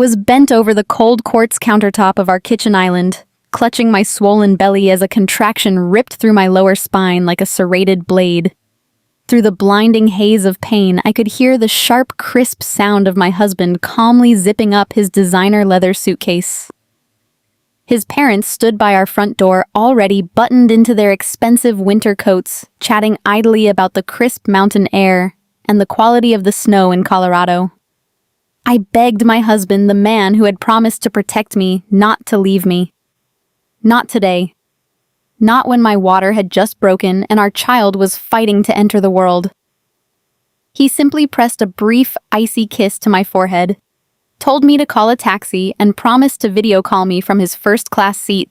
was bent over the cold quartz countertop of our kitchen island, clutching my swollen belly as a contraction ripped through my lower spine like a serrated blade. Through the blinding haze of pain, I could hear the sharp, crisp sound of my husband calmly zipping up his designer leather suitcase. His parents stood by our front door, already buttoned into their expensive winter coats, chatting idly about the crisp mountain air and the quality of the snow in Colorado. I begged my husband, the man who had promised to protect me, not to leave me. Not today. Not when my water had just broken and our child was fighting to enter the world. He simply pressed a brief, icy kiss to my forehead, told me to call a taxi, and promised to video call me from his first-class seat.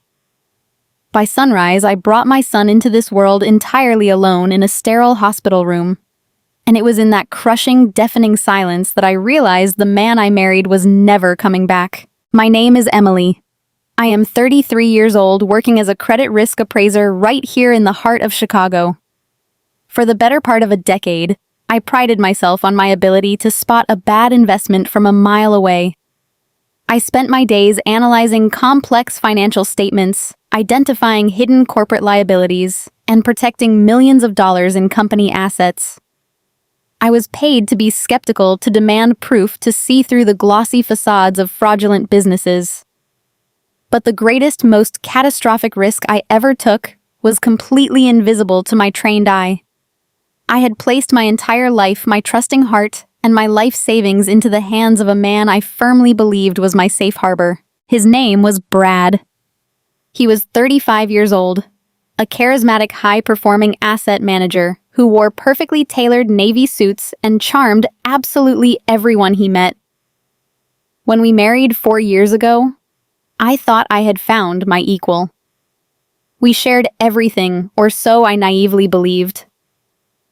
By sunrise, I brought my son into this world entirely alone in a sterile hospital room. And it was in that crushing, deafening silence that I realized the man I married was never coming back. My name is Emily. I am 33 years old, working as a credit risk appraiser right here in the heart of Chicago. For the better part of a decade, I prided myself on my ability to spot a bad investment from a mile away. I spent my days analyzing complex financial statements, identifying hidden corporate liabilities, and protecting millions of dollars in company assets. I was paid to be skeptical, to demand proof, to see through the glossy facades of fraudulent businesses. But the greatest, most catastrophic risk I ever took was completely invisible to my trained eye. I had placed my entire life, my trusting heart, and my life savings into the hands of a man I firmly believed was my safe harbor. His name was Brad. He was 35 years old, a charismatic, high-performing asset manager who wore perfectly tailored navy suits and charmed absolutely everyone he met. When we married 4 years ago, I thought I had found my equal. We shared everything, or so I naively believed.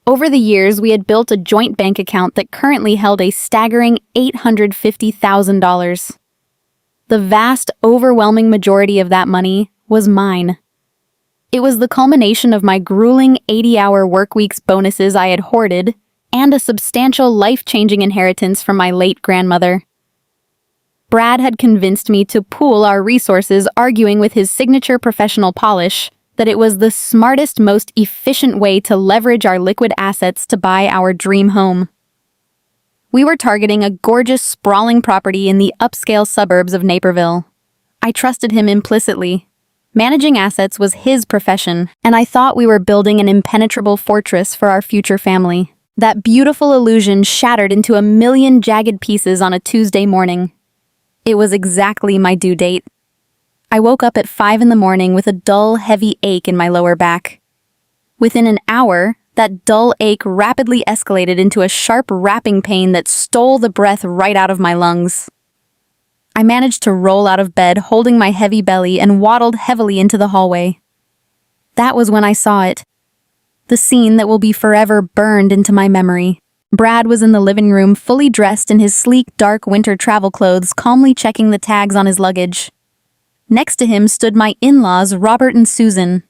Over the years, we had built a joint bank account that currently held a staggering $850,000. The vast, overwhelming majority of that money was mine. It was the culmination of my grueling 80-hour workweeks bonuses I had hoarded and a substantial life-changing inheritance from my late grandmother. Brad had convinced me to pool our resources, arguing with his signature professional polish that it was the smartest, most efficient way to leverage our liquid assets to buy our dream home. We were targeting a gorgeous, sprawling property in the upscale suburbs of Naperville. I trusted him implicitly. Managing assets was his profession, and I thought we were building an impenetrable fortress for our future family. That beautiful illusion shattered into a million jagged pieces on a Tuesday morning. It was exactly my due date. I woke up at 5 a.m. with a dull, heavy ache in my lower back. Within an hour, that dull ache rapidly escalated into a sharp rapping pain that stole the breath right out of my lungs. I managed to roll out of bed, holding my heavy belly, and waddled heavily into the hallway. That was when I saw it. The scene that will be forever burned into my memory. Brad was in the living room, fully dressed in his sleek, dark winter travel clothes, calmly checking the tags on his luggage. Next to him stood my in-laws, Robert and Susan.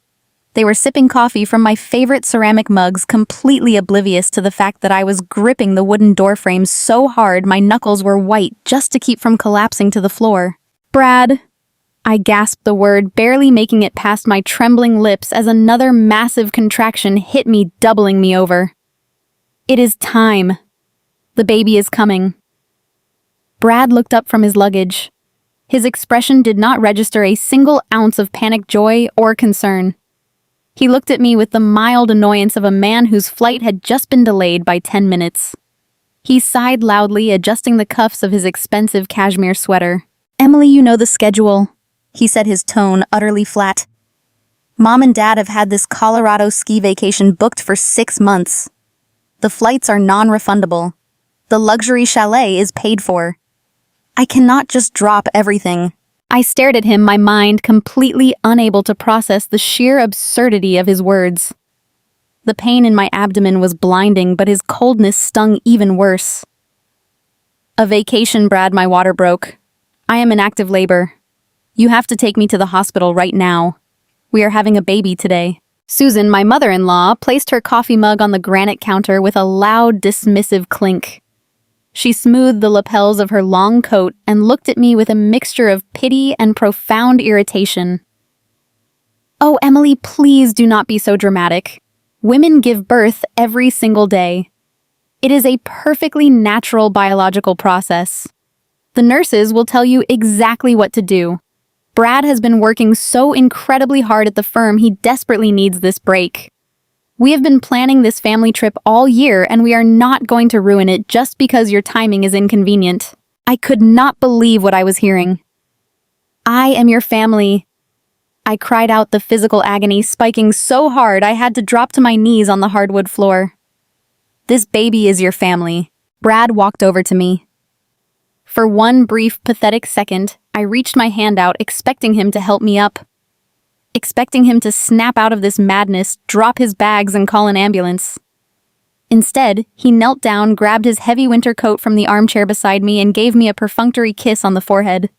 They were sipping coffee from my favorite ceramic mugs, completely oblivious to the fact that I was gripping the wooden door frame so hard my knuckles were white just to keep from collapsing to the floor. "Brad," I gasped the word, barely making it past my trembling lips as another massive contraction hit me, doubling me over. "It is time. The baby is coming." Brad looked up from his luggage. His expression did not register a single ounce of panic, joy, or concern. He looked at me with the mild annoyance of a man whose flight had just been delayed by 10 minutes. He sighed loudly, adjusting the cuffs of his expensive cashmere sweater. "Emily, you know the schedule," he said, his tone utterly flat. "Mom and Dad have had this Colorado ski vacation booked for 6 months. The flights are non-refundable. The luxury chalet is paid for. I cannot just drop everything." I stared at him, my mind completely unable to process the sheer absurdity of his words. The pain in my abdomen was blinding, but his coldness stung even worse. "A vacation, Brad, my water broke. I am in active labor. You have to take me to the hospital right now. We are having a baby today." Susan, my mother-in-law, placed her coffee mug on the granite counter with a loud, dismissive clink. She smoothed the lapels of her long coat and looked at me with a mixture of pity and profound irritation. "Oh, Emily, please do not be so dramatic. Women give birth every single day. It is a perfectly natural biological process. The nurses will tell you exactly what to do. Brad has been working so incredibly hard at the firm, he desperately needs this break. We have been planning this family trip all year, and we are not going to ruin it just because your timing is inconvenient." I could not believe what I was hearing. "I am your family." I cried out, the physical agony spiking so hard I had to drop to my knees on the hardwood floor. "This baby is your family." Brad walked over to me. For one brief, pathetic second, I reached my hand out, expecting him to help me up. Expecting him to snap out of this madness, drop his bags, and call an ambulance. Instead, he knelt down, grabbed his heavy winter coat from the armchair beside me, and gave me a perfunctory kiss on the forehead.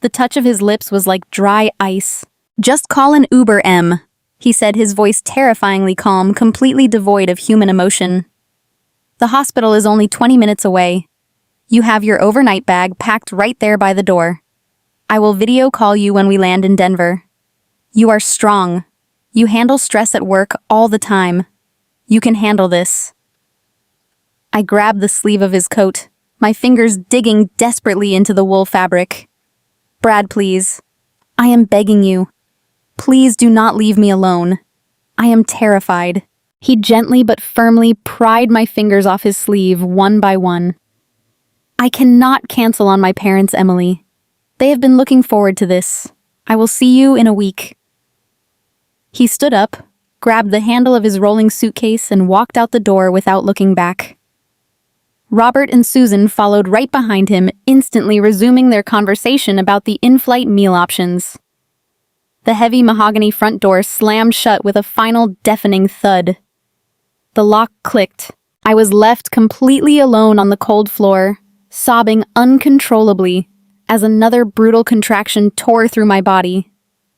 The touch of his lips was like dry ice. "Just call an Uber, Em," he said, his voice terrifyingly calm, completely devoid of human emotion. "The hospital is only 20 minutes away. You have your overnight bag packed right there by the door. I will video call you when we land in Denver. You are strong. You handle stress at work all the time. You can handle this." I grabbed the sleeve of his coat, my fingers digging desperately into the wool fabric. "Brad, please. I am begging you. Please do not leave me alone. I am terrified." He gently but firmly pried my fingers off his sleeve one by one. "I cannot cancel on my parents, Emily. They have been looking forward to this. I will see you in a week." He stood up, grabbed the handle of his rolling suitcase, and walked out the door without looking back. Robert and Susan followed right behind him, instantly resuming their conversation about the in-flight meal options. The heavy mahogany front door slammed shut with a final deafening thud. The lock clicked. I was left completely alone on the cold floor, sobbing uncontrollably as another brutal contraction tore through my body.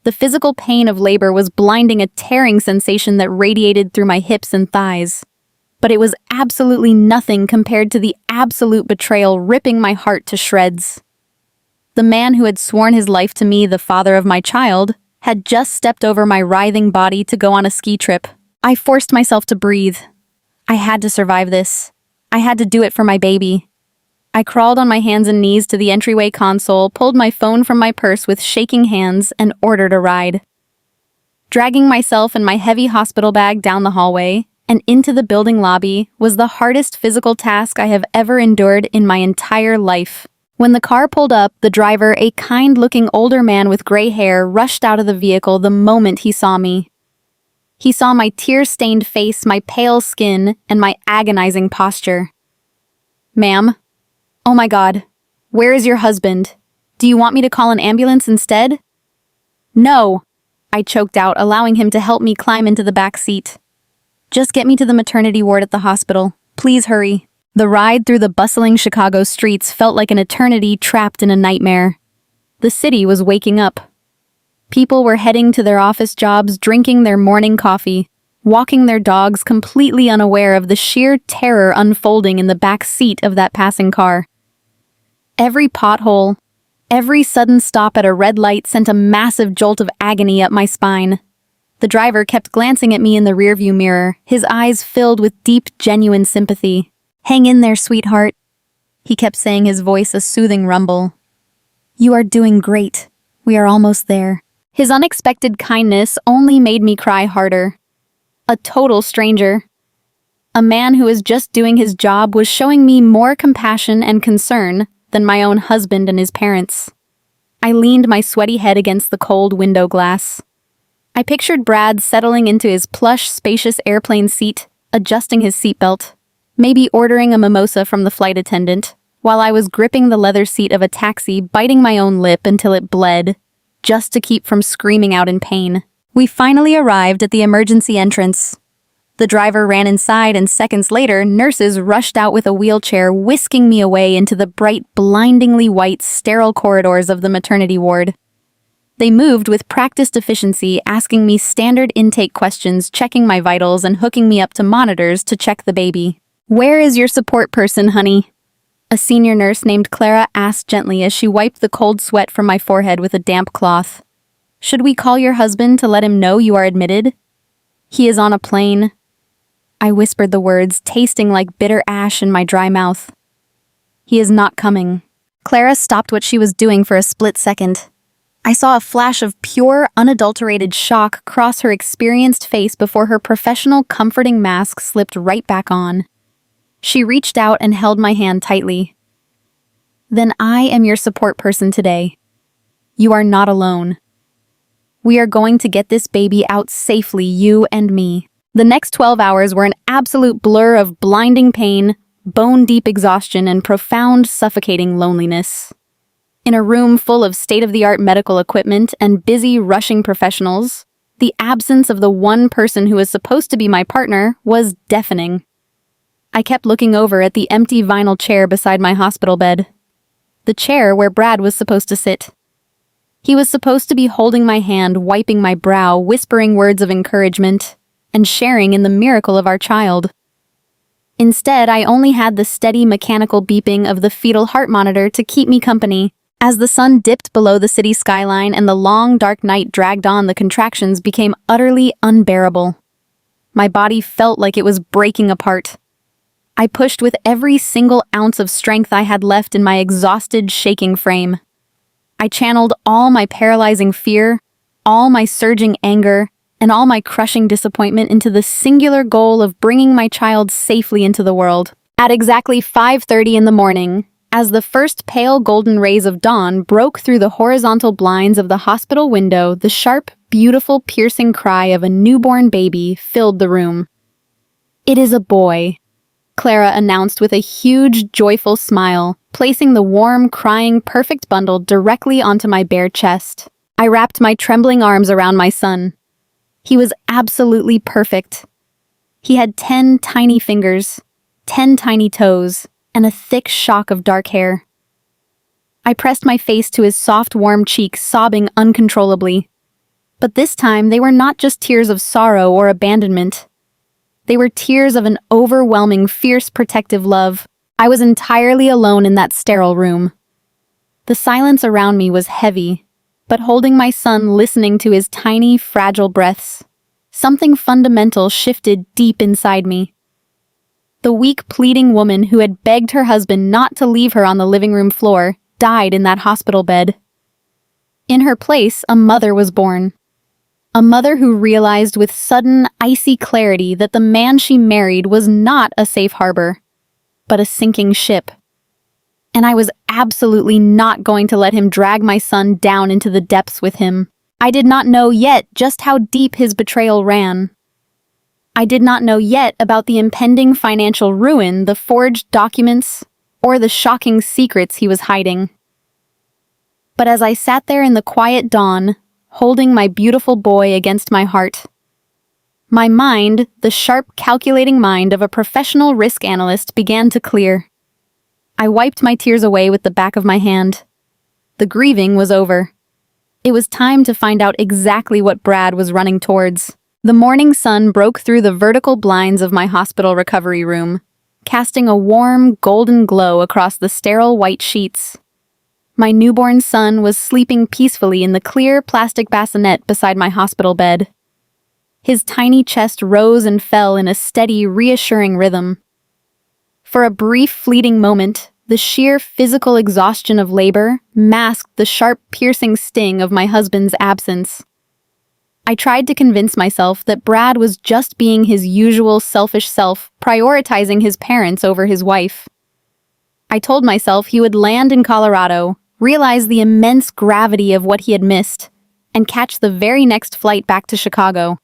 The physical pain of labor was blinding, a tearing sensation that radiated through my hips and thighs. But it was absolutely nothing compared to the absolute betrayal ripping my heart to shreds. The man who had sworn his life to me, the father of my child, had just stepped over my writhing body to go on a ski trip. I forced myself to breathe. I had to survive this. I had to do it for my baby. I crawled on my hands and knees to the entryway console, pulled my phone from my purse with shaking hands, and ordered a ride. Dragging myself and my heavy hospital bag down the hallway and into the building lobby was the hardest physical task I have ever endured in my entire life. When the car pulled up, the driver, a kind-looking older man with gray hair, rushed out of the vehicle the moment he saw me. He saw my tear-stained face, my pale skin, and my agonizing posture. "Ma'am? Oh my God. Where is your husband? Do you want me to call an ambulance instead?" "No," I choked out, allowing him to help me climb into the back seat. "Just get me to the maternity ward at the hospital. Please hurry." The ride through the bustling Chicago streets felt like an eternity trapped in a nightmare. The city was waking up. People were heading to their office jobs, drinking their morning coffee, walking their dogs, completely unaware of the sheer terror unfolding in the back seat of that passing car. Every pothole, every sudden stop at a red light sent a massive jolt of agony up my spine. The driver kept glancing at me in the rearview mirror, his eyes filled with deep, genuine sympathy. "Hang in there, sweetheart," he kept saying, his voice a soothing rumble. "You are doing great. We are almost there." His unexpected kindness only made me cry harder. A total stranger. A man who was just doing his job was showing me more compassion and concern than my own husband and his parents. I leaned my sweaty head against the cold window glass. I pictured Brad settling into his plush, spacious airplane seat, adjusting his seatbelt, maybe ordering a mimosa from the flight attendant, while I was gripping the leather seat of a taxi, biting my own lip until it bled, just to keep from screaming out in pain. We finally arrived at the emergency entrance. The driver ran inside, and seconds later, nurses rushed out with a wheelchair, whisking me away into the bright, blindingly white, sterile corridors of the maternity ward. They moved with practiced efficiency, asking me standard intake questions, checking my vitals, and hooking me up to monitors to check the baby. "Where is your support person, honey?" A senior nurse named Clara asked gently as she wiped the cold sweat from my forehead with a damp cloth. "Should we call your husband to let him know you are admitted?" "He is on a plane." I whispered the words, tasting like bitter ash in my dry mouth. "He is not coming." Clara stopped what she was doing for a split second. I saw a flash of pure, unadulterated shock cross her experienced face before her professional, comforting mask slipped right back on. She reached out and held my hand tightly. "Then I am your support person today. You are not alone. We are going to get this baby out safely, you and me." The next 12 hours were an absolute blur of blinding pain, bone-deep exhaustion, and profound, suffocating loneliness. In a room full of state-of-the-art medical equipment and busy, rushing professionals, the absence of the one person who was supposed to be my partner was deafening. I kept looking over at the empty vinyl chair beside my hospital bed. The chair where Brad was supposed to sit. He was supposed to be holding my hand, wiping my brow, whispering words of encouragement, and sharing in the miracle of our child. Instead, I only had the steady mechanical beeping of the fetal heart monitor to keep me company. As the sun dipped below the city skyline and the long, dark night dragged on, the contractions became utterly unbearable. My body felt like it was breaking apart. I pushed with every single ounce of strength I had left in my exhausted, shaking frame. I channeled all my paralyzing fear, all my surging anger, and all my crushing disappointment into the singular goal of bringing my child safely into the world. At exactly 5:30 in the morning, as the first pale golden rays of dawn broke through the horizontal blinds of the hospital window, the sharp, beautiful, piercing cry of a newborn baby filled the room. "It is a boy," Clara announced with a huge, joyful smile, placing the warm, crying, perfect bundle directly onto my bare chest. I wrapped my trembling arms around my son. He was absolutely perfect. He had 10 tiny fingers, 10 tiny toes, and a thick shock of dark hair. I pressed my face to his soft, warm cheeks, sobbing uncontrollably. But this time, they were not just tears of sorrow or abandonment. They were tears of an overwhelming, fierce, protective love. I was entirely alone in that sterile room. The silence around me was heavy, but holding my son, listening to his tiny, fragile breaths, something fundamental shifted deep inside me. The weak, pleading woman who had begged her husband not to leave her on the living room floor died in that hospital bed. In her place, a mother was born. A mother who realized with sudden, icy clarity that the man she married was not a safe harbor, but a sinking ship. And I was absolutely not going to let him drag my son down into the depths with him. I did not know yet just how deep his betrayal ran. I did not know yet about the impending financial ruin, the forged documents, or the shocking secrets he was hiding. But as I sat there in the quiet dawn, holding my beautiful boy against my heart, my mind, the sharp, calculating mind of a professional risk analyst, began to clear. I wiped my tears away with the back of my hand. The grieving was over. It was time to find out exactly what Brad was running towards. The morning sun broke through the vertical blinds of my hospital recovery room, casting a warm, golden glow across the sterile white sheets. My newborn son was sleeping peacefully in the clear plastic bassinet beside my hospital bed. His tiny chest rose and fell in a steady, reassuring rhythm. For a brief, fleeting moment, the sheer physical exhaustion of labor masked the sharp, piercing sting of my husband's absence. I tried to convince myself that Brad was just being his usual selfish self, prioritizing his parents over his wife. I told myself he would land in Colorado, realize the immense gravity of what he had missed, and catch the very next flight back to Chicago.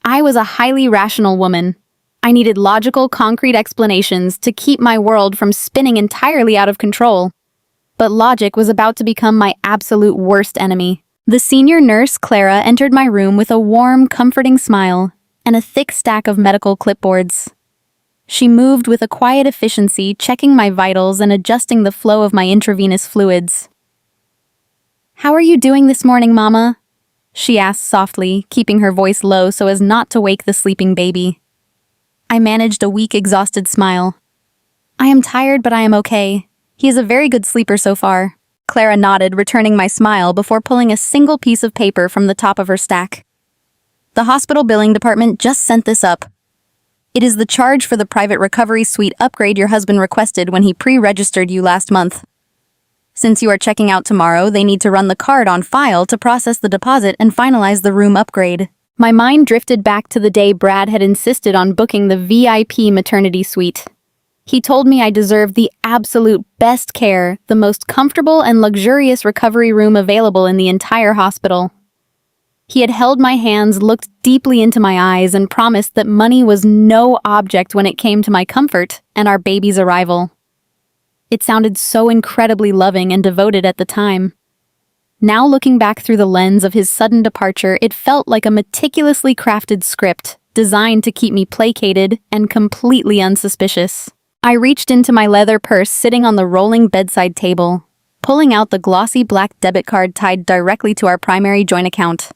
I was a highly rational woman. I needed logical, concrete explanations to keep my world from spinning entirely out of control. But logic was about to become my absolute worst enemy. The senior nurse, Clara, entered my room with a warm, comforting smile and a thick stack of medical clipboards. She moved with a quiet efficiency, checking my vitals and adjusting the flow of my intravenous fluids. "How are you doing this morning, Mama?" she asked softly, keeping her voice low so as not to wake the sleeping baby. I managed a weak, exhausted smile. I am tired, but I am okay. He is a very good sleeper so far. Clara nodded, returning my smile before pulling a single piece of paper from the top of her stack. The hospital billing department just sent this up. It is the charge for the private recovery suite upgrade your husband requested when he pre-registered you last month. Since you are checking out tomorrow, they need to run the card on file to process the deposit and finalize the room upgrade. My mind drifted back to the day Brad had insisted on booking the VIP maternity suite. He told me I deserved the absolute best care, the most comfortable and luxurious recovery room available in the entire hospital. He had held my hands, looked deeply into my eyes, and promised that money was no object when it came to my comfort and our baby's arrival. It sounded so incredibly loving and devoted at the time. Now looking back through the lens of his sudden departure, it felt like a meticulously crafted script designed to keep me placated and completely unsuspicious. I reached into my leather purse sitting on the rolling bedside table, pulling out the glossy black debit card tied directly to our primary joint account.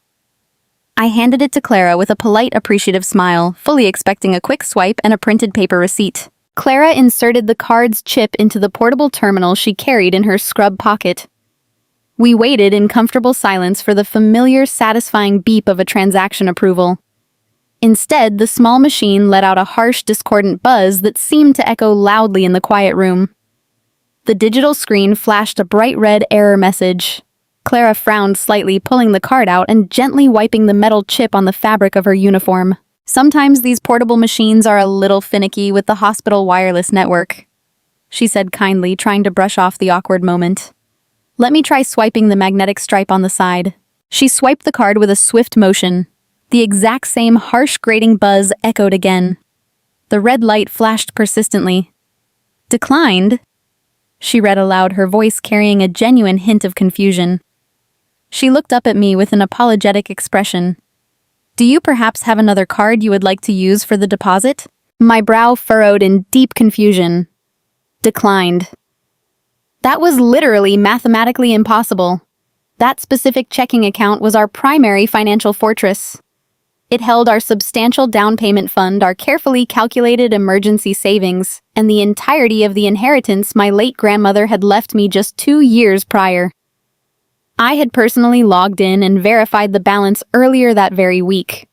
I handed it to Clara with a polite, appreciative smile, fully expecting a quick swipe and a printed paper receipt. Clara inserted the card's chip into the portable terminal she carried in her scrub pocket. We waited in comfortable silence for the familiar, satisfying beep of a transaction approval. Instead, the small machine let out a harsh, discordant buzz that seemed to echo loudly in the quiet room. The digital screen flashed a bright red error message. Clara frowned slightly, pulling the card out and gently wiping the metal chip on the fabric of her uniform. Sometimes these portable machines are a little finicky with the hospital wireless network, she said kindly, trying to brush off the awkward moment. Let me try swiping the magnetic stripe on the side. She swiped the card with a swift motion. The exact same harsh grating buzz echoed again. The red light flashed persistently. Declined? She read aloud, her voice carrying a genuine hint of confusion. She looked up at me with an apologetic expression. Do you perhaps have another card you would like to use for the deposit? My brow furrowed in deep confusion. Declined. That was literally mathematically impossible. That specific checking account was our primary financial fortress. It held our substantial down payment fund, our carefully calculated emergency savings, and the entirety of the inheritance my late grandmother had left me just 2 years prior. I had personally logged in and verified the balance earlier that very week.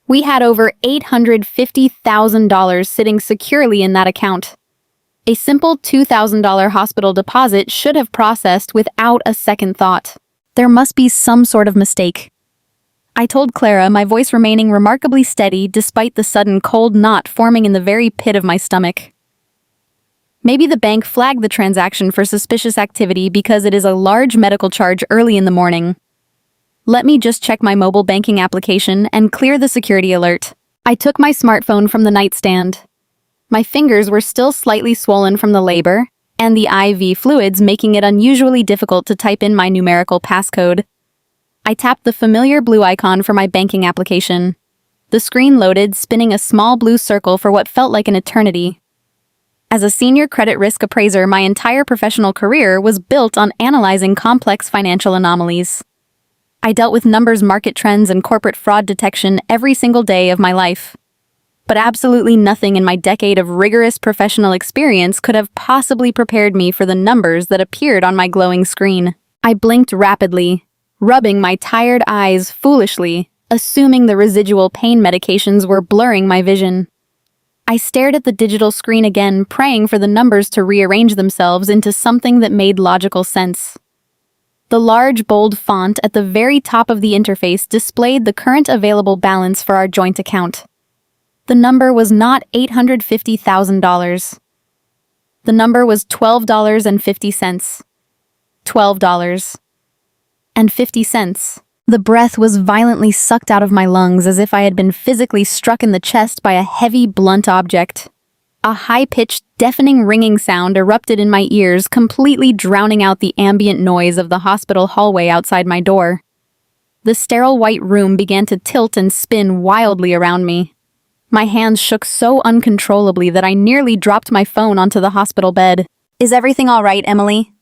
We had over $850,000 sitting securely in that account. A simple $2,000 hospital deposit should have processed without a second thought. There must be some sort of mistake. I told Clara, my voice remaining remarkably steady despite the sudden cold knot forming in the very pit of my stomach. Maybe the bank flagged the transaction for suspicious activity because it is a large medical charge early in the morning. Let me just check my mobile banking application and clear the security alert. I took my smartphone from the nightstand. My fingers were still slightly swollen from the labor, and the IV fluids making it unusually difficult to type in my numerical passcode. I tapped the familiar blue icon for my banking application. The screen loaded, spinning a small blue circle for what felt like an eternity. As a senior credit risk appraiser, my entire professional career was built on analyzing complex financial anomalies. I dealt with numbers, market trends, and corporate fraud detection every single day of my life. But absolutely nothing in my decade of rigorous professional experience could have possibly prepared me for the numbers that appeared on my glowing screen. I blinked rapidly, rubbing my tired eyes foolishly, assuming the residual pain medications were blurring my vision. I stared at the digital screen again, praying for the numbers to rearrange themselves into something that made logical sense. The large, bold font at the very top of the interface displayed the current available balance for our joint account. The number was not $850,000. The number was $12.50. $12.50. The breath was violently sucked out of my lungs as if I had been physically struck in the chest by a heavy, blunt object. A high-pitched, deafening ringing sound erupted in my ears, completely drowning out the ambient noise of the hospital hallway outside my door. The sterile white room began to tilt and spin wildly around me. My hands shook so uncontrollably that I nearly dropped my phone onto the hospital bed. "Is everything all right, Emily?"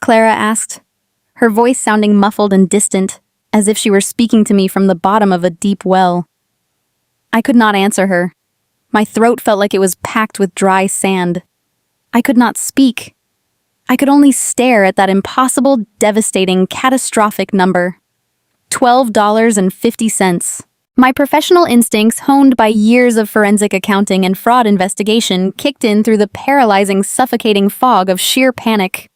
Clara asked, her voice sounding muffled and distant, as if she were speaking to me from the bottom of a deep well. I could not answer her. My throat felt like it was packed with dry sand. I could not speak. I could only stare at that impossible, devastating, catastrophic number. $12.50. My professional instincts, honed by years of forensic accounting and fraud investigation, kicked in through the paralyzing, suffocating fog of sheer panic.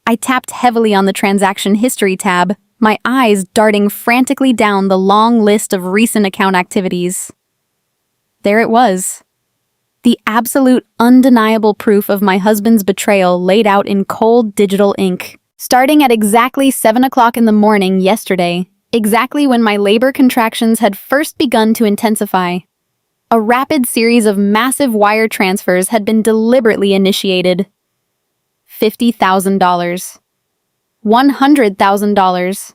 I tapped heavily on the transaction history tab, my eyes darting frantically down the long list of recent account activities. There it was. The absolute, undeniable proof of my husband's betrayal laid out in cold digital ink. Starting at exactly 7 o'clock in the morning yesterday, exactly when my labor contractions had first begun to intensify, a rapid series of massive wire transfers had been deliberately initiated. $50,000. $100,000.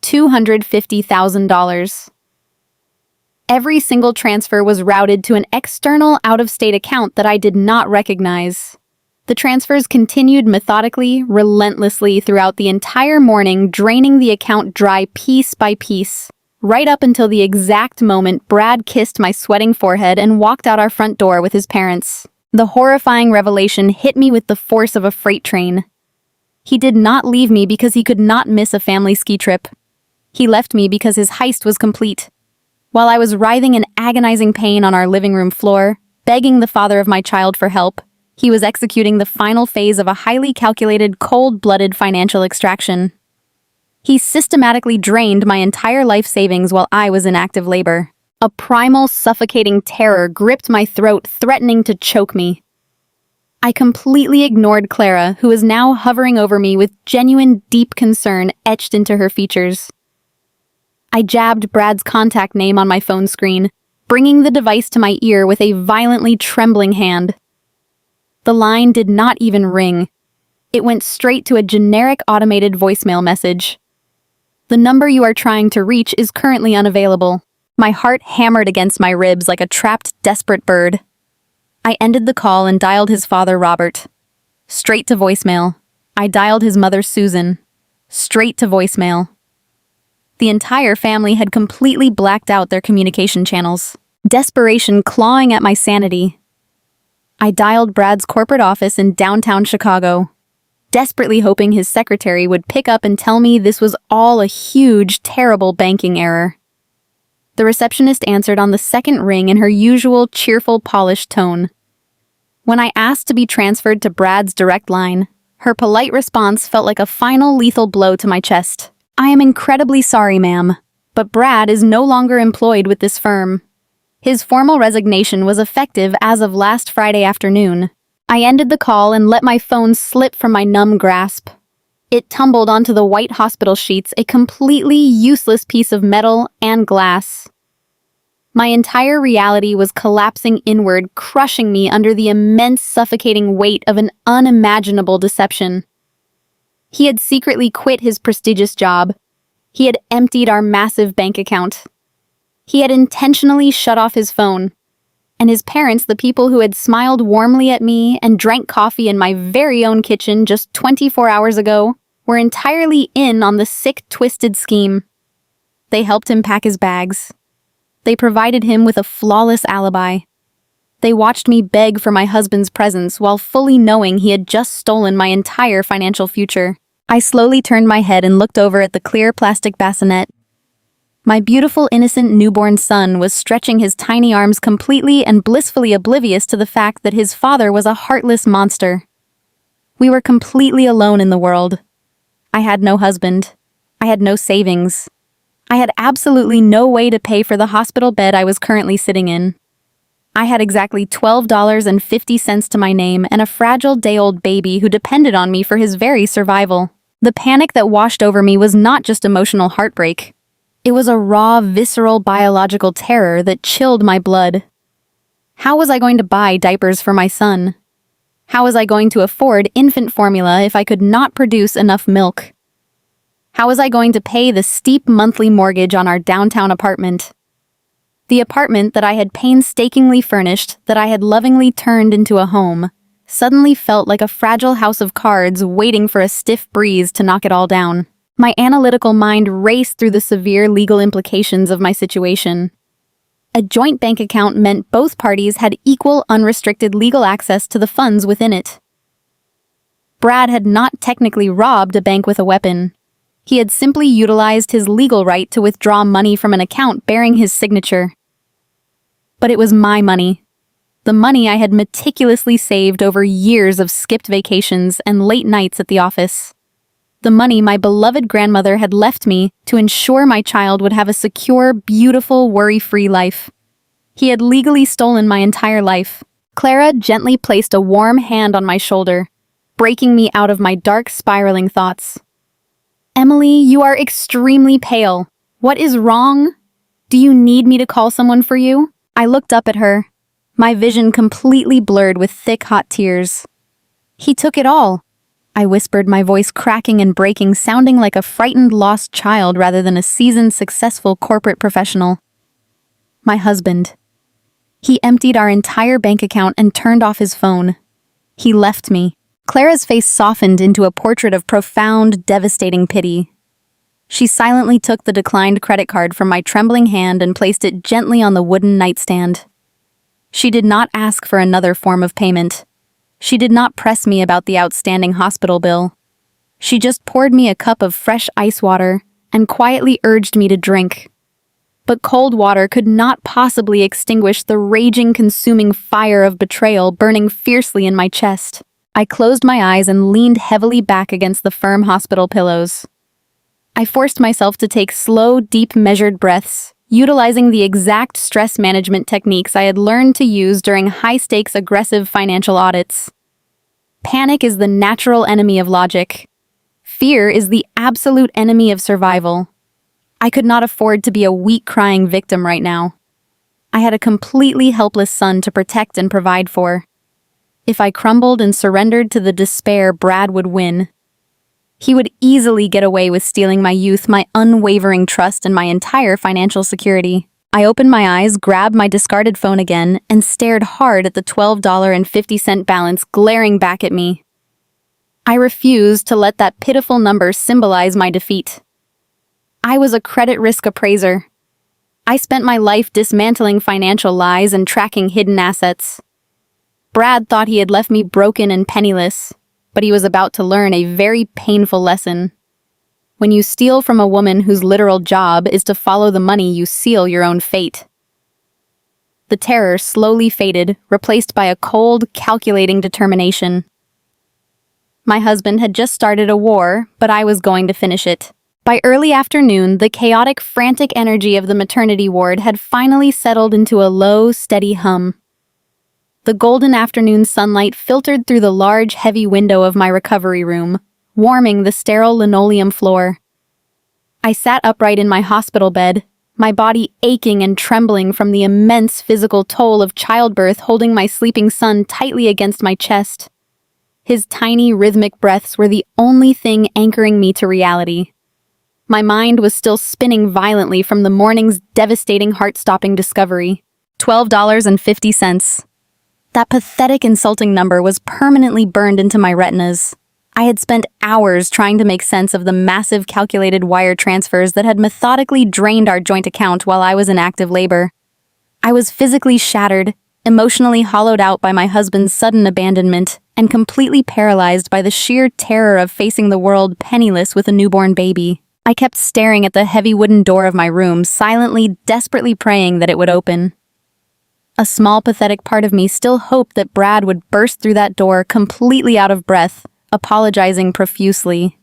$250,000. Every single transfer was routed to an external out-of-state account that I did not recognize. The transfers continued methodically, relentlessly throughout the entire morning, draining the account dry piece by piece, right up until the exact moment Brad kissed my sweating forehead and walked out our front door with his parents. The horrifying revelation hit me with the force of a freight train. He did not leave me because he could not miss a family ski trip. He left me because his heist was complete. While I was writhing in agonizing pain on our living room floor, begging the father of my child for help, he was executing the final phase of a highly calculated, cold-blooded financial extraction. He systematically drained my entire life savings while I was in active labor. A primal, suffocating terror gripped my throat, threatening to choke me. I completely ignored Clara, who was now hovering over me with genuine, deep concern etched into her features. I jabbed Brad's contact name on my phone screen, bringing the device to my ear with a violently trembling hand. The line did not even ring. It went straight to a generic automated voicemail message. The number you are trying to reach is currently unavailable. My heart hammered against my ribs like a trapped, desperate bird. I ended the call and dialed his father, Robert. Straight to voicemail. I dialed his mother, Susan. Straight to voicemail. The entire family had completely blacked out their communication channels. Desperation clawing at my sanity. I dialed Brad's corporate office in downtown Chicago, desperately hoping his secretary would pick up and tell me this was all a huge, terrible banking error. The receptionist answered on the second ring in her usual cheerful, polished tone. When I asked to be transferred to Brad's direct line, her polite response felt like a final lethal blow to my chest. "I am incredibly sorry, ma'am, but Brad is no longer employed with this firm." His formal resignation was effective as of last Friday afternoon. I ended the call and let my phone slip from my numb grasp. It tumbled onto the white hospital sheets, a completely useless piece of metal and glass. My entire reality was collapsing inward, crushing me under the immense, suffocating weight of an unimaginable deception. He had secretly quit his prestigious job. He had emptied our massive bank account. He had intentionally shut off his phone. And his parents, the people who had smiled warmly at me and drank coffee in my very own kitchen just 24 hours ago, were entirely in on the sick, twisted scheme. They helped him pack his bags. They provided him with a flawless alibi. They watched me beg for my husband's presence while fully knowing he had just stolen my entire financial future. I slowly turned my head and looked over at the clear plastic bassinet. My beautiful, innocent newborn son was stretching his tiny arms completely and blissfully oblivious to the fact that his father was a heartless monster. We were completely alone in the world. I had no husband. I had no savings. I had absolutely no way to pay for the hospital bed I was currently sitting in. I had exactly $12.50 to my name and a fragile day-old baby who depended on me for his very survival. The panic that washed over me was not just emotional heartbreak. It was a raw, visceral, biological terror that chilled my blood. How was I going to buy diapers for my son? How was I going to afford infant formula if I could not produce enough milk? How was I going to pay the steep monthly mortgage on our downtown apartment? The apartment that I had painstakingly furnished, that I had lovingly turned into a home, suddenly felt like a fragile house of cards waiting for a stiff breeze to knock it all down. My analytical mind raced through the severe legal implications of my situation. A joint bank account meant both parties had equal unrestricted legal access to the funds within it. Brad had not technically robbed a bank with a weapon. He had simply utilized his legal right to withdraw money from an account bearing his signature. But it was my money. The money I had meticulously saved over years of skipped vacations and late nights at the office. The money my beloved grandmother had left me to ensure my child would have a secure, beautiful, worry-free life. He had legally stolen my entire life. Clara gently placed a warm hand on my shoulder, breaking me out of my dark, spiraling thoughts. "Emily, you are extremely pale. What is wrong? Do you need me to call someone for you?" I looked up at her, my vision completely blurred with thick, hot tears. "He took it all," I whispered, my voice cracking and breaking, sounding like a frightened, lost child rather than a seasoned, successful corporate professional. "My husband. He emptied our entire bank account and turned off his phone. He left me." Clara's face softened into a portrait of profound, devastating pity. She silently took the declined credit card from my trembling hand and placed it gently on the wooden nightstand. She did not ask for another form of payment. She did not press me about the outstanding hospital bill. She just poured me a cup of fresh ice water and quietly urged me to drink. But cold water could not possibly extinguish the raging, consuming fire of betrayal burning fiercely in my chest. I closed my eyes and leaned heavily back against the firm hospital pillows. I forced myself to take slow, deep, measured breaths, utilizing the exact stress management techniques I had learned to use during high-stakes, aggressive financial audits. Panic is the natural enemy of logic. Fear is the absolute enemy of survival. I could not afford to be a weak, crying victim right now. I had a completely helpless son to protect and provide for. If I crumbled and surrendered to the despair, Brad would win. He would easily get away with stealing my youth, my unwavering trust, and my entire financial security. I opened my eyes, grabbed my discarded phone again, and stared hard at the $12.50 balance glaring back at me. I refused to let that pitiful number symbolize my defeat. I was a credit risk appraiser. I spent my life dismantling financial lies and tracking hidden assets. Brad thought he had left me broken and penniless, but he was about to learn a very painful lesson. When you steal from a woman whose literal job is to follow the money, you seal your own fate. The terror slowly faded, replaced by a cold, calculating determination. My husband had just started a war, but I was going to finish it. By early afternoon, the chaotic, frantic energy of the maternity ward had finally settled into a low, steady hum. The golden afternoon sunlight filtered through the large, heavy window of my recovery room, warming the sterile linoleum floor. I sat upright in my hospital bed, my body aching and trembling from the immense physical toll of childbirth, holding my sleeping son tightly against my chest. His tiny, rhythmic breaths were the only thing anchoring me to reality. My mind was still spinning violently from the morning's devastating, heart-stopping discovery. $12.50. That pathetic, insulting number was permanently burned into my retinas. I had spent hours trying to make sense of the massive calculated wire transfers that had methodically drained our joint account while I was in active labor. I was physically shattered, emotionally hollowed out by my husband's sudden abandonment, and completely paralyzed by the sheer terror of facing the world penniless with a newborn baby. I kept staring at the heavy wooden door of my room, silently, desperately praying that it would open. A small, pathetic part of me still hoped that Brad would burst through that door completely out of breath, apologizing profusely.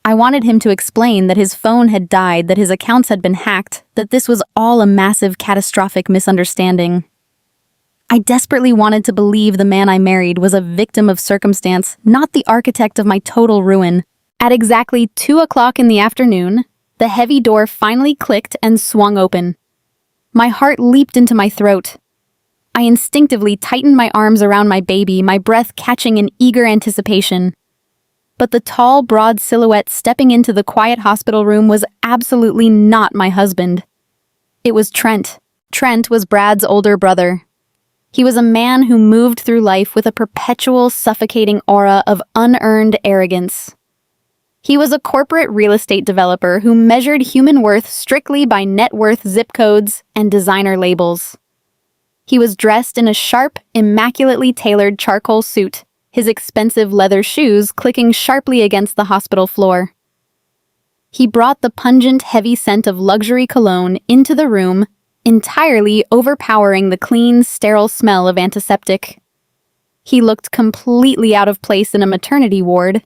I wanted him to explain that his phone had died, that his accounts had been hacked, that this was all a massive, catastrophic misunderstanding. I desperately wanted to believe the man I married was a victim of circumstance, not the architect of my total ruin. At exactly 2 o'clock in the afternoon, the heavy door finally clicked and swung open. My heart leaped into my throat. I instinctively tightened my arms around my baby, my breath catching in eager anticipation. But the tall, broad silhouette stepping into the quiet hospital room was absolutely not my husband. It was Trent. Trent was Brad's older brother. He was a man who moved through life with a perpetual, suffocating aura of unearned arrogance. He was a corporate real estate developer who measured human worth strictly by net worth zip codes and designer labels. He was dressed in a sharp, immaculately tailored charcoal suit, his expensive leather shoes clicking sharply against the hospital floor. He brought the pungent, heavy scent of luxury cologne into the room, entirely overpowering the clean, sterile smell of antiseptic. He looked completely out of place in a maternity ward,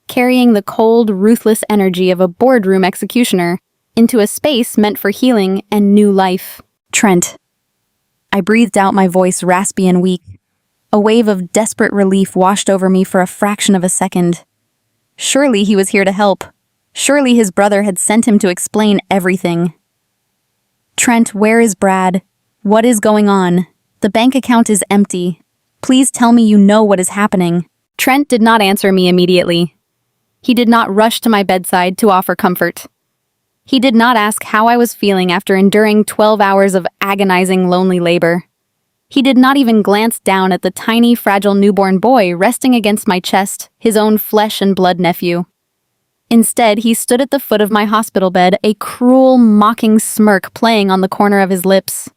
carrying the cold, ruthless energy of a boardroom executioner into a space meant for healing and new life. Trent. I breathed out, my voice raspy and weak. A wave of desperate relief washed over me for a fraction of a second. Surely he was here to help. Surely his brother had sent him to explain everything. Trent, where is Brad? What is going on? The bank account is empty. Please tell me you know what is happening. Trent did not answer me immediately. He did not rush to my bedside to offer comfort. He did not ask how I was feeling after enduring 12 hours of agonizing, lonely labor. He did not even glance down at the tiny, fragile newborn boy resting against my chest, his own flesh and blood nephew. Instead, he stood at the foot of my hospital bed, a cruel, mocking smirk playing on the corner of his lips.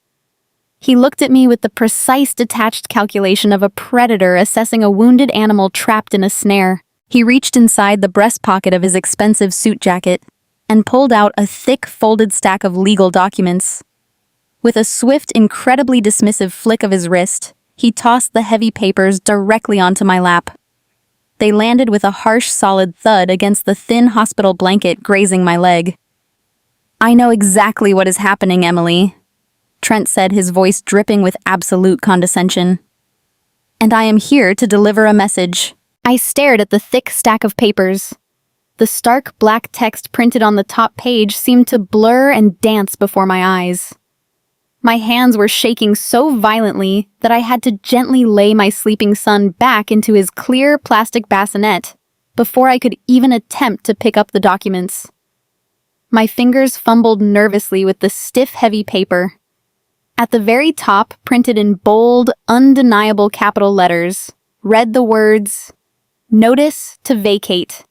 He looked at me with the precise, detached calculation of a predator assessing a wounded animal trapped in a snare. He reached inside the breast pocket of his expensive suit jacket and pulled out a thick, folded stack of legal documents. With a swift, incredibly dismissive flick of his wrist, he tossed the heavy papers directly onto my lap. They landed with a harsh, solid thud against the thin hospital blanket grazing my leg. "I know exactly what is happening, Emily," Trent said, his voice dripping with absolute condescension. "And I am here to deliver a message." I stared at the thick stack of papers. The stark black text printed on the top page seemed to blur and dance before my eyes. My hands were shaking so violently that I had to gently lay my sleeping son back into his clear plastic bassinet before I could even attempt to pick up the documents. My fingers fumbled nervously with the stiff, heavy paper. At the very top, printed in bold, undeniable capital letters, read the words, "Notice to vacate.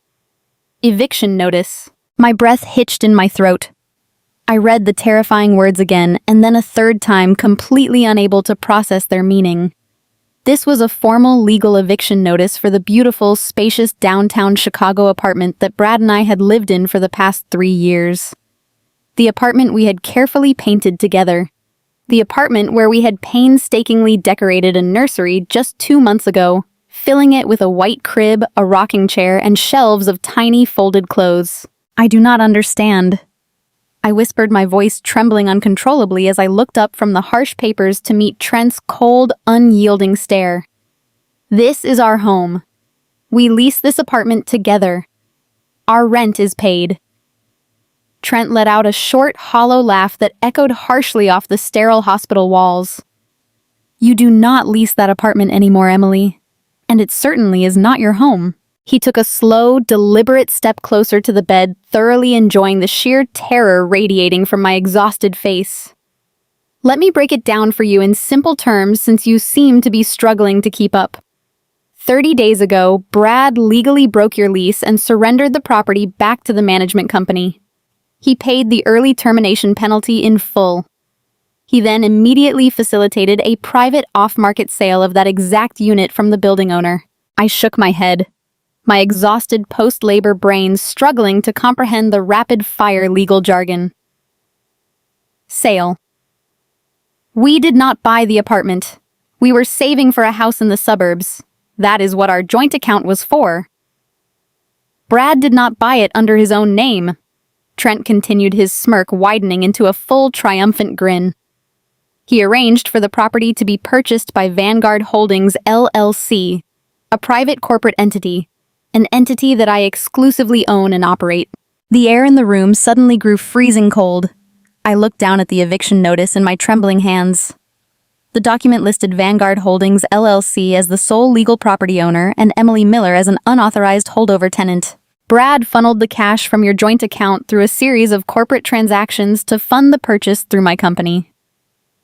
Eviction notice." My breath hitched in my throat. I read the terrifying words again, and then a third time, completely unable to process their meaning. This was a formal legal eviction notice for the beautiful, spacious downtown Chicago apartment that Brad and I had lived in for the past 3 years. The apartment we had carefully painted together. The apartment where we had painstakingly decorated a nursery just 2 months ago, filling it with a white crib, a rocking chair, and shelves of tiny folded clothes. "I do not understand," I whispered, my voice trembling uncontrollably as I looked up from the harsh papers to meet Trent's cold, unyielding stare. "This is our home. We lease this apartment together. Our rent is paid." Trent let out a short, hollow laugh that echoed harshly off the sterile hospital walls. "You do not lease that apartment anymore, Emily. And it certainly is not your home." He took a slow, deliberate step closer to the bed, thoroughly enjoying the sheer terror radiating from my exhausted face. "Let me break it down for you in simple terms since you seem to be struggling to keep up. 30 days ago, Brad legally broke your lease and surrendered the property back to the management company. He paid the early termination penalty in full. He then immediately facilitated a private off-market sale of that exact unit from the building owner." I shook my head, my exhausted post-labor brain struggling to comprehend the rapid-fire legal jargon. "Sale. We did not buy the apartment. We were saving for a house in the suburbs. That is what our joint account was for. Brad did not buy it under his own name." Trent continued, his smirk widening into a full, triumphant grin. "He arranged for the property to be purchased by Vanguard Holdings, LLC, a private corporate entity, an entity that I exclusively own and operate." The air in the room suddenly grew freezing cold. I looked down at the eviction notice in my trembling hands. The document listed Vanguard Holdings, LLC as the sole legal property owner and Emily Miller as an unauthorized holdover tenant. "Brad funneled the cash from your joint account through a series of corporate transactions to fund the purchase through my company,"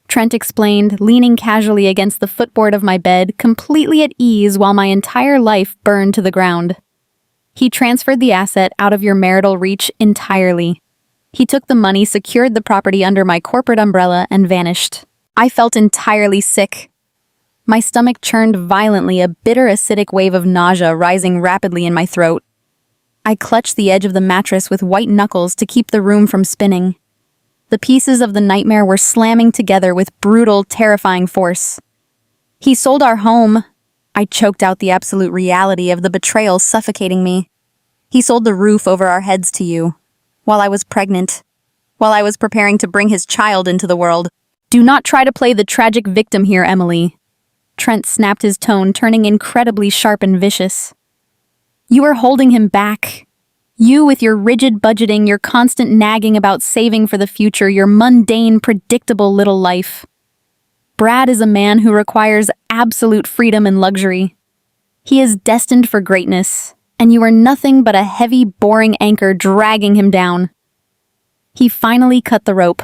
Trent explained, leaning casually against the footboard of my bed, completely at ease while my entire life burned to the ground. He transferred the asset out of your marital reach entirely. He took the money, secured the property under my corporate umbrella, and vanished. I felt entirely sick. My stomach churned violently, a bitter acidic wave of nausea rising rapidly in my throat. I clutched the edge of the mattress with white knuckles to keep the room from spinning. The pieces of the nightmare were slamming together with brutal, terrifying force. He sold our home. I choked out the absolute reality of the betrayal suffocating me. He sold the roof over our heads to you, while I was pregnant, while I was preparing to bring his child into the world. Do not try to play the tragic victim here, Emily. Trent snapped, his tone turning incredibly sharp and vicious. You are holding him back. You, with your rigid budgeting, your constant nagging about saving for the future, your mundane, predictable little life. Brad is a man who requires absolute freedom and luxury. He is destined for greatness, and you are nothing but a heavy, boring anchor dragging him down. He finally cut the rope,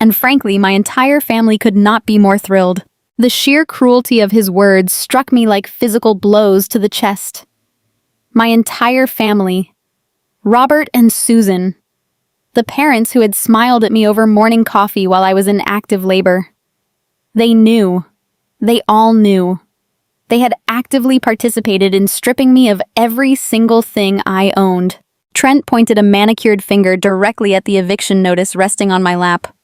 and frankly, my entire family could not be more thrilled. The sheer cruelty of his words struck me like physical blows to the chest. My entire family, Robert and Susan, the parents who had smiled at me over morning coffee while I was in active labor. They knew. They all knew. They had actively participated in stripping me of every single thing I owned. Trent pointed a manicured finger directly at the eviction notice resting on my lap.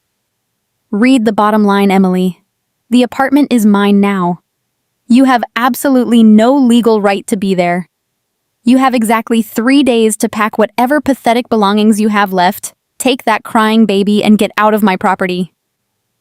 Read the bottom line, Emily. The apartment is mine now. You have absolutely no legal right to be there. You have exactly 3 days to pack whatever pathetic belongings you have left, take that crying baby, and get out of my property.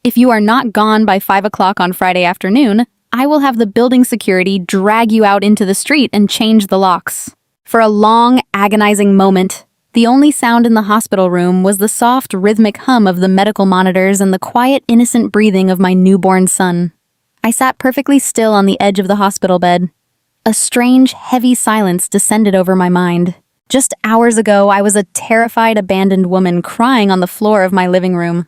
If you are not gone by 5 o'clock on Friday afternoon, I will have the building security drag you out into the street and change the locks. For a long, agonizing moment, the only sound in the hospital room was the soft, rhythmic hum of the medical monitors and the quiet, innocent breathing of my newborn son. I sat perfectly still on the edge of the hospital bed. A strange, heavy silence descended over my mind. Just hours ago, I was a terrified, abandoned woman crying on the floor of my living room.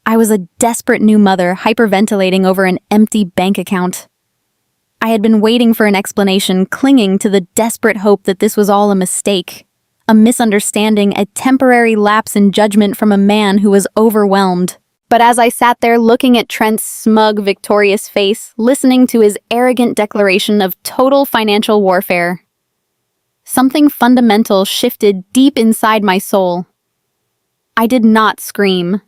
I was a desperate new mother hyperventilating over an empty bank account. I had been waiting for an explanation, clinging to the desperate hope that this was all a mistake, a misunderstanding, a temporary lapse in judgment from a man who was overwhelmed. But as I sat there looking at Trent's smug, victorious face, listening to his arrogant declaration of total financial warfare, something fundamental shifted deep inside my soul. I did not scream.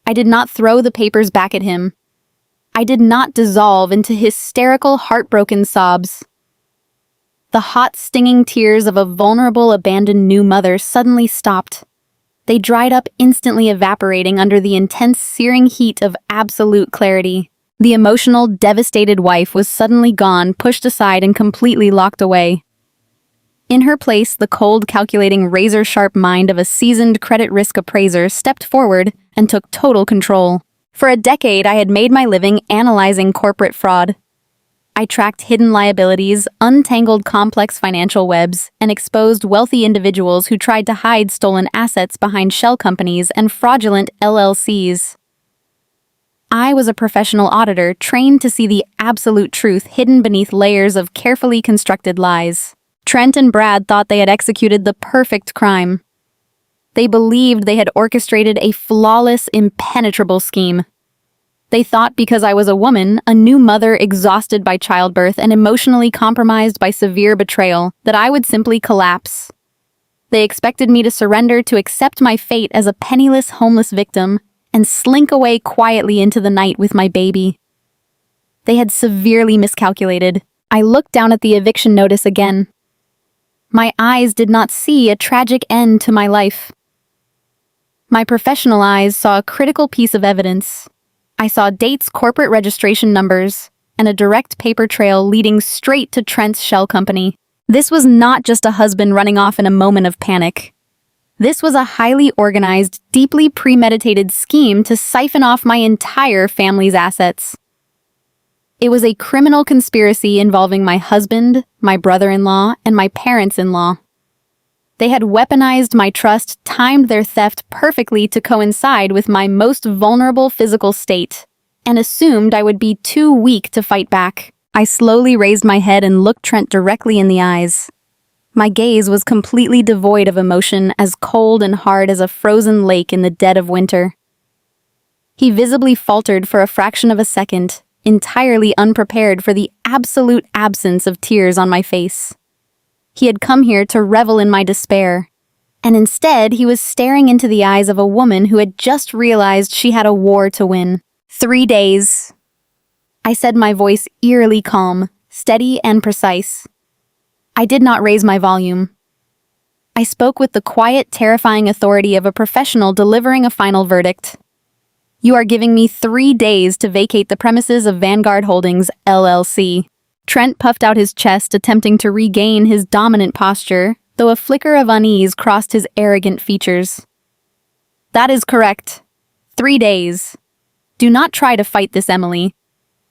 I did not throw the papers back at him. I did not dissolve into hysterical, heartbroken sobs. The hot, stinging tears of a vulnerable, abandoned new mother suddenly stopped. They dried up, instantly evaporating under the intense, searing heat of absolute clarity. The emotional, devastated wife was suddenly gone, pushed aside, and completely locked away. In her place, the cold, calculating, razor-sharp mind of a seasoned credit risk appraiser stepped forward and took total control. For a decade, I had made my living analyzing corporate fraud. I tracked hidden liabilities, untangled complex financial webs, and exposed wealthy individuals who tried to hide stolen assets behind shell companies and fraudulent LLCs. I was a professional auditor trained to see the absolute truth hidden beneath layers of carefully constructed lies. Trent and Brad thought they had executed the perfect crime. They believed they had orchestrated a flawless, impenetrable scheme. They thought because I was a woman, a new mother exhausted by childbirth and emotionally compromised by severe betrayal, that I would simply collapse. They expected me to surrender, to accept my fate as a penniless, homeless victim, and slink away quietly into the night with my baby. They had severely miscalculated. I looked down at the eviction notice again. My eyes did not see a tragic end to my life. My professional eyes saw a critical piece of evidence. I saw dates, corporate registration numbers, and a direct paper trail leading straight to Trent's shell company. This was not just a husband running off in a moment of panic. This was a highly organized, deeply premeditated scheme to siphon off my entire family's assets. It was a criminal conspiracy involving my husband, my brother-in-law, and my parents-in-law. They had weaponized my trust, timed their theft perfectly to coincide with my most vulnerable physical state, and assumed I would be too weak to fight back. I slowly raised my head and looked Trent directly in the eyes. My gaze was completely devoid of emotion, as cold and hard as a frozen lake in the dead of winter. He visibly faltered for a fraction of a second, entirely unprepared for the absolute absence of tears on my face. He had come here to revel in my despair, and instead he was staring into the eyes of a woman who had just realized she had a war to win. 3 days. I said, my voice eerily calm, steady and precise. I did not raise my volume. I spoke with the quiet, terrifying authority of a professional delivering a final verdict. You are giving me 3 days to vacate the premises of Vanguard Holdings, LLC. Trent puffed out his chest, attempting to regain his dominant posture, though a flicker of unease crossed his arrogant features. That is correct. 3 days. Do not try to fight this, Emily.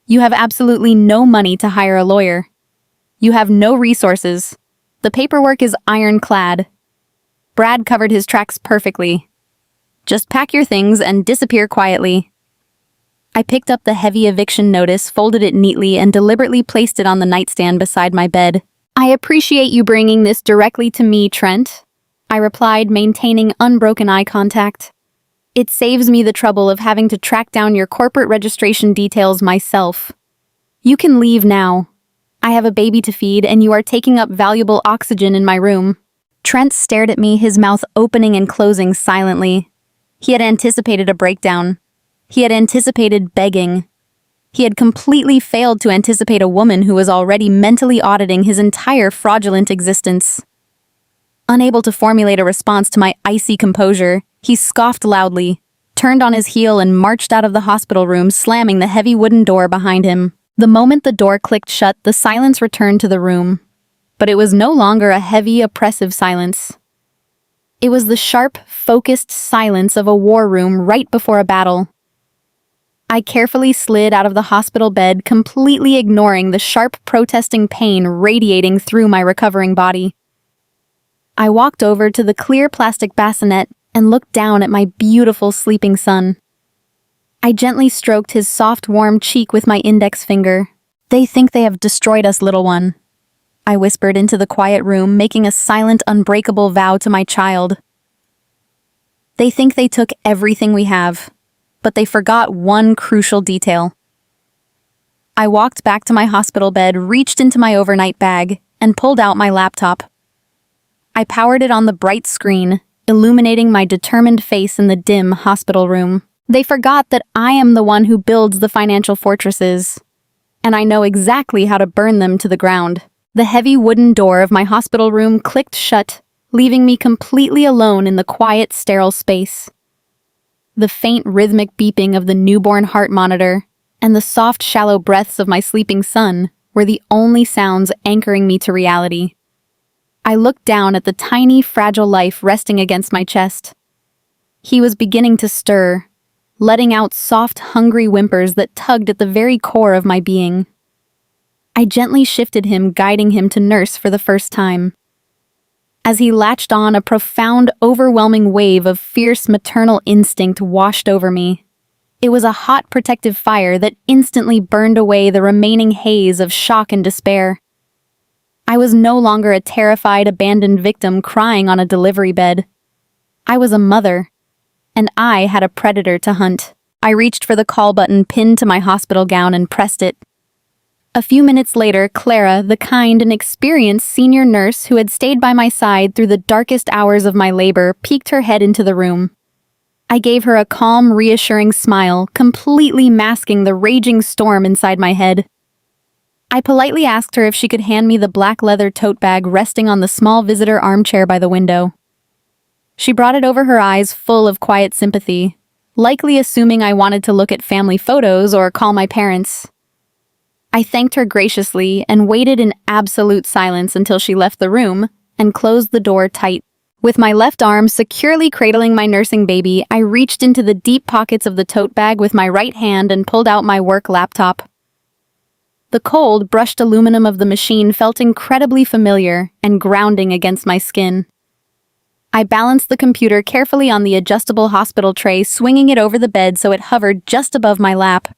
You have absolutely no money to hire a lawyer. You have no resources. The paperwork is ironclad. Brad covered his tracks perfectly. Just pack your things and disappear quietly. I picked up the heavy eviction notice, folded it neatly, and deliberately placed it on the nightstand beside my bed. I appreciate you bringing this directly to me, Trent, I replied, maintaining unbroken eye contact. It saves me the trouble of having to track down your corporate registration details myself. You can leave now. I have a baby to feed, and you are taking up valuable oxygen in my room. Trent stared at me, his mouth opening and closing silently. He had anticipated a breakdown. He had anticipated begging. He had completely failed to anticipate a woman who was already mentally auditing his entire fraudulent existence. Unable to formulate a response to my icy composure, he scoffed loudly, turned on his heel, and marched out of the hospital room, slamming the heavy wooden door behind him. The moment the door clicked shut, the silence returned to the room. But it was no longer a heavy, oppressive silence. It was the sharp, focused silence of a war room right before a battle. I carefully slid out of the hospital bed, completely ignoring the sharp, protesting pain radiating through my recovering body. I walked over to the clear plastic bassinet and looked down at my beautiful sleeping son. I gently stroked his soft, warm cheek with my index finger. They think they have destroyed us, little one, I whispered into the quiet room, making a silent, unbreakable vow to my child. They think they took everything we have, but they forgot one crucial detail. I walked back to my hospital bed, reached into my overnight bag, and pulled out my laptop. I powered it on the bright screen, illuminating my determined face in the dim hospital room. They forgot that I am the one who builds the financial fortresses, and I know exactly how to burn them to the ground. The heavy wooden door of my hospital room clicked shut, leaving me completely alone in the quiet, sterile space. The faint, rhythmic beeping of the newborn heart monitor and the soft, shallow breaths of my sleeping son were the only sounds anchoring me to reality. I looked down at the tiny, fragile life resting against my chest. He was beginning to stir, letting out soft, hungry whimpers that tugged at the very core of my being. I gently shifted him, guiding him to nurse for the first time. As he latched on, a profound, overwhelming wave of fierce maternal instinct washed over me. It was a hot, protective fire that instantly burned away the remaining haze of shock and despair. I was no longer a terrified, abandoned victim crying on a delivery bed. I was a mother, and I had a predator to hunt. I reached for the call button pinned to my hospital gown and pressed it. A few minutes later, Clara, the kind and experienced senior nurse who had stayed by my side through the darkest hours of my labor, peeked her head into the room. I gave her a calm, reassuring smile, completely masking the raging storm inside my head. I politely asked her if she could hand me the black leather tote bag resting on the small visitor armchair by the window. She brought it over her eyes, full of quiet sympathy, likely assuming I wanted to look at family photos or call my parents. I thanked her graciously and waited in absolute silence until she left the room and closed the door tight. With my left arm securely cradling my nursing baby, I reached into the deep pockets of the tote bag with my right hand and pulled out my work laptop. The cold, brushed aluminum of the machine felt incredibly familiar and grounding against my skin. I balanced the computer carefully on the adjustable hospital tray, swinging it over the bed so it hovered just above my lap.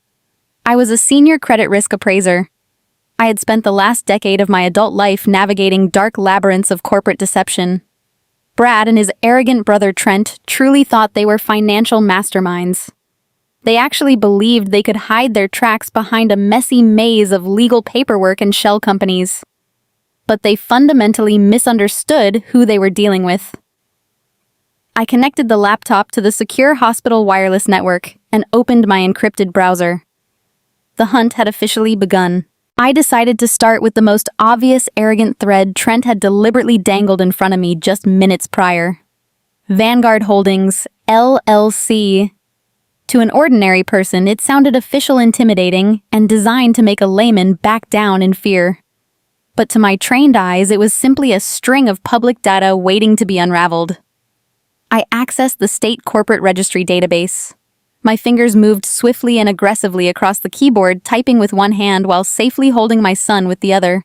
I was a senior credit risk appraiser. I had spent the last decade of my adult life navigating dark labyrinths of corporate deception. Brad and his arrogant brother Trent truly thought they were financial masterminds. They actually believed they could hide their tracks behind a messy maze of legal paperwork and shell companies. But they fundamentally misunderstood who they were dealing with. I connected the laptop to the secure hospital wireless network and opened my encrypted browser. The hunt had officially begun. I decided to start with the most obvious arrogant thread Trent had deliberately dangled in front of me just minutes prior. Vanguard Holdings, LLC. To an ordinary person, it sounded official, intimidating, and designed to make a layman back down in fear. But to my trained eyes, it was simply a string of public data waiting to be unraveled. I accessed the state corporate registry database. My fingers moved swiftly and aggressively across the keyboard, typing with one hand while safely holding my son with the other.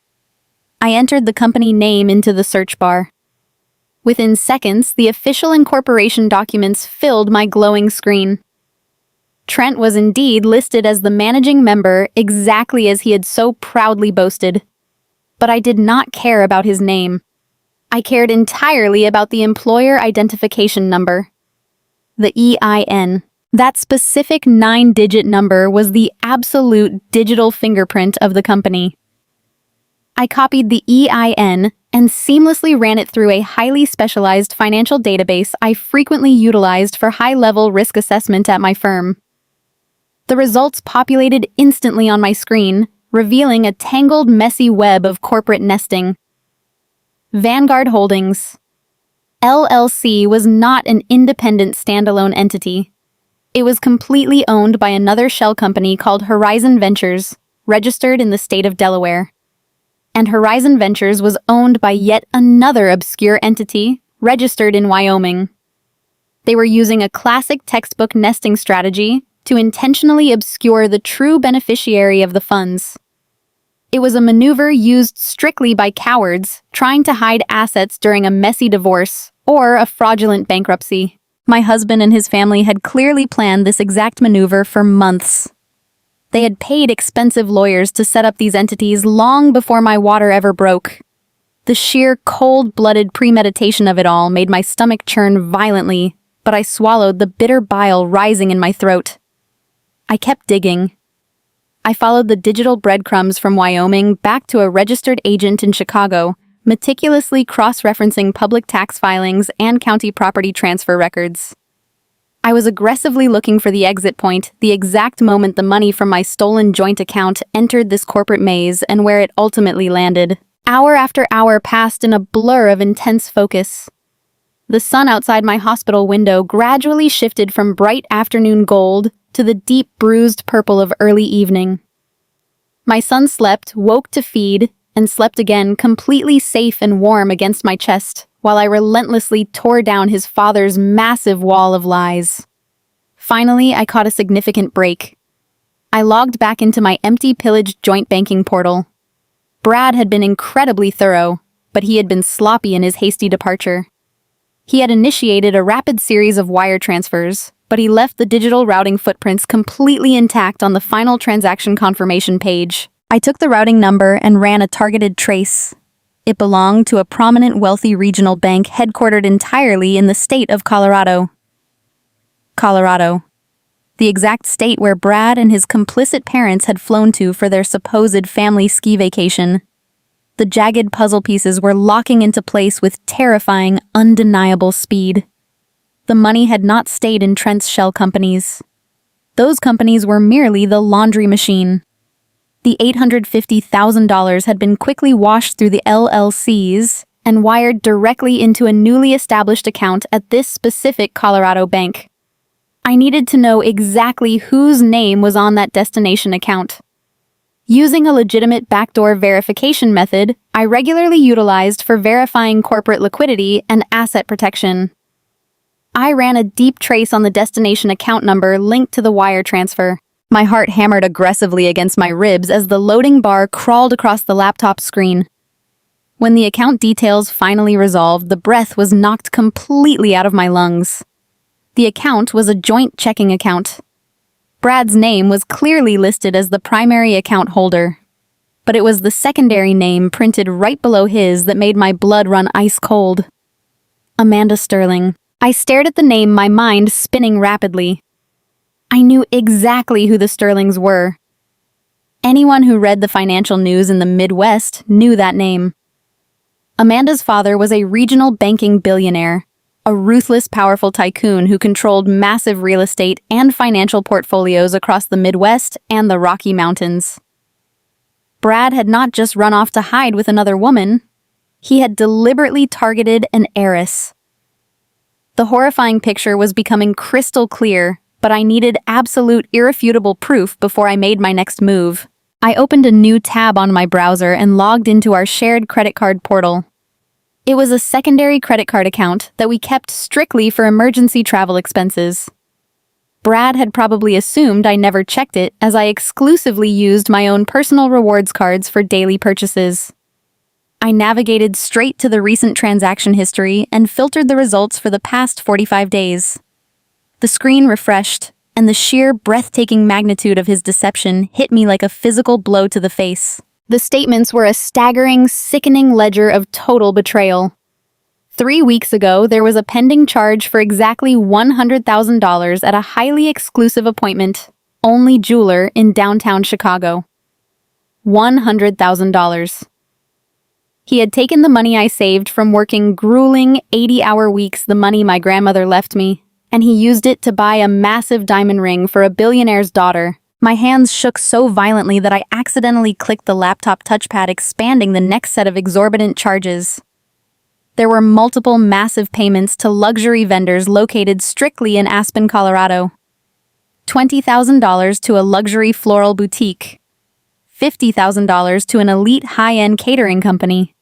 I entered the company name into the search bar. Within seconds, the official incorporation documents filled my glowing screen. Trent was indeed listed as the managing member, exactly as he had so proudly boasted. But I did not care about his name. I cared entirely about the employer identification number. The EIN. That specific 9-digit number was the absolute digital fingerprint of the company. I copied the EIN and seamlessly ran it through a highly specialized financial database I frequently utilized for high-level risk assessment at my firm. The results populated instantly on my screen, revealing a tangled, messy web of corporate nesting. Vanguard Holdings, LLC was not an independent standalone entity. It was completely owned by another shell company called Horizon Ventures, registered in the state of Delaware. And Horizon Ventures was owned by yet another obscure entity, registered in Wyoming. They were using a classic textbook nesting strategy to intentionally obscure the true beneficiary of the funds. It was a maneuver used strictly by cowards trying to hide assets during a messy divorce or a fraudulent bankruptcy. My husband and his family had clearly planned this exact maneuver for months. They had paid expensive lawyers to set up these entities long before my water ever broke. The sheer cold-blooded premeditation of it all made my stomach churn violently, but I swallowed the bitter bile rising in my throat. I kept digging. I followed the digital breadcrumbs from Wyoming back to a registered agent in Chicago, meticulously cross-referencing public tax filings and county property transfer records. I was aggressively looking for the exit point, the exact moment the money from my stolen joint account entered this corporate maze and where it ultimately landed. Hour after hour passed in a blur of intense focus. The sun outside my hospital window gradually shifted from bright afternoon gold to the deep bruised purple of early evening. My son slept, woke to feed, and slept again, completely safe and warm against my chest, while I relentlessly tore down his father's massive wall of lies. Finally, I caught a significant break. I logged back into my empty pillaged joint banking portal. Brad had been incredibly thorough, but he had been sloppy in his hasty departure. He had initiated a rapid series of wire transfers, but he left the digital routing footprints completely intact on the final transaction confirmation page. I took the routing number and ran a targeted trace. It belonged to a prominent wealthy regional bank headquartered entirely in the state of Colorado. Colorado. The exact state where Brad and his complicit parents had flown to for their supposed family ski vacation. The jagged puzzle pieces were locking into place with terrifying, undeniable speed. The money had not stayed in Trent's shell companies. Those companies were merely the laundry machine. The $850,000 had been quickly washed through the LLCs and wired directly into a newly established account at this specific Colorado bank. I needed to know exactly whose name was on that destination account. Using a legitimate backdoor verification method, I regularly utilized for verifying corporate liquidity and asset protection. I ran a deep trace on the destination account number linked to the wire transfer. My heart hammered aggressively against my ribs as the loading bar crawled across the laptop screen. When the account details finally resolved, the breath was knocked completely out of my lungs. The account was a joint checking account. Brad's name was clearly listed as the primary account holder. but it was the secondary name printed right below his that made my blood run ice cold. Amanda Sterling. I stared at the name, my mind spinning rapidly. I knew exactly who the Sterlings were. Anyone who read the financial news in the Midwest knew that name. Amanda's father was a regional banking billionaire, a ruthless, powerful tycoon who controlled massive real estate and financial portfolios across the Midwest and the Rocky Mountains. Brad had not just run off to hide with another woman, he had deliberately targeted an heiress. The horrifying picture was becoming crystal clear, but I needed absolute, irrefutable proof before I made my next move. I opened a new tab on my browser and logged into our shared credit card portal. It was a secondary credit card account that we kept strictly for emergency travel expenses. Brad had probably assumed I never checked it, as I exclusively used my own personal rewards cards for daily purchases. I navigated straight to the recent transaction history and filtered the results for the past 45 days. The screen refreshed, and the sheer, breathtaking magnitude of his deception hit me like a physical blow to the face. The statements were a staggering, sickening ledger of total betrayal. 3 weeks ago, there was a pending charge for exactly $100,000 at a highly exclusive appointment, only jeweler in downtown Chicago. $100,000. He had taken the money I saved from working grueling 80-hour weeks, the money my grandmother left me, and he used it to buy a massive diamond ring for a billionaire's daughter. My hands shook so violently that I accidentally clicked the laptop touchpad, expanding the next set of exorbitant charges. There were multiple massive payments to luxury vendors located strictly in Aspen, Colorado. $20,000 to a luxury floral boutique. $50,000 to an elite high-end catering company.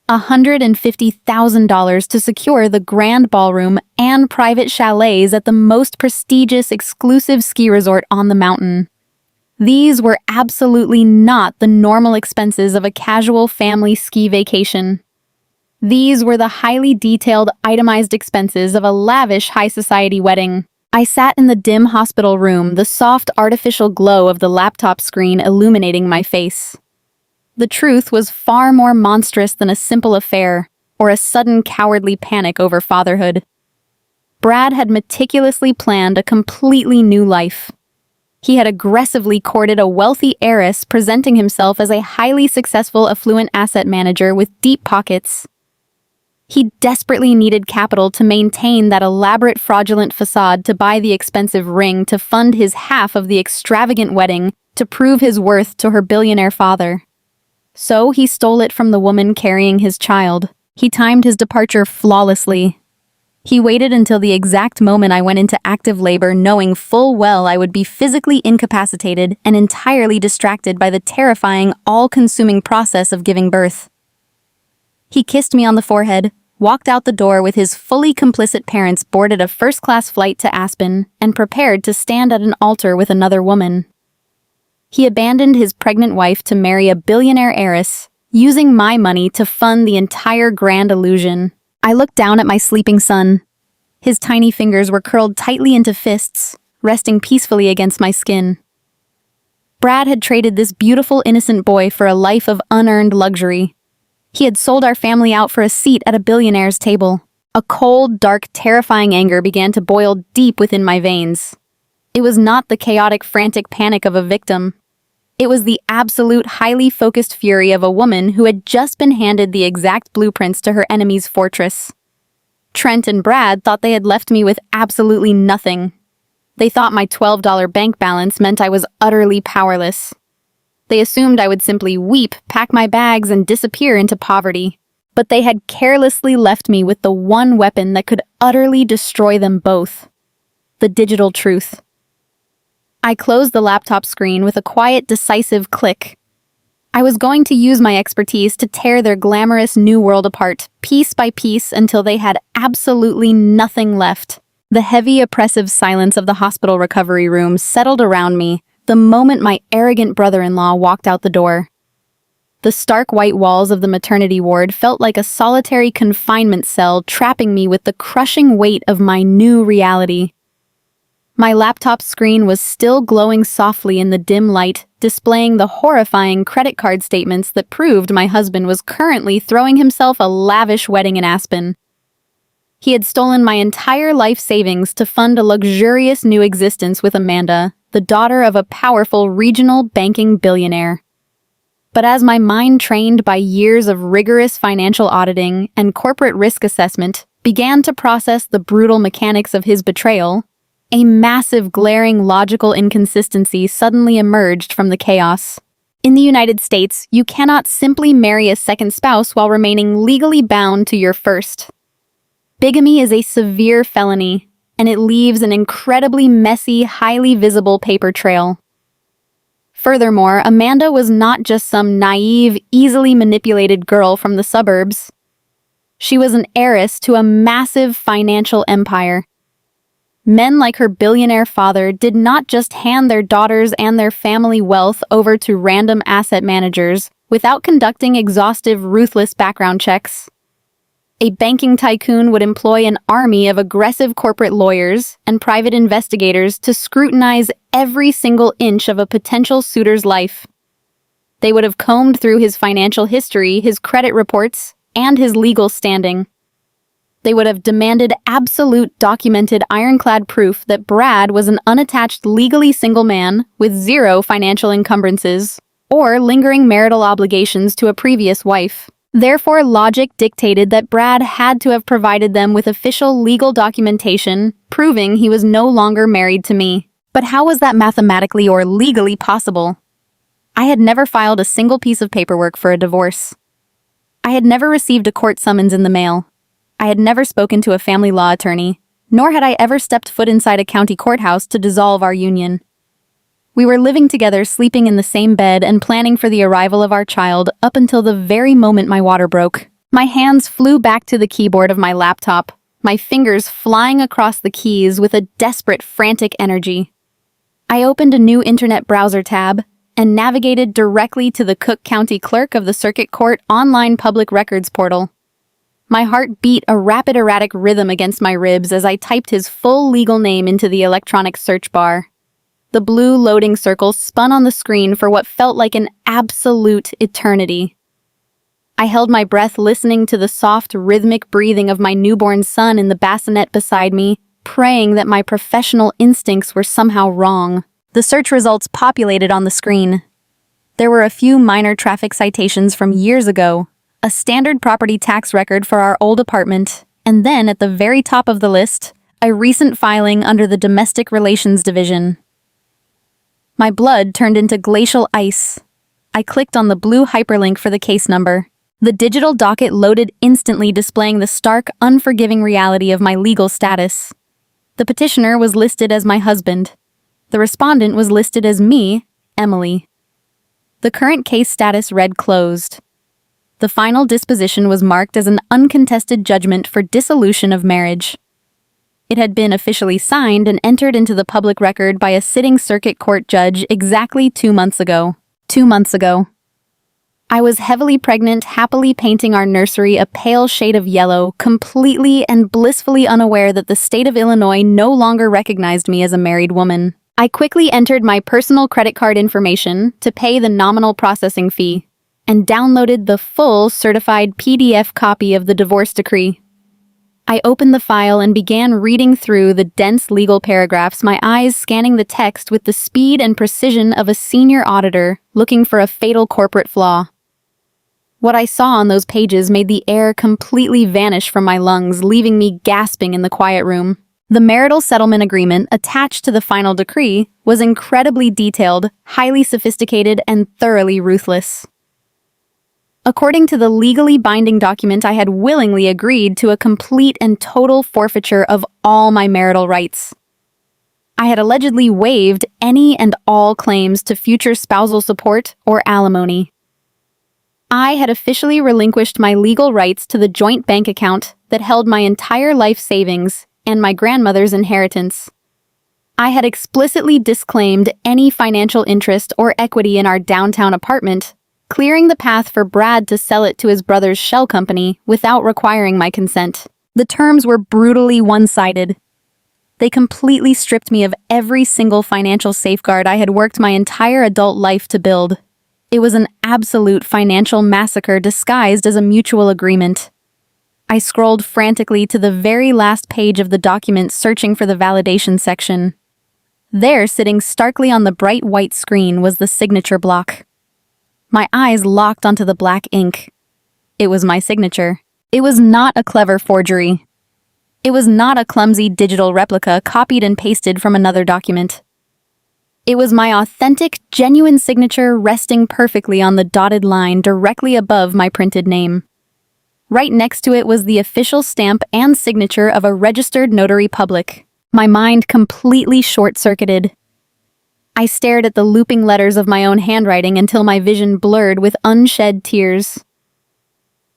$150,000 to secure the grand ballroom and private chalets at the most prestigious exclusive ski resort on the mountain. These were absolutely not the normal expenses of a casual family ski vacation. These were the highly detailed, itemized expenses of a lavish high society wedding. I sat in the dim hospital room, the soft artificial glow of the laptop screen illuminating my face. The truth was far more monstrous than a simple affair or a sudden cowardly panic over fatherhood. Brad had meticulously planned a completely new life. He had aggressively courted a wealthy heiress, presenting himself as a highly successful, affluent asset manager with deep pockets. He desperately needed capital to maintain that elaborate, fraudulent facade, to buy the expensive ring, to fund his half of the extravagant wedding, to prove his worth to her billionaire father. So he stole it from the woman carrying his child. He timed his departure flawlessly. He waited until the exact moment I went into active labor, knowing full well I would be physically incapacitated and entirely distracted by the terrifying, all-consuming process of giving birth. He kissed me on the forehead, walked out the door with his fully complicit parents, boarded a first-class flight to Aspen, and prepared to stand at an altar with another woman. He abandoned his pregnant wife to marry a billionaire heiress, using my money to fund the entire grand illusion. I looked down at my sleeping son. His tiny fingers were curled tightly into fists, resting peacefully against my skin. Brad had traded this beautiful, innocent boy for a life of unearned luxury. He had sold our family out for a seat at a billionaire's table. A cold, dark, terrifying anger began to boil deep within my veins. It was not the chaotic, frantic panic of a victim. It was the absolute, highly focused fury of a woman who had just been handed the exact blueprints to her enemy's fortress. Trent and Brad thought they had left me with absolutely nothing. They thought my $12 bank balance meant I was utterly powerless. They assumed I would simply weep, pack my bags, and disappear into poverty. But they had carelessly left me with the one weapon that could utterly destroy them both: the digital truth. I closed the laptop screen with a quiet, decisive click. I was going to use my expertise to tear their glamorous new world apart, piece by piece, until they had absolutely nothing left. The heavy, oppressive silence of the hospital recovery room settled around me the moment my arrogant brother-in-law walked out the door. The stark white walls of the maternity ward felt like a solitary confinement cell, trapping me with the crushing weight of my new reality. My laptop screen was still glowing softly in the dim light, displaying the horrifying credit card statements that proved my husband was currently throwing himself a lavish wedding in Aspen. He had stolen my entire life savings to fund a luxurious new existence with Amanda, the daughter of a powerful regional banking billionaire. But as my mind, trained by years of rigorous financial auditing and corporate risk assessment, began to process the brutal mechanics of his betrayal, a massive, glaring logical inconsistency suddenly emerged from the chaos. In the United States, you cannot simply marry a second spouse while remaining legally bound to your first. Bigamy is a severe felony, and it leaves an incredibly messy, highly visible paper trail. Furthermore, Amanda was not just some naive, easily manipulated girl from the suburbs. She was an heiress to a massive financial empire. Men like her billionaire father did not just hand their daughters and their family wealth over to random asset managers without conducting exhaustive, ruthless background checks. A banking tycoon would employ an army of aggressive corporate lawyers and private investigators to scrutinize every single inch of a potential suitor's life. They would have combed through his financial history, his credit reports, and his legal standing. They would have demanded absolute, documented, ironclad proof that Brad was an unattached, legally single man with zero financial encumbrances or lingering marital obligations to a previous wife. Therefore, logic dictated that Brad had to have provided them with official legal documentation proving he was no longer married to me. But how was that mathematically or legally possible? I had never filed a single piece of paperwork for a divorce. I had never received a court summons in the mail. I had never spoken to a family law attorney, nor had I ever stepped foot inside a county courthouse to dissolve our union. We were living together, sleeping in the same bed, and planning for the arrival of our child up until the very moment my water broke. My hands flew back to the keyboard of my laptop, my fingers flying across the keys with a desperate, frantic energy. I opened a new internet browser tab and navigated directly to the Cook County Clerk of the Circuit Court online public records portal. My heart beat a rapid, erratic rhythm against my ribs as I typed his full legal name into the electronic search bar. The blue loading circle spun on the screen for what felt like an absolute eternity. I held my breath, listening to the soft, rhythmic breathing of my newborn son in the bassinet beside me, praying that my professional instincts were somehow wrong. The search results populated on the screen. There were a few minor traffic citations from years ago, a standard property tax record for our old apartment, and then at the very top of the list, a recent filing under the Domestic Relations Division. My blood turned into glacial ice. I clicked on the blue hyperlink for the case number. The digital docket loaded instantly, displaying the stark, unforgiving reality of my legal status. The petitioner was listed as my husband. The respondent was listed as me, Emily. The current case status read closed. The final disposition was marked as an uncontested judgment for dissolution of marriage. It had been officially signed and entered into the public record by a sitting circuit court judge exactly 2 months ago. 2 months ago. I was heavily pregnant, happily painting our nursery a pale shade of yellow, completely and blissfully unaware that the state of Illinois no longer recognized me as a married woman. I quickly entered my personal credit card information to pay the nominal processing fee and downloaded the full certified PDF copy of the divorce decree. I opened the file and began reading through the dense legal paragraphs, my eyes scanning the text with the speed and precision of a senior auditor looking for a fatal corporate flaw. What I saw on those pages made the air completely vanish from my lungs, leaving me gasping in the quiet room. The marital settlement agreement attached to the final decree was incredibly detailed, highly sophisticated, and thoroughly ruthless. According to the legally binding document, I had willingly agreed to a complete and total forfeiture of all my marital rights. I had allegedly waived any and all claims to future spousal support or alimony. I had officially relinquished my legal rights to the joint bank account that held my entire life savings and my grandmother's inheritance. I had explicitly disclaimed any financial interest or equity in our downtown apartment, clearing the path for Brad to sell it to his brother's shell company without requiring my consent. The terms were brutally one-sided. They completely stripped me of every single financial safeguard I had worked my entire adult life to build. It was an absolute financial massacre disguised as a mutual agreement. I scrolled frantically to the very last page of the document, searching for the validation section. There, sitting starkly on the bright white screen, was the signature block. My eyes locked onto the black ink. It was my signature. It was not a clever forgery. It was not a clumsy digital replica copied and pasted from another document. It was my authentic, genuine signature resting perfectly on the dotted line directly above my printed name. Right next to it was the official stamp and signature of a registered notary public. My mind completely short-circuited. I stared at the looping letters of my own handwriting until my vision blurred with unshed tears.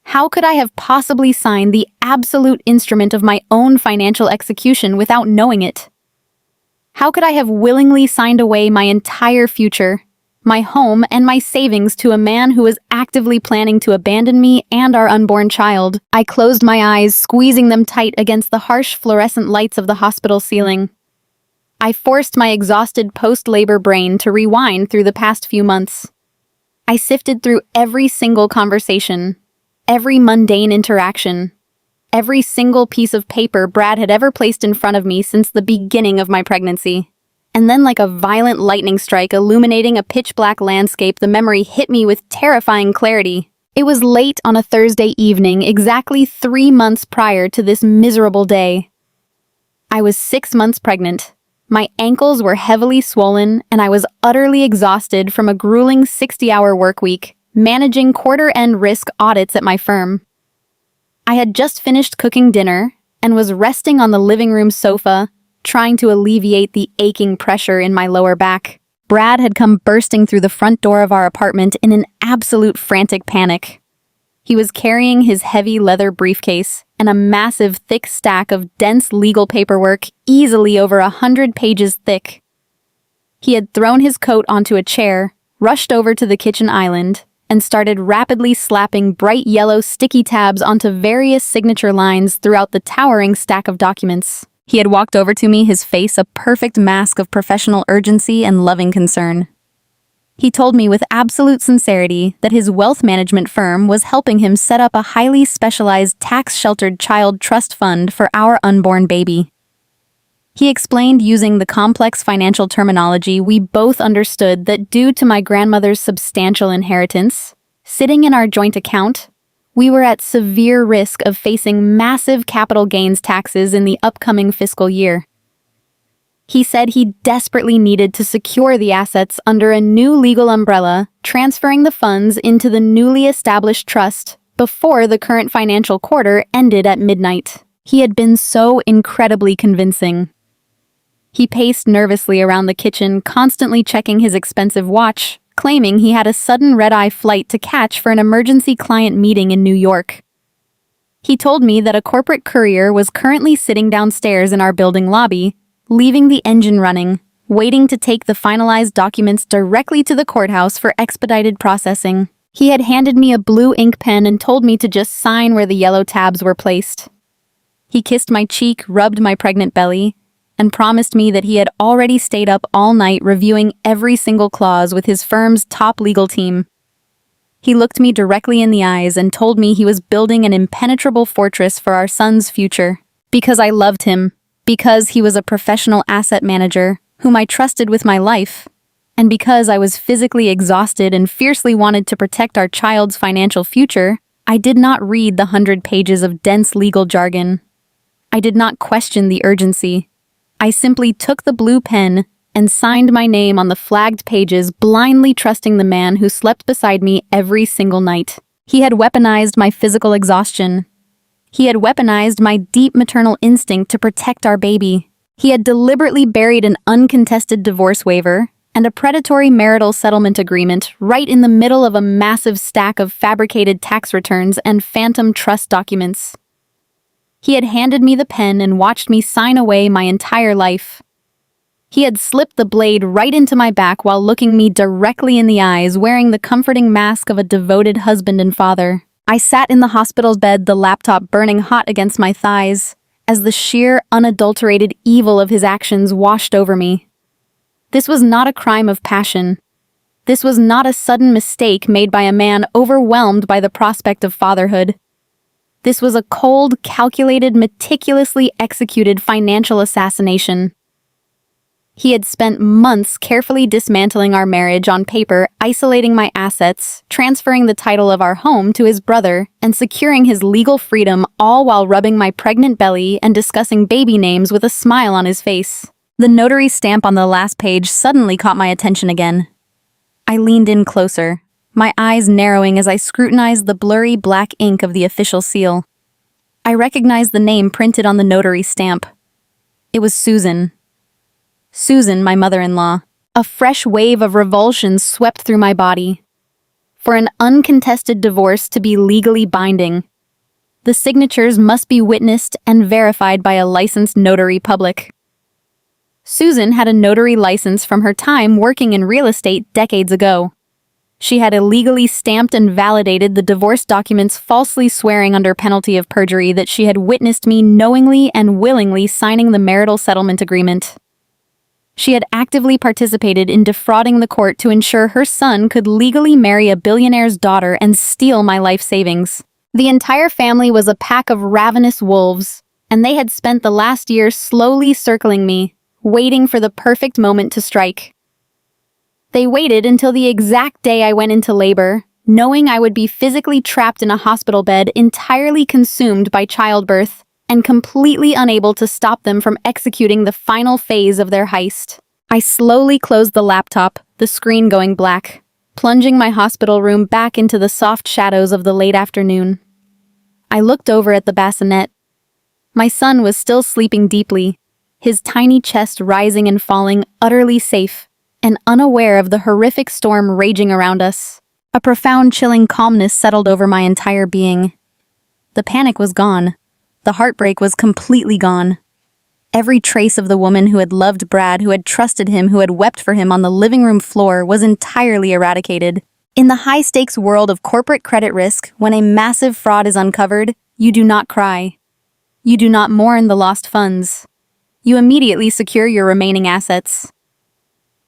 How could I have possibly signed the absolute instrument of my own financial execution without knowing it? How could I have willingly signed away my entire future, my home, and my savings to a man who was actively planning to abandon me and our unborn child? I closed my eyes, squeezing them tight against the harsh fluorescent lights of the hospital ceiling. I forced my exhausted post-labor brain to rewind through the past few months. I sifted through every single conversation, every mundane interaction, every single piece of paper Brad had ever placed in front of me since the beginning of my pregnancy. And then, like a violent lightning strike illuminating a pitch-black landscape, the memory hit me with terrifying clarity. It was late on a Thursday evening, exactly 3 months prior to this miserable day. I was 6 months pregnant. My ankles were heavily swollen, and I was utterly exhausted from a grueling 60-hour work week, managing quarter-end risk audits at my firm. I had just finished cooking dinner and was resting on the living room sofa, trying to alleviate the aching pressure in my lower back. Brad had come bursting through the front door of our apartment in an absolute frantic panic. He was carrying his heavy leather briefcase and a massive thick stack of dense legal paperwork easily over 100 pages thick. He had thrown his coat onto a chair, rushed over to the kitchen island, and started rapidly slapping bright yellow sticky tabs onto various signature lines throughout the towering stack of documents. He had walked over to me, his face a perfect mask of professional urgency and loving concern. He told me with absolute sincerity that his wealth management firm was helping him set up a highly specialized tax-sheltered child trust fund for our unborn baby. He explained using the complex financial terminology we both understood that due to my grandmother's substantial inheritance, sitting in our joint account, we were at severe risk of facing massive capital gains taxes in the upcoming fiscal year. He said he desperately needed to secure the assets under a new legal umbrella, transferring the funds into the newly established trust before the current financial quarter ended at midnight. He had been so incredibly convincing. He paced nervously around the kitchen, constantly checking his expensive watch, claiming he had a sudden red-eye flight to catch for an emergency client meeting in New York. He told me that a corporate courier was currently sitting downstairs in our building lobby, leaving the engine running, waiting to take the finalized documents directly to the courthouse for expedited processing. He had handed me a blue ink pen and told me to just sign where the yellow tabs were placed. He kissed my cheek, rubbed my pregnant belly, and promised me that he had already stayed up all night reviewing every single clause with his firm's top legal team. He looked me directly in the eyes and told me he was building an impenetrable fortress for our son's future. Because I loved him, because he was a professional asset manager whom I trusted with my life, and because I was physically exhausted and fiercely wanted to protect our child's financial future, I did not read the 100 pages of dense legal jargon. I did not question the urgency. I simply took the blue pen and signed my name on the flagged pages, blindly trusting the man who slept beside me every single night. He had weaponized my physical exhaustion. He had weaponized my deep maternal instinct to protect our baby. He had deliberately buried an uncontested divorce waiver and a predatory marital settlement agreement right in the middle of a massive stack of fabricated tax returns and phantom trust documents. He had handed me the pen and watched me sign away my entire life. He had slipped the blade right into my back while looking me directly in the eyes, wearing the comforting mask of a devoted husband and father. I sat in the hospital bed, the laptop burning hot against my thighs, as the sheer, unadulterated evil of his actions washed over me. This was not a crime of passion. This was not a sudden mistake made by a man overwhelmed by the prospect of fatherhood. This was a cold, calculated, meticulously executed financial assassination. He had spent months carefully dismantling our marriage on paper, isolating my assets, transferring the title of our home to his brother, and securing his legal freedom, all while rubbing my pregnant belly and discussing baby names with a smile on his face. The notary stamp on the last page suddenly caught my attention again. I leaned in closer, my eyes narrowing as I scrutinized the blurry black ink of the official seal. I recognized the name printed on the notary stamp. It was Susan. Susan, my mother-in-law. A fresh wave of revulsion swept through my body. For an uncontested divorce to be legally binding, the signatures must be witnessed and verified by a licensed notary public. Susan had a notary license from her time working in real estate decades ago. She had illegally stamped and validated the divorce documents, falsely swearing under penalty of perjury that she had witnessed me knowingly and willingly signing the marital settlement agreement. She had actively participated in defrauding the court to ensure her son could legally marry a billionaire's daughter and steal my life savings. The entire family was a pack of ravenous wolves, and they had spent the last year slowly circling me, waiting for the perfect moment to strike. They waited until the exact day I went into labor, knowing I would be physically trapped in a hospital bed, entirely consumed by childbirth, and completely unable to stop them from executing the final phase of their heist. I slowly closed the laptop, the screen going black, plunging my hospital room back into the soft shadows of the late afternoon. I looked over at the bassinet. My son was still sleeping deeply, his tiny chest rising and falling, utterly safe, and unaware of the horrific storm raging around us. A profound, chilling calmness settled over my entire being. The panic was gone. The heartbreak was completely gone. Every trace of the woman who had loved Brad, who had trusted him, who had wept for him on the living room floor was entirely eradicated. In the high-stakes world of corporate credit risk, when a massive fraud is uncovered, you do not cry. You do not mourn the lost funds. You immediately secure your remaining assets.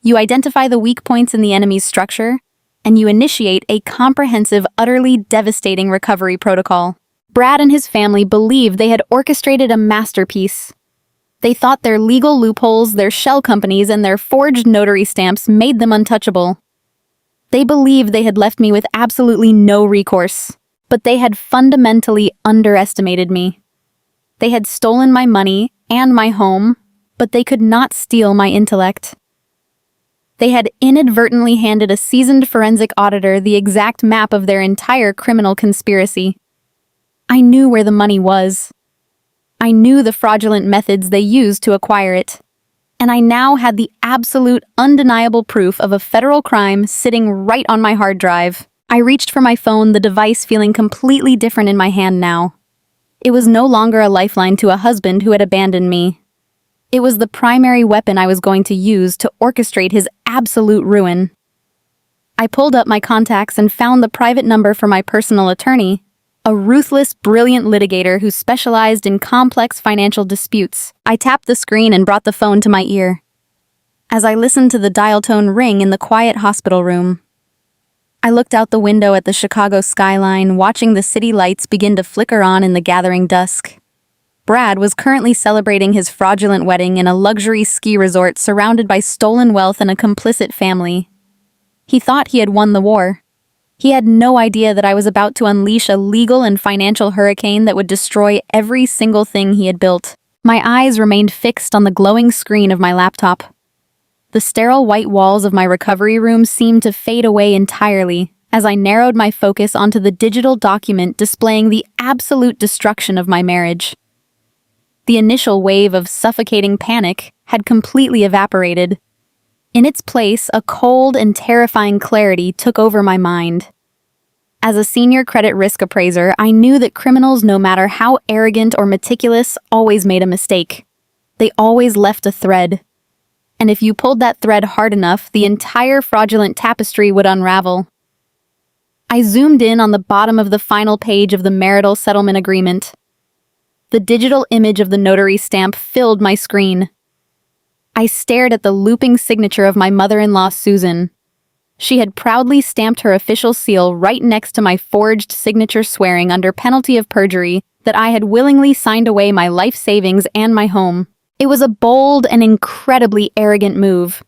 You identify the weak points in the enemy's structure, and you initiate a comprehensive, utterly devastating recovery protocol. Brad and his family believed they had orchestrated a masterpiece. They thought their legal loopholes, their shell companies, and their forged notary stamps made them untouchable. They believed they had left me with absolutely no recourse, but they had fundamentally underestimated me. They had stolen my money and my home, but they could not steal my intellect. They had inadvertently handed a seasoned forensic auditor the exact map of their entire criminal conspiracy. I knew where the money was. I knew the fraudulent methods they used to acquire it. And I now had the absolute, undeniable proof of a federal crime sitting right on my hard drive. I reached for my phone, the device feeling completely different in my hand now. It was no longer a lifeline to a husband who had abandoned me. It was the primary weapon I was going to use to orchestrate his absolute ruin. I pulled up my contacts and found the private number for my personal attorney, a ruthless, brilliant litigator who specialized in complex financial disputes. I tapped the screen and brought the phone to my ear. As I listened to the dial tone ring in the quiet hospital room, I looked out the window at the Chicago skyline, watching the city lights begin to flicker on in the gathering dusk. Brad was currently celebrating his fraudulent wedding in a luxury ski resort surrounded by stolen wealth and a complicit family. He thought he had won the war. He had no idea that I was about to unleash a legal and financial hurricane that would destroy every single thing he had built. My eyes remained fixed on the glowing screen of my laptop. The sterile white walls of my recovery room seemed to fade away entirely as I narrowed my focus onto the digital document displaying the absolute destruction of my marriage. The initial wave of suffocating panic had completely evaporated. In its place, a cold and terrifying clarity took over my mind. As a senior credit risk appraiser, I knew that criminals, no matter how arrogant or meticulous, always made a mistake. They always left a thread. And if you pulled that thread hard enough, the entire fraudulent tapestry would unravel. I zoomed in on the bottom of the final page of the marital settlement agreement. The digital image of the notary stamp filled my screen. I stared at the looping signature of my mother-in-law, Susan. She had proudly stamped her official seal right next to my forged signature, swearing under penalty of perjury that I had willingly signed away my life savings and my home. It was a bold and incredibly arrogant move.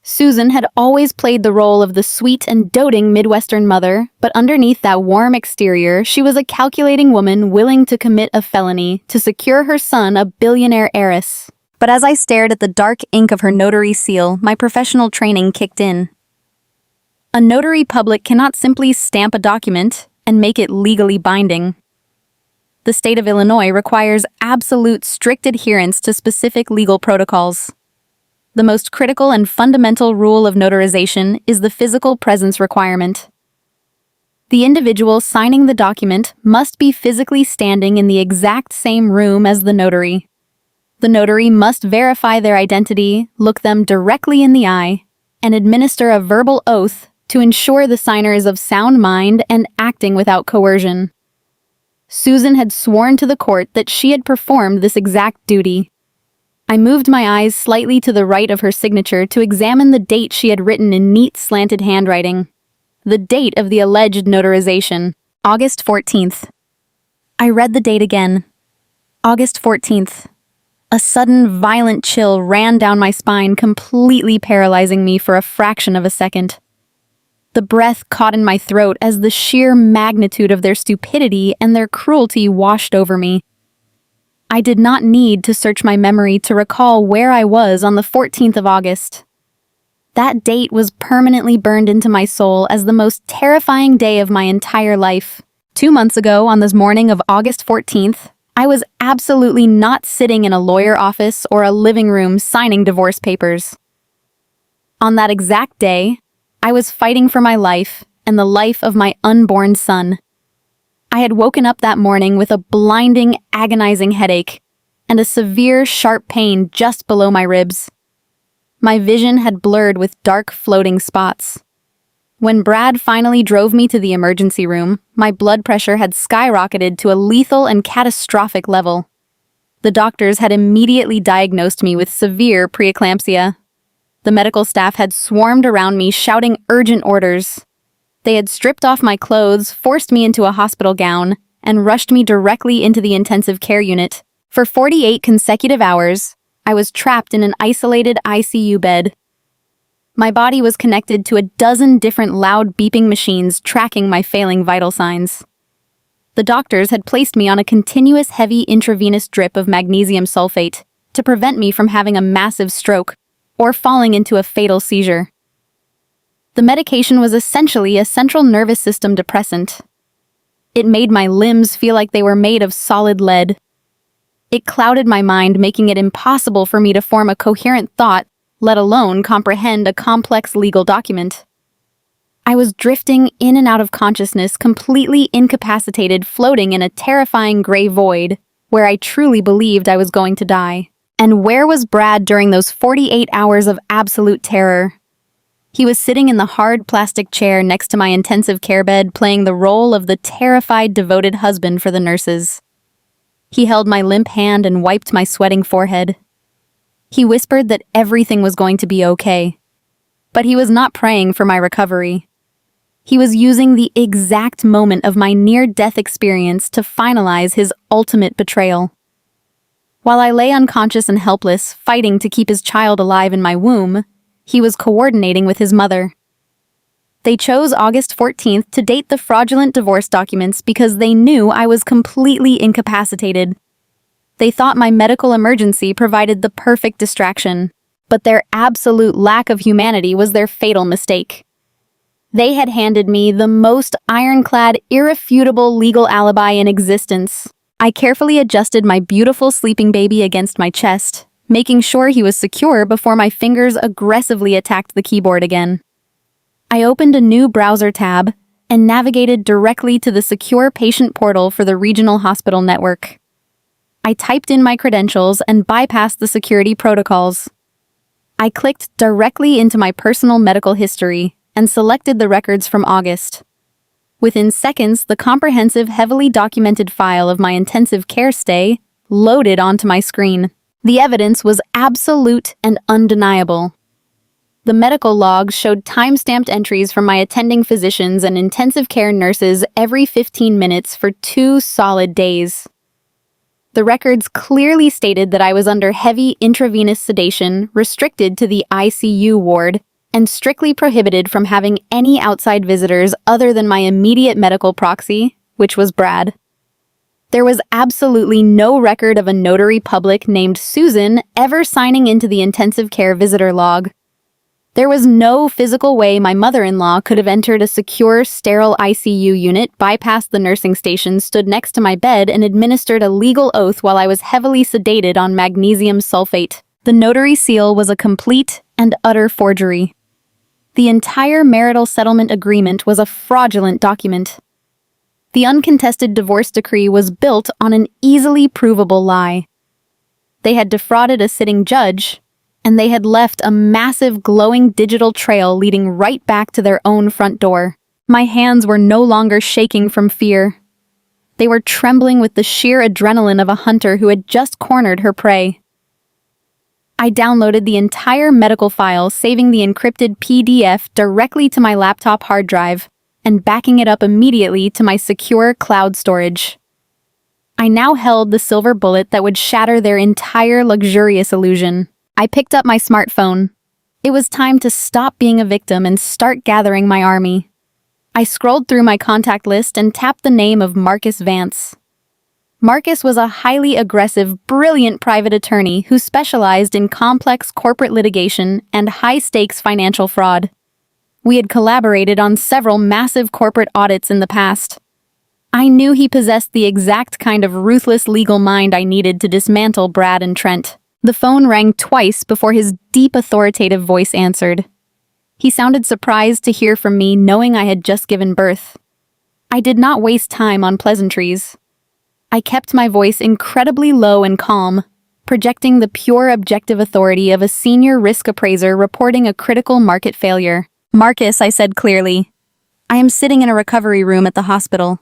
Susan had always played the role of the sweet and doting Midwestern mother, but underneath that warm exterior, she was a calculating woman willing to commit a felony to secure her son a billionaire heiress. But as I stared at the dark ink of her notary seal, my professional training kicked in. A notary public cannot simply stamp a document and make it legally binding. The state of Illinois requires absolute strict adherence to specific legal protocols. The most critical and fundamental rule of notarization is the physical presence requirement. The individual signing the document must be physically standing in the exact same room as the notary. The notary must verify their identity, look them directly in the eye, and administer a verbal oath to ensure the signer is of sound mind and acting without coercion. Susan had sworn to the court that she had performed this exact duty. I moved my eyes slightly to the right of her signature to examine the date she had written in neat, slanted handwriting. The date of the alleged notarization, August 14th. I read the date again. August 14th. A sudden, violent chill ran down my spine, completely paralyzing me for a fraction of a second. The breath caught in my throat as the sheer magnitude of their stupidity and their cruelty washed over me. I did not need to search my memory to recall where I was on the 14th of August. That date was permanently burned into my soul as the most terrifying day of my entire life. 2 months ago, on this morning of August 14th, I was absolutely not sitting in a lawyer office or a living room signing divorce papers. On that exact day, I was fighting for my life and the life of my unborn son. I had woken up that morning with a blinding, agonizing headache and a severe, sharp pain just below my ribs. My vision had blurred with dark, floating spots. When Brad finally drove me to the emergency room, my blood pressure had skyrocketed to a lethal and catastrophic level. The doctors had immediately diagnosed me with severe preeclampsia. The medical staff had swarmed around me, shouting urgent orders. They had stripped off my clothes, forced me into a hospital gown, and rushed me directly into the intensive care unit. For 48 consecutive hours, I was trapped in an isolated ICU bed. My body was connected to a dozen different loud beeping machines tracking my failing vital signs. The doctors had placed me on a continuous heavy intravenous drip of magnesium sulfate to prevent me from having a massive stroke or falling into a fatal seizure. The medication was essentially a central nervous system depressant. It made my limbs feel like they were made of solid lead. It clouded my mind, making it impossible for me to form a coherent thought, let alone comprehend a complex legal document. I was drifting in and out of consciousness, completely incapacitated, floating in a terrifying gray void, where I truly believed I was going to die. And where was Brad during those 48 hours of absolute terror? He was sitting in the hard plastic chair next to my intensive care bed, playing the role of the terrified, devoted husband for the nurses. He held my limp hand and wiped my sweating forehead. He whispered that everything was going to be okay. But he was not praying for my recovery. He was using the exact moment of my near-death experience to finalize his ultimate betrayal. While I lay unconscious and helpless, fighting to keep his child alive in my womb, he was coordinating with his mother. They chose August 14th to date the fraudulent divorce documents because they knew I was completely incapacitated. They thought my medical emergency provided the perfect distraction, but their absolute lack of humanity was their fatal mistake. They had handed me the most ironclad, irrefutable legal alibi in existence. I carefully adjusted my beautiful sleeping baby against my chest, making sure he was secure before my fingers aggressively attacked the keyboard again. I opened a new browser tab and navigated directly to the secure patient portal for the regional hospital network. I typed in my credentials and bypassed the security protocols. I clicked directly into my personal medical history and selected the records from August. Within seconds, the comprehensive, heavily documented file of my intensive care stay loaded onto my screen. The evidence was absolute and undeniable. The medical logs showed time-stamped entries from my attending physicians and intensive care nurses every 15 minutes for 2 solid days. The records clearly stated that I was under heavy intravenous sedation, restricted to the ICU ward, and strictly prohibited from having any outside visitors other than my immediate medical proxy, which was Brad. There was absolutely no record of a notary public named Susan ever signing into the intensive care visitor log. There was no physical way my mother-in-law could have entered a secure, sterile ICU unit, bypassed the nursing station, stood next to my bed, and administered a legal oath while I was heavily sedated on magnesium sulfate. The notary seal was a complete and utter forgery. The entire marital settlement agreement was a fraudulent document. The uncontested divorce decree was built on an easily provable lie. They had defrauded a sitting judge, and they had left a massive glowing digital trail leading right back to their own front door. My hands were no longer shaking from fear. They were trembling with the sheer adrenaline of a hunter who had just cornered her prey. I downloaded the entire medical file, saving the encrypted PDF directly to my laptop hard drive and backing it up immediately to my secure cloud storage. I now held the silver bullet that would shatter their entire luxurious illusion. I picked up my smartphone. It was time to stop being a victim and start gathering my army. I scrolled through my contact list and tapped the name of Marcus Vance. Marcus was a highly aggressive, brilliant private attorney who specialized in complex corporate litigation and high-stakes financial fraud. We had collaborated on several massive corporate audits in the past. I knew he possessed the exact kind of ruthless legal mind I needed to dismantle Brad and Trent. The phone rang twice before his deep, authoritative voice answered. He sounded surprised to hear from me, knowing I had just given birth. I did not waste time on pleasantries. I kept my voice incredibly low and calm, projecting the pure objective authority of a senior risk appraiser reporting a critical market failure. "Marcus," I said clearly, "I am sitting in a recovery room at the hospital.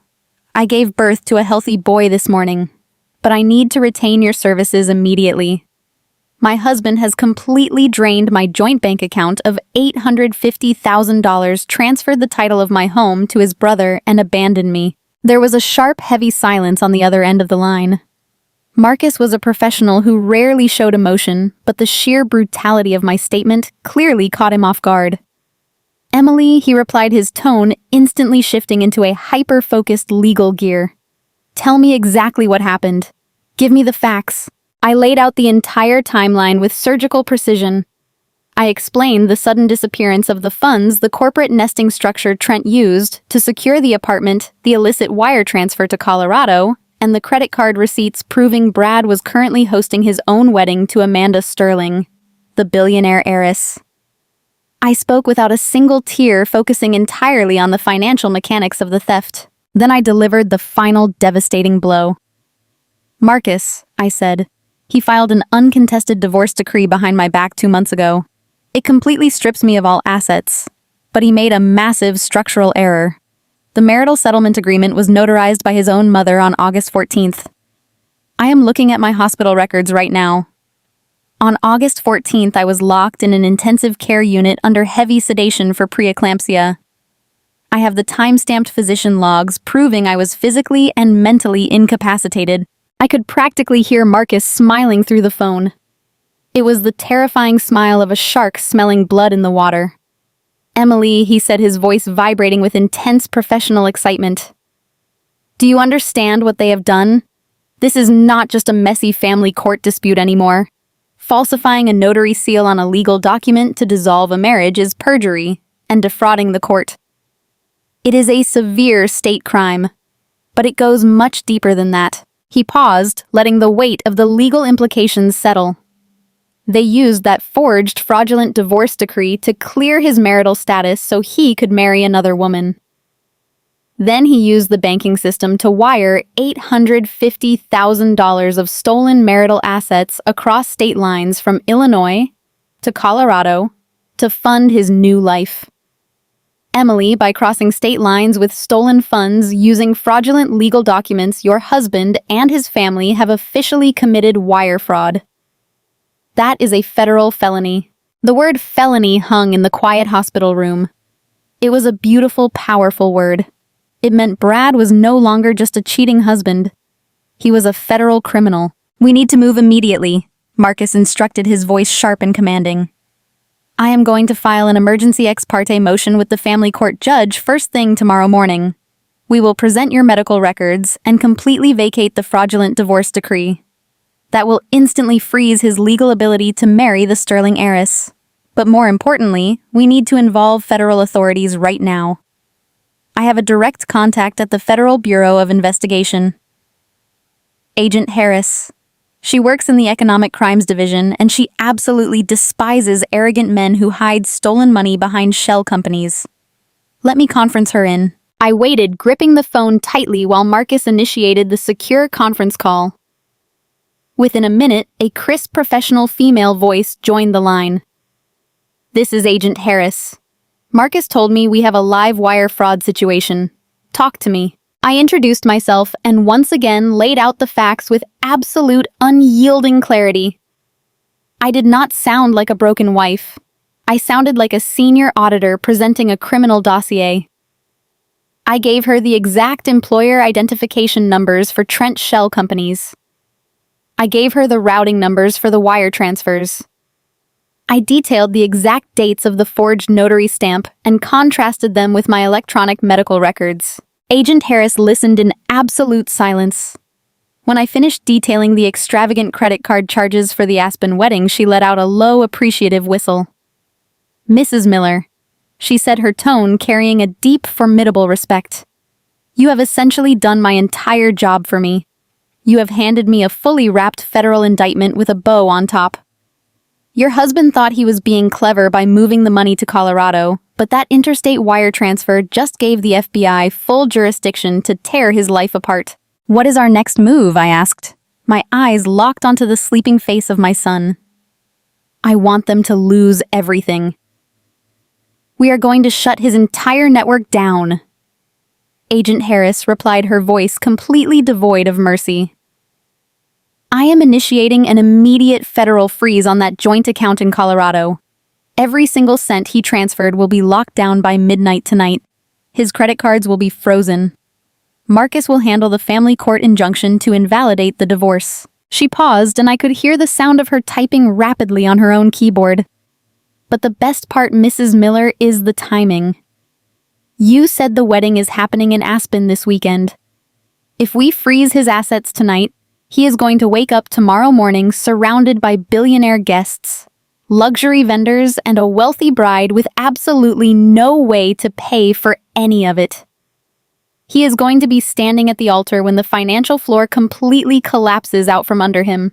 I gave birth to a healthy boy this morning, but I need to retain your services immediately. My husband has completely drained my joint bank account of $850,000, transferred the title of my home to his brother, and abandoned me." There was a sharp, heavy silence on the other end of the line. Marcus was a professional who rarely showed emotion, but the sheer brutality of my statement clearly caught him off guard. "Emily," he replied, his tone instantly shifting into a hyper-focused legal gear. "Tell me exactly what happened. Give me the facts." I laid out the entire timeline with surgical precision. I explained the sudden disappearance of the funds the corporate nesting structure Trent used to secure the apartment, the illicit wire transfer to Colorado, and the credit card receipts proving Brad was currently hosting his own wedding to Amanda Sterling, the billionaire heiress. I spoke without a single tear, focusing entirely on the financial mechanics of the theft. Then I delivered the final devastating blow. "Marcus," I said, "he filed an uncontested divorce decree behind my back 2 months ago. It completely strips me of all assets, but he made a massive structural error. The marital settlement agreement was notarized by his own mother on August 14th. I am looking at my hospital records right now. On August 14th, I was locked in an intensive care unit under heavy sedation for preeclampsia. I have the time-stamped physician logs proving I was physically and mentally incapacitated. I could practically hear Marcus smiling through the phone. It was the terrifying smile of a shark smelling blood in the water. "Emily," he said, his voice vibrating with intense professional excitement. "Do you understand what they have done? This is not just a messy family court dispute anymore. Falsifying a notary seal on a legal document to dissolve a marriage is perjury and defrauding the court. It is a severe state crime, but it goes much deeper than that." He paused, letting the weight of the legal implications settle. They used that forged, fraudulent divorce decree to clear his marital status so he could marry another woman. Then he used the banking system to wire $850,000 of stolen marital assets across state lines from Illinois to Colorado to fund his new life. Emily, by crossing state lines with stolen funds using fraudulent legal documents, your husband and his family have officially committed wire fraud. That is a federal felony. The word felony hung in the quiet hospital room. It was a beautiful, powerful word. It meant Brad was no longer just a cheating husband. He was a federal criminal. We need to move immediately, Marcus instructed, his voice sharp and commanding. I am going to file an emergency ex parte motion with the family court judge first thing tomorrow morning. We will present your medical records and completely vacate the fraudulent divorce decree. That will instantly freeze his legal ability to marry the sterling heiress. But more importantly, we need to involve federal authorities right now. I have a direct contact at the Federal Bureau of Investigation. Agent Harris. She works in the Economic Crimes Division, and she absolutely despises arrogant men who hide stolen money behind shell companies. Let me conference her in. I waited, gripping the phone tightly while Marcus initiated the secure conference call. Within a minute, a crisp professional female voice joined the line. This is Agent Harris. Marcus told me we have a live wire fraud situation. Talk to me. I introduced myself and once again laid out the facts with absolute, unyielding clarity. I did not sound like a broken wife. I sounded like a senior auditor presenting a criminal dossier. I gave her the exact employer identification numbers for Trent Shell companies. I gave her the routing numbers for the wire transfers. I detailed the exact dates of the forged notary stamp and contrasted them with my electronic medical records. Agent Harris listened in absolute silence. When I finished detailing the extravagant credit card charges for the Aspen wedding, she let out a low, appreciative whistle. Mrs. Miller, she said, her tone carrying a deep, formidable respect. You have essentially done my entire job for me. You have handed me a fully wrapped federal indictment with a bow on top. Your husband thought he was being clever by moving the money to Colorado, but that interstate wire transfer just gave the FBI full jurisdiction to tear his life apart. What is our next move? I asked, my eyes locked onto the sleeping face of my son. I want them to lose everything. We are going to shut his entire network down. Agent Harris replied, her voice completely devoid of mercy. I am initiating an immediate federal freeze on that joint account in Colorado. Every single cent he transferred will be locked down by midnight tonight. His credit cards will be frozen. Marcus will handle the family court injunction to invalidate the divorce. She paused, and I could hear the sound of her typing rapidly on her own keyboard. But the best part, Mrs. Miller, is the timing. You said the wedding is happening in Aspen this weekend. If we freeze his assets tonight, he is going to wake up tomorrow morning surrounded by billionaire guests, luxury vendors, and a wealthy bride with absolutely no way to pay for any of it. He is going to be standing at the altar when the financial floor completely collapses out from under him.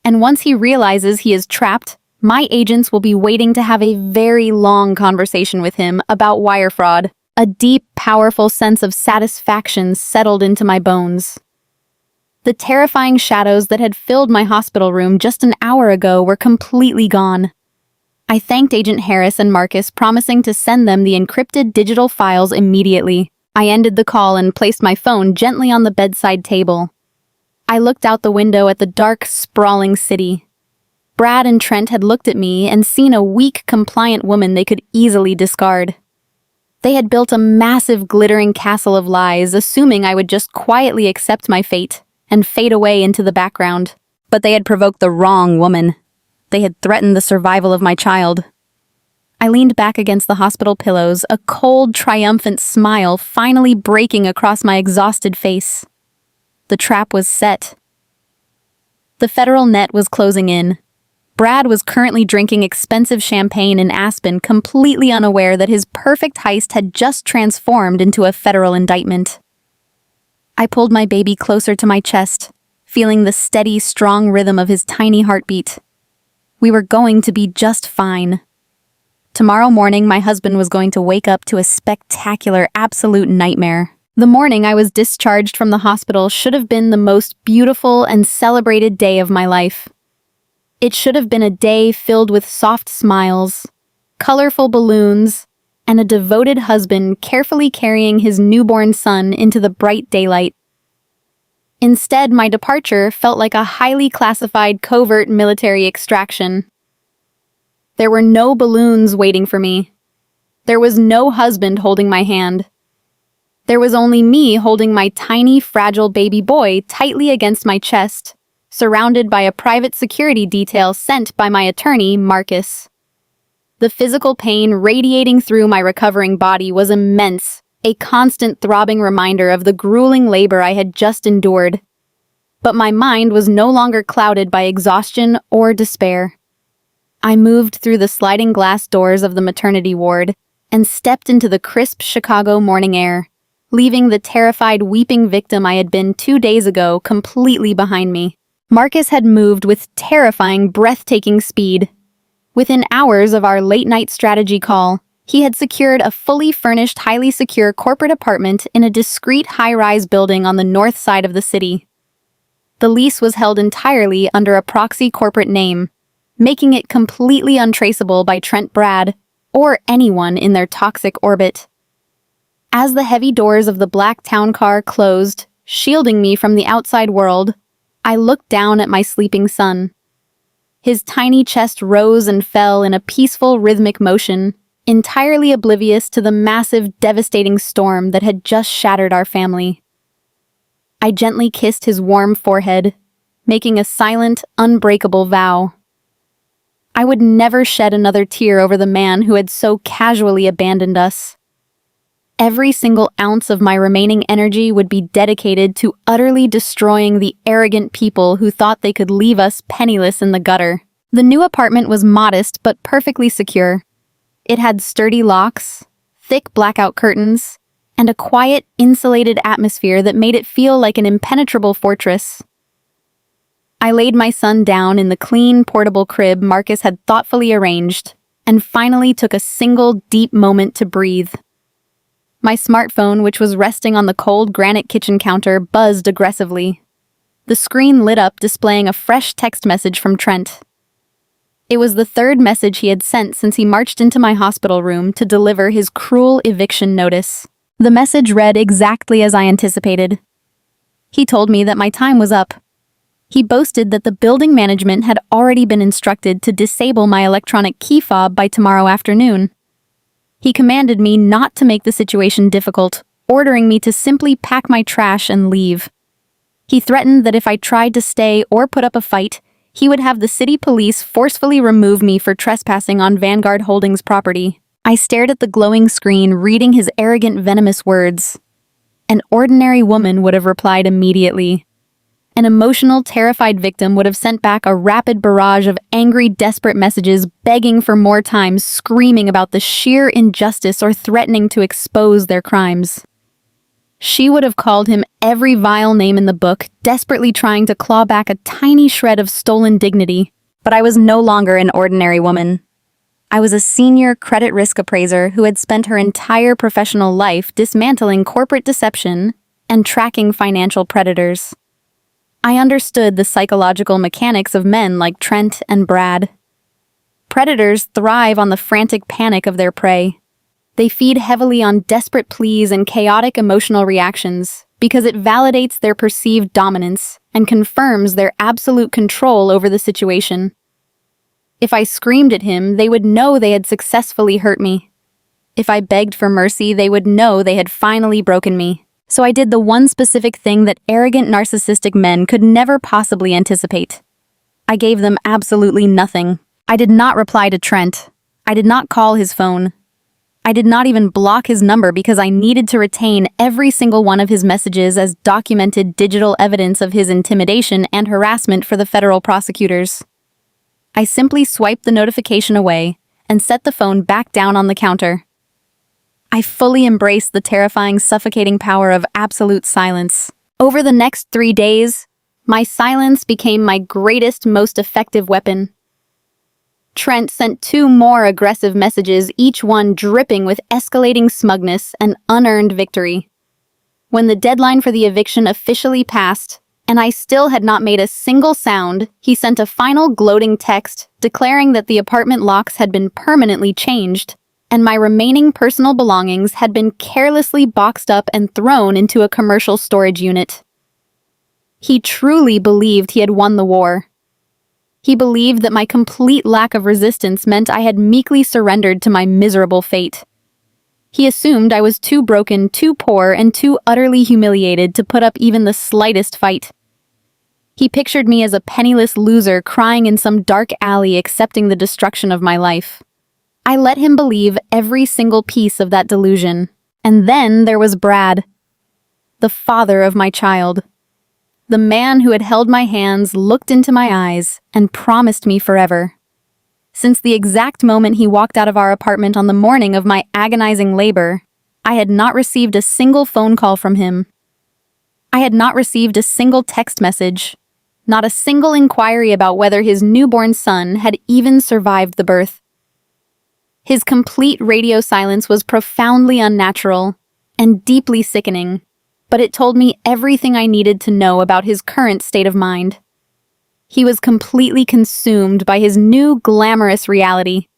And once he realizes he is trapped, my agents will be waiting to have a very long conversation with him about wire fraud. A deep, powerful sense of satisfaction settled into my bones. The terrifying shadows that had filled my hospital room just an hour ago were completely gone. I thanked Agent Harris and Marcus, promising to send them the encrypted digital files immediately. I ended the call and placed my phone gently on the bedside table. I looked out the window at the dark, sprawling city. Brad and Trent had looked at me and seen a weak, compliant woman they could easily discard. They had built a massive, glittering castle of lies, assuming I would just quietly accept my fate and fade away into the background. But they had provoked the wrong woman. They had threatened the survival of my child. I leaned back against the hospital pillows, a cold, triumphant smile finally breaking across my exhausted face. The trap was set. The federal net was closing in. Brad was currently drinking expensive champagne in Aspen, completely unaware that his perfect heist had just transformed into a federal indictment. I pulled my baby closer to my chest, feeling the steady, strong rhythm of his tiny heartbeat. We were going to be just fine. Tomorrow morning, my husband was going to wake up to a spectacular, absolute nightmare. The morning I was discharged from the hospital should have been the most beautiful and celebrated day of my life. It should have been a day filled with soft smiles, colorful balloons, and a devoted husband carefully carrying his newborn son into the bright daylight. Instead, my departure felt like a highly classified covert military extraction. There were no balloons waiting for me. There was no husband holding my hand. There was only me holding my tiny, fragile baby boy tightly against my chest, surrounded by a private security detail sent by my attorney, Marcus. The physical pain radiating through my recovering body was immense, a constant throbbing reminder of the grueling labor I had just endured. But my mind was no longer clouded by exhaustion or despair. I moved through the sliding glass doors of the maternity ward and stepped into the crisp Chicago morning air, leaving the terrified, weeping victim I had been 2 days ago completely behind me. Marcus had moved with terrifying, breathtaking speed. Within hours of our late-night strategy call, he had secured a fully furnished, highly secure corporate apartment in a discreet high-rise building on the north side of the city. The lease was held entirely under a proxy corporate name, making it completely untraceable by Trent Brad or anyone in their toxic orbit. As the heavy doors of the black town car closed, shielding me from the outside world, I looked down at my sleeping son. His tiny chest rose and fell in a peaceful, rhythmic motion, entirely oblivious to the massive, devastating storm that had just shattered our family. I gently kissed his warm forehead, making a silent, unbreakable vow. I would never shed another tear over the man who had so casually abandoned us. Every single ounce of my remaining energy would be dedicated to utterly destroying the arrogant people who thought they could leave us penniless in the gutter. The new apartment was modest but perfectly secure. It had sturdy locks, thick blackout curtains, and a quiet, insulated atmosphere that made it feel like an impenetrable fortress. I laid my son down in the clean, portable crib Marcus had thoughtfully arranged, and finally took a single, deep moment to breathe. My smartphone, which was resting on the cold granite kitchen counter, buzzed aggressively. The screen lit up, displaying a fresh text message from Trent. It was the third message he had sent since he marched into my hospital room to deliver his cruel eviction notice. The message read exactly as I anticipated. He told me that my time was up. He boasted that the building management had already been instructed to disable my electronic key fob by tomorrow afternoon. He commanded me not to make the situation difficult, ordering me to simply pack my trash and leave. He threatened that if I tried to stay or put up a fight, he would have the city police forcefully remove me for trespassing on Vanguard Holdings property. I stared at the glowing screen, reading his arrogant, venomous words. An ordinary woman would have replied immediately. An emotional, terrified victim would have sent back a rapid barrage of angry, desperate messages begging for more time, screaming about the sheer injustice or threatening to expose their crimes. She would have called him every vile name in the book, desperately trying to claw back a tiny shred of stolen dignity. But I was no longer an ordinary woman. I was a senior credit risk appraiser who had spent her entire professional life dismantling corporate deception and tracking financial predators. I understood the psychological mechanics of men like Trent and Brad. Predators thrive on the frantic panic of their prey. They feed heavily on desperate pleas and chaotic emotional reactions because it validates their perceived dominance and confirms their absolute control over the situation. If I screamed at him, they would know they had successfully hurt me. If I begged for mercy, they would know they had finally broken me. So I did the one specific thing that arrogant, narcissistic men could never possibly anticipate. I gave them absolutely nothing. I did not reply to Trent. I did not call his phone. I did not even block his number because I needed to retain every single one of his messages as documented digital evidence of his intimidation and harassment for the federal prosecutors. I simply swiped the notification away and set the phone back down on the counter. I fully embraced the terrifying, suffocating power of absolute silence. Over the next 3 days, my silence became my greatest, most effective weapon. Trent sent 2 more aggressive messages, each one dripping with escalating smugness and unearned victory. When the deadline for the eviction officially passed, and I still had not made a single sound, he sent a final gloating text declaring that the apartment locks had been permanently changed, and my remaining personal belongings had been carelessly boxed up and thrown into a commercial storage unit. He truly believed he had won the war. He believed that my complete lack of resistance meant I had meekly surrendered to my miserable fate. He assumed I was too broken, too poor, and too utterly humiliated to put up even the slightest fight. He pictured me as a penniless loser crying in some dark alley accepting the destruction of my life. I let him believe every single piece of that delusion. And then there was Brad, the father of my child. The man who had held my hands, looked into my eyes, and promised me forever. Since the exact moment he walked out of our apartment on the morning of my agonizing labor, I had not received a single phone call from him. I had not received a single text message, not a single inquiry about whether his newborn son had even survived the birth. His complete radio silence was profoundly unnatural and deeply sickening, but it told me everything I needed to know about his current state of mind. He was completely consumed by his new glamorous reality.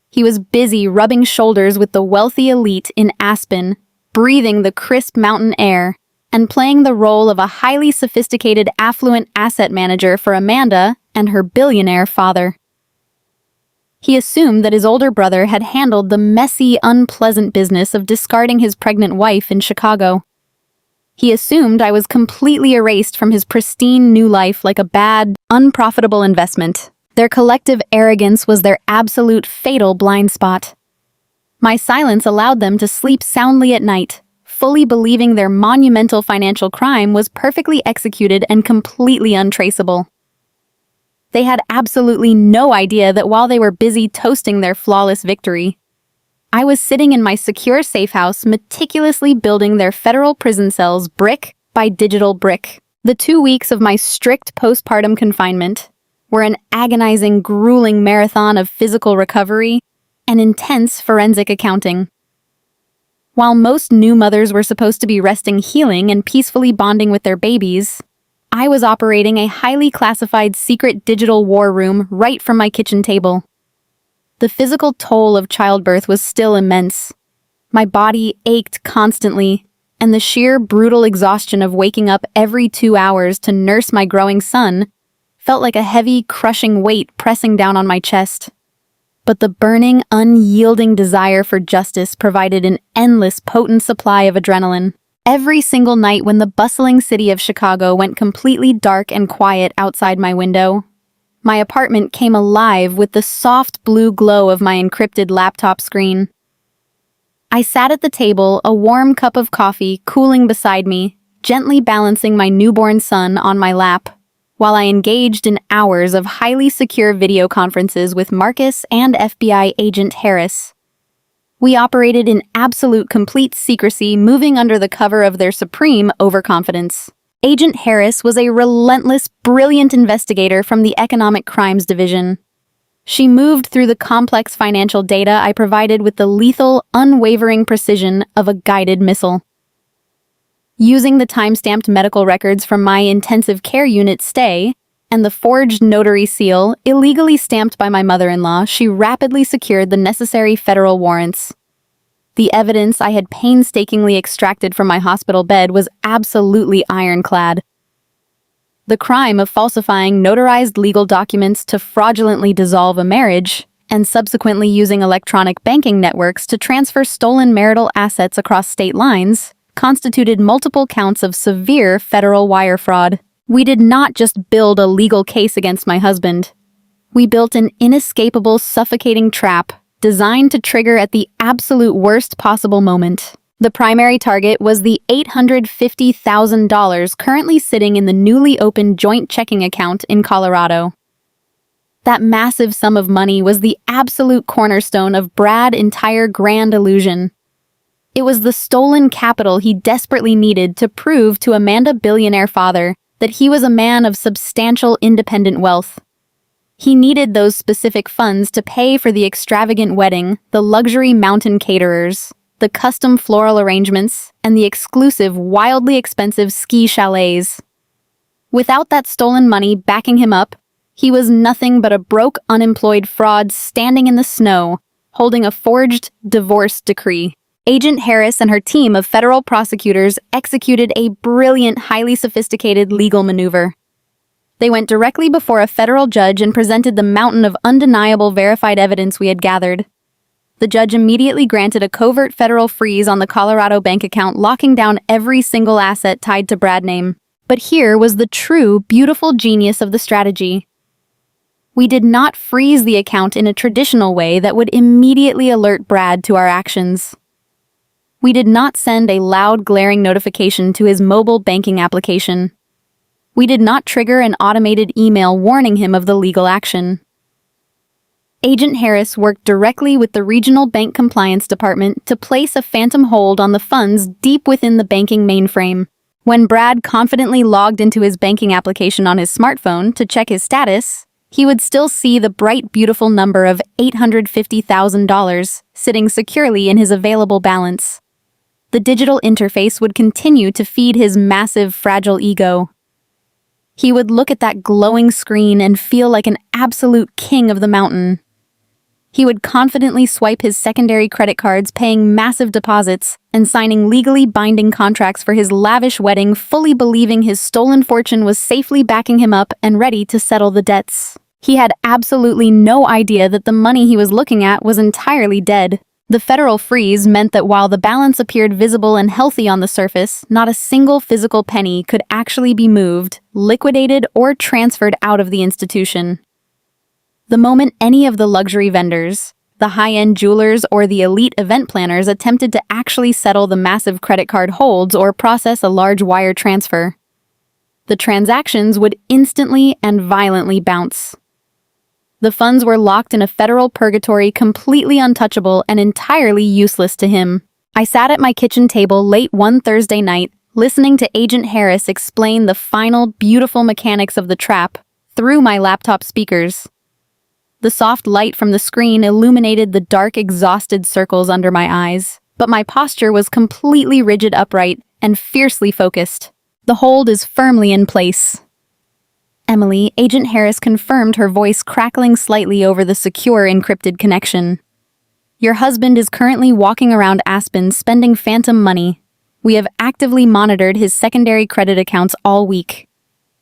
He was busy rubbing shoulders with the wealthy elite in Aspen, breathing the crisp mountain air, and playing the role of a highly sophisticated affluent asset manager for Amanda and her billionaire father. He assumed that his older brother had handled the messy, unpleasant business of discarding his pregnant wife in Chicago. He assumed I was completely erased from his pristine new life like a bad, unprofitable investment. Their collective arrogance was their absolute fatal blind spot. My silence allowed them to sleep soundly at night, fully believing their monumental financial crime was perfectly executed and completely untraceable. They had absolutely no idea that while they were busy toasting their flawless victory, I was sitting in my secure safe house meticulously building their federal prison cells brick by digital brick. The 2 weeks of my strict postpartum confinement were an agonizing, grueling marathon of physical recovery and intense forensic accounting. While most new mothers were supposed to be resting, healing, and peacefully bonding with their babies, I was operating a highly classified secret digital war room right from my kitchen table. The physical toll of childbirth was still immense. My body ached constantly, and the sheer brutal exhaustion of waking up every 2 hours to nurse my growing son felt like a heavy, crushing weight pressing down on my chest. But the burning, unyielding desire for justice provided an endless, potent supply of adrenaline. Every single night when the bustling city of Chicago went completely dark and quiet outside my window, my apartment came alive with the soft blue glow of my encrypted laptop screen. I sat at the table, a warm cup of coffee cooling beside me, gently balancing my newborn son on my lap, while I engaged in hours of highly secure video conferences with Marcus and FBI agent Harris. We operated in absolute complete secrecy, moving under the cover of their supreme overconfidence. Agent Harris was a relentless, brilliant investigator from the Economic Crimes Division. She moved through the complex financial data I provided with the lethal, unwavering precision of a guided missile. Using the time-stamped medical records from my intensive care unit stay and the forged notary seal illegally stamped by my mother-in-law, she rapidly secured the necessary federal warrants. The evidence I had painstakingly extracted from my hospital bed was absolutely ironclad. The crime of falsifying notarized legal documents to fraudulently dissolve a marriage and subsequently using electronic banking networks to transfer stolen marital assets across state lines constituted multiple counts of severe federal wire fraud. We did not just build a legal case against my husband. We built an inescapable, suffocating trap designed to trigger at the absolute worst possible moment. The primary target was the $850,000 currently sitting in the newly opened joint checking account in Colorado. That massive sum of money was the absolute cornerstone of Brad's entire grand illusion. It was the stolen capital he desperately needed to prove to Amanda billionaire father that he was a man of substantial independent wealth. He needed those specific funds to pay for the extravagant wedding, the luxury mountain caterers, the custom floral arrangements, and the exclusive, wildly expensive ski chalets. Without that stolen money backing him up, he was nothing but a broke, unemployed fraud standing in the snow, holding a forged divorce decree. Agent Harris and her team of federal prosecutors executed a brilliant, highly sophisticated legal maneuver. They went directly before a federal judge and presented the mountain of undeniable verified evidence we had gathered. The judge immediately granted a covert federal freeze on the Colorado bank account, locking down every single asset tied to Brad's name. But here was the true, beautiful genius of the strategy. We did not freeze the account in a traditional way that would immediately alert Brad to our actions. We did not send a loud, glaring notification to his mobile banking application. We did not trigger an automated email warning him of the legal action. Agent Harris worked directly with the regional bank compliance department to place a phantom hold on the funds deep within the banking mainframe. When Brad confidently logged into his banking application on his smartphone to check his status, he would still see the bright, beautiful number of $850,000 sitting securely in his available balance. The digital interface would continue to feed his massive, fragile ego. He would look at that glowing screen and feel like an absolute king of the mountain. He would confidently swipe his secondary credit cards, paying massive deposits and signing legally binding contracts for his lavish wedding, fully believing his stolen fortune was safely backing him up and ready to settle the debts. He had absolutely no idea that the money he was looking at was entirely dead. The federal freeze meant that while the balance appeared visible and healthy on the surface, not a single physical penny could actually be moved, liquidated, or transferred out of the institution. The moment any of the luxury vendors, the high-end jewelers, or the elite event planners attempted to actually settle the massive credit card holds or process a large wire transfer, the transactions would instantly and violently bounce. The funds were locked in a federal purgatory, completely untouchable and entirely useless to him. I sat at my kitchen table late one Thursday night, listening to Agent Harris explain the final, beautiful mechanics of the trap through my laptop speakers. The soft light from the screen illuminated the dark, exhausted circles under my eyes, but my posture was completely rigid, upright, and fiercely focused. The hold is firmly in place. Emily, Agent Harris confirmed, her voice crackling slightly over the secure encrypted connection. Your husband is currently walking around Aspen spending phantom money. We have actively monitored his secondary credit accounts all week.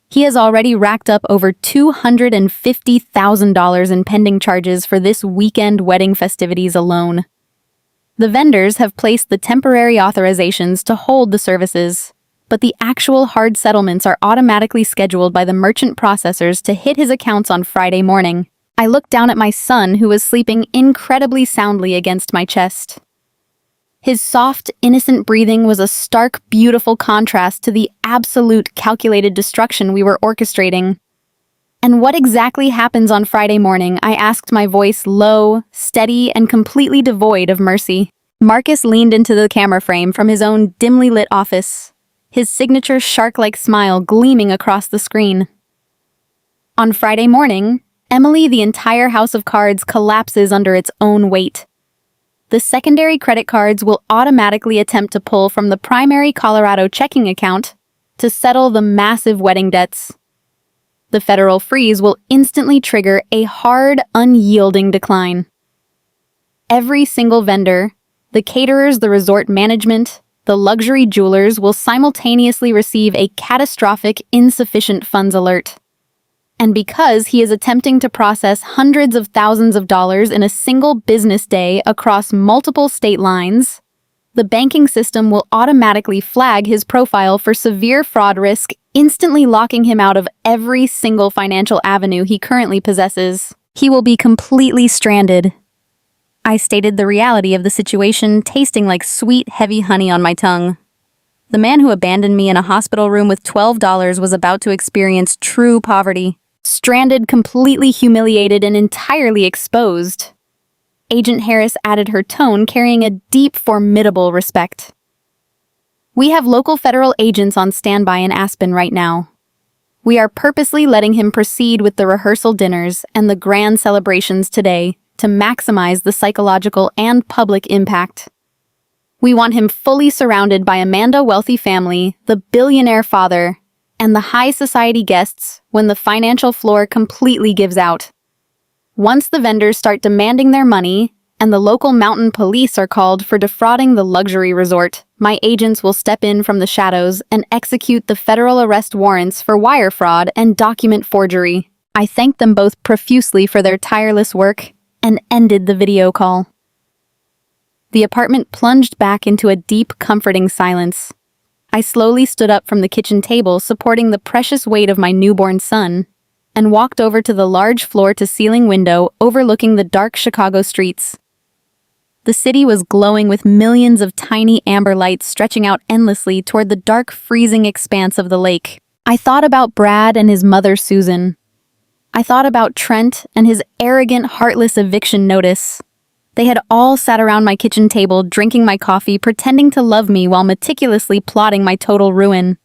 He has already racked up over $250,000 in pending charges for this weekend wedding festivities alone. The vendors have placed the temporary authorizations to hold the services, but the actual hard settlements are automatically scheduled by the merchant processors to hit his accounts on Friday morning. I looked down at my son, who was sleeping incredibly soundly against my chest. His soft, innocent breathing was a stark, beautiful contrast to the absolute, calculated destruction we were orchestrating. And what exactly happens on Friday morning? I asked, my voice low, steady, and completely devoid of mercy. Marcus leaned into the camera frame from his own dimly lit office, his signature shark-like smile gleaming across the screen. On Friday morning, Emily, the entire house of cards collapses under its own weight. The secondary credit cards will automatically attempt to pull from the primary Colorado checking account to settle the massive wedding debts. The federal freeze will instantly trigger a hard, unyielding decline. Every single vendor, the caterers, the resort management, the luxury jewelers will simultaneously receive a catastrophic insufficient funds alert. And because he is attempting to process hundreds of thousands of dollars in a single business day across multiple state lines, the banking system will automatically flag his profile for severe fraud risk, instantly locking him out of every single financial avenue he currently possesses. He will be completely stranded. I stated the reality of the situation, tasting like sweet, heavy honey on my tongue. The man who abandoned me in a hospital room with $12 was about to experience true poverty. Stranded, completely humiliated, and entirely exposed. Agent Harris added her tone, carrying a deep, formidable respect. We have local federal agents on standby in Aspen right now. We are purposely letting him proceed with the rehearsal dinners and the grand celebrations today to maximize the psychological and public impact. We want him fully surrounded by Amanda wealthy family, the billionaire father, and the high society guests when the financial floor completely gives out. Once the vendors start demanding their money and the local mountain police are called for defrauding the luxury resort, my agents will step in from the shadows and execute the federal arrest warrants for wire fraud and document forgery. I thanked them both profusely for their tireless work and ended the video call. The apartment plunged back into a deep, comforting silence. I slowly stood up from the kitchen table, supporting the precious weight of my newborn son, and walked over to the large floor-to-ceiling window overlooking the dark Chicago streets. The city was glowing with millions of tiny amber lights stretching out endlessly toward the dark, freezing expanse of the lake. I thought about Brad and his mother, Susan. I thought about Trent and his arrogant, heartless eviction notice. They had all sat around my kitchen table, drinking my coffee, pretending to love me while meticulously plotting my total ruin.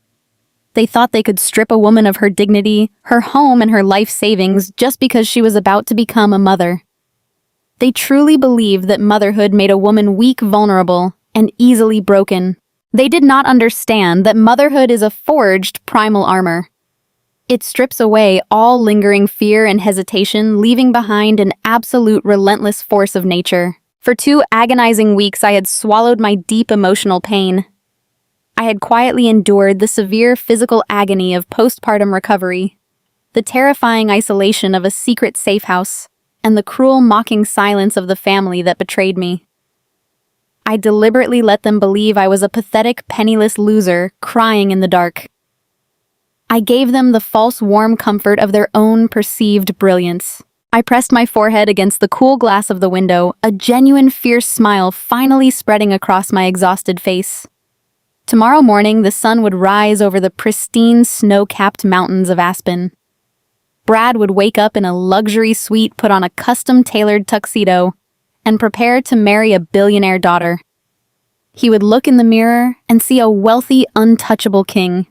They thought they could strip a woman of her dignity, her home, and her life savings just because she was about to become a mother. They truly believed that motherhood made a woman weak, vulnerable, and easily broken. They did not understand that motherhood is a forged primal armor. It strips away all lingering fear and hesitation, leaving behind an absolute relentless force of nature. For 2 agonizing weeks, I had swallowed my deep emotional pain. I had quietly endured the severe physical agony of postpartum recovery, the terrifying isolation of a secret safe house, and the cruel, mocking silence of the family that betrayed me. I deliberately let them believe I was a pathetic, penniless loser crying in the dark. I gave them the false, warm comfort of their own perceived brilliance. I pressed my forehead against the cool glass of the window, a genuine, fierce smile finally spreading across my exhausted face. Tomorrow morning, the sun would rise over the pristine, snow-capped mountains of Aspen. Brad would wake up in a luxury suite, put on a custom-tailored tuxedo, and prepare to marry a billionaire daughter. He would look in the mirror and see a wealthy, untouchable king.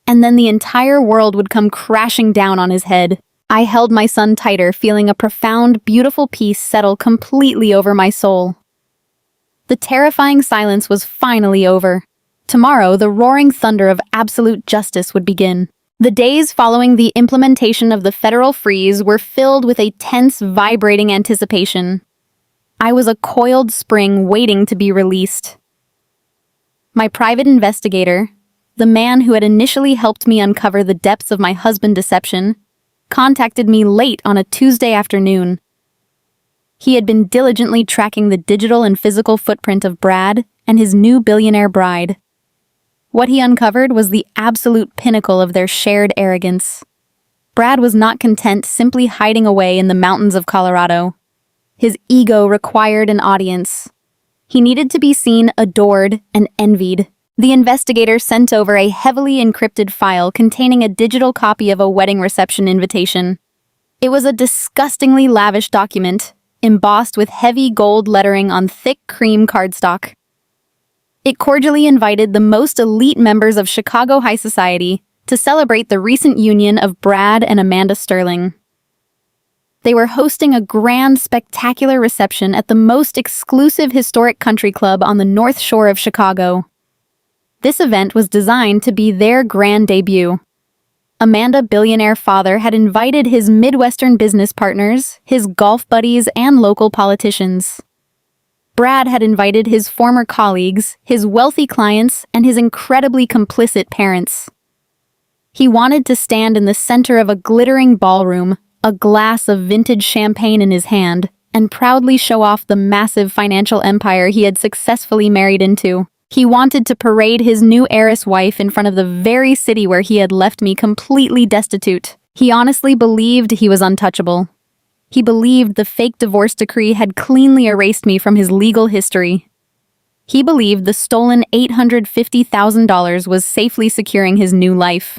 And then the entire world would come crashing down on his head. I held my son tighter, feeling a profound, beautiful peace settle completely over my soul. The terrifying silence was finally over. Tomorrow, the roaring thunder of absolute justice would begin. The days following the implementation of the federal freeze were filled with a tense, vibrating anticipation. I was a coiled spring waiting to be released. My private investigator, the man who had initially helped me uncover the depths of my husband's deception, contacted me late on a Tuesday afternoon. He had been diligently tracking the digital and physical footprint of Brad and his new billionaire bride. What he uncovered was the absolute pinnacle of their shared arrogance. Brad was not content simply hiding away in the mountains of Colorado. His ego required an audience. He needed to be seen, adored, and envied. The investigator sent over a heavily encrypted file containing a digital copy of a wedding reception invitation. It was a disgustingly lavish document, embossed with heavy gold lettering on thick cream cardstock. It cordially invited the most elite members of Chicago high society to celebrate the recent union of Brad and Amanda Sterling. They were hosting a grand, spectacular reception at the most exclusive historic country club on the North Shore of Chicago. This event was designed to be their grand debut. Amanda billionaire father had invited his Midwestern business partners, his golf buddies, and local politicians. Brad had invited his former colleagues, his wealthy clients, and his incredibly complicit parents. He wanted to stand in the center of a glittering ballroom, a glass of vintage champagne in his hand, and proudly show off the massive financial empire he had successfully married into. He wanted to parade his new heiress wife in front of the very city where he had left me completely destitute. He honestly believed he was untouchable. He believed the fake divorce decree had cleanly erased me from his legal history. He believed the stolen $850,000 was safely securing his new life.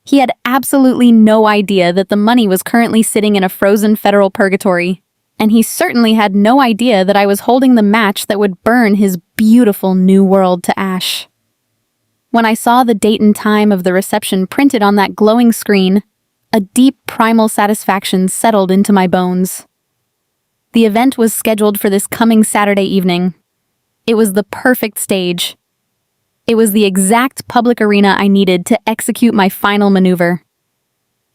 He had absolutely no idea that the money was currently sitting in a frozen federal purgatory, and he certainly had no idea that I was holding the match that would burn his beautiful new world to ash. When I saw the date and time of the reception printed on that glowing screen, a deep primal satisfaction settled into my bones. The event was scheduled for this coming Saturday evening. It was the perfect stage. It was the exact public arena I needed to execute my final maneuver.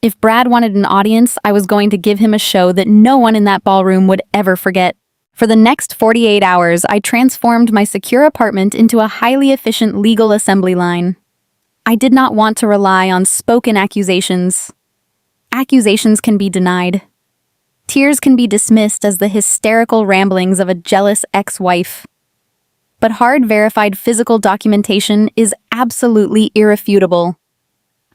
If Brad wanted an audience, I was going to give him a show that no one in that ballroom would ever forget. For the next 48 hours, I transformed my secure apartment into a highly efficient legal assembly line. I did not want to rely on spoken accusations. Accusations can be denied. Tears can be dismissed as the hysterical ramblings of a jealous ex-wife. But hard verified physical documentation is absolutely irrefutable.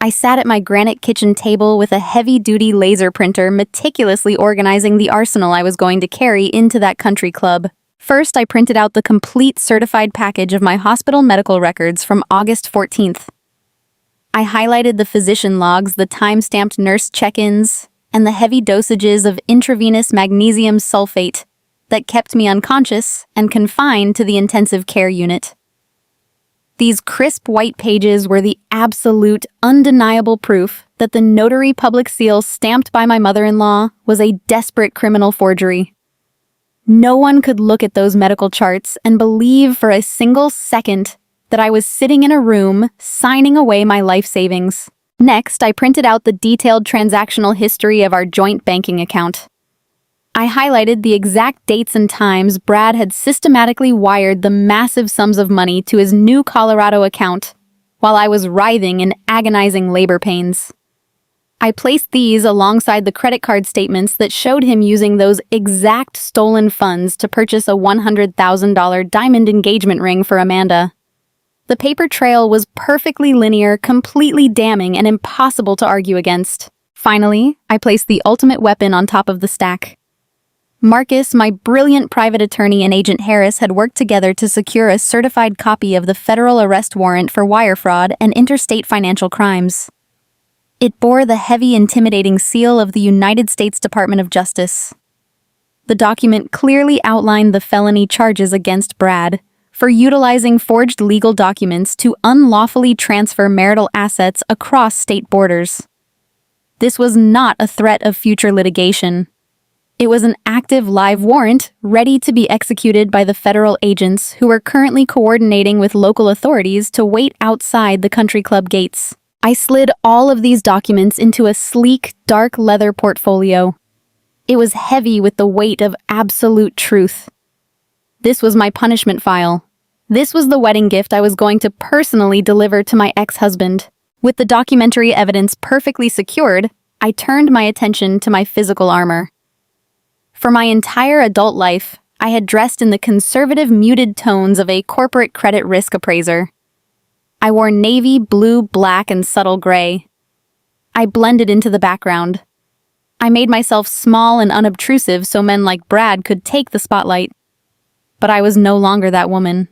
I sat at my granite kitchen table with a heavy-duty laser printer meticulously organizing the arsenal I was going to carry into that country club. First, I printed out the complete certified package of my hospital medical records from August 14th. I highlighted the physician logs, the time-stamped nurse check-ins, and the heavy dosages of intravenous magnesium sulfate that kept me unconscious and confined to the intensive care unit. These crisp white pages were the absolute, undeniable proof that the notary public seal stamped by my mother-in-law was a desperate criminal forgery. No one could look at those medical charts and believe for a single second that I was sitting in a room signing away my life savings. Next, I printed out the detailed transactional history of our joint banking account. I highlighted the exact dates and times Brad had systematically wired the massive sums of money to his new Colorado account, while I was writhing in agonizing labor pains. I placed these alongside the credit card statements that showed him using those exact stolen funds to purchase a $100,000 diamond engagement ring for Amanda. The paper trail was perfectly linear, completely damning, and impossible to argue against. Finally, I placed the ultimate weapon on top of the stack. Marcus, my brilliant private attorney, and Agent Harris had worked together to secure a certified copy of the federal arrest warrant for wire fraud and interstate financial crimes. It bore the heavy, intimidating seal of the United States Department of Justice. The document clearly outlined the felony charges against Brad for utilizing forged legal documents to unlawfully transfer marital assets across state borders. This was not a threat of future litigation. It was an active live warrant ready to be executed by the federal agents who were currently coordinating with local authorities to wait outside the country club gates. I slid all of these documents into a sleek, dark leather portfolio. It was heavy with the weight of absolute truth. This was my punishment file. This was the wedding gift I was going to personally deliver to my ex-husband. With the documentary evidence perfectly secured, I turned my attention to my physical armor. For my entire adult life, I had dressed in the conservative muted tones of a corporate credit risk appraiser. I wore navy, blue, black, and subtle gray. I blended into the background. I made myself small and unobtrusive so men like Brad could take the spotlight. But I was no longer that woman.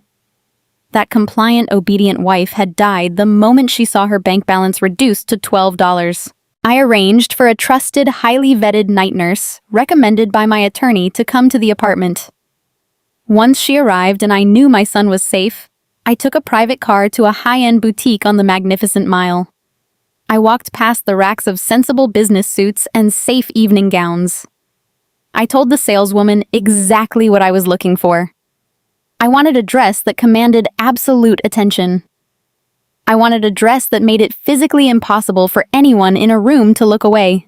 That compliant, obedient wife had died the moment she saw her bank balance reduced to $12. I arranged for a trusted, highly vetted night nurse, recommended by my attorney, to come to the apartment. Once she arrived and I knew my son was safe, I took a private car to a high-end boutique on the Magnificent Mile. I walked past the racks of sensible business suits and safe evening gowns. I told the saleswoman exactly what I was looking for. I wanted a dress that commanded absolute attention. I wanted a dress that made it physically impossible for anyone in a room to look away.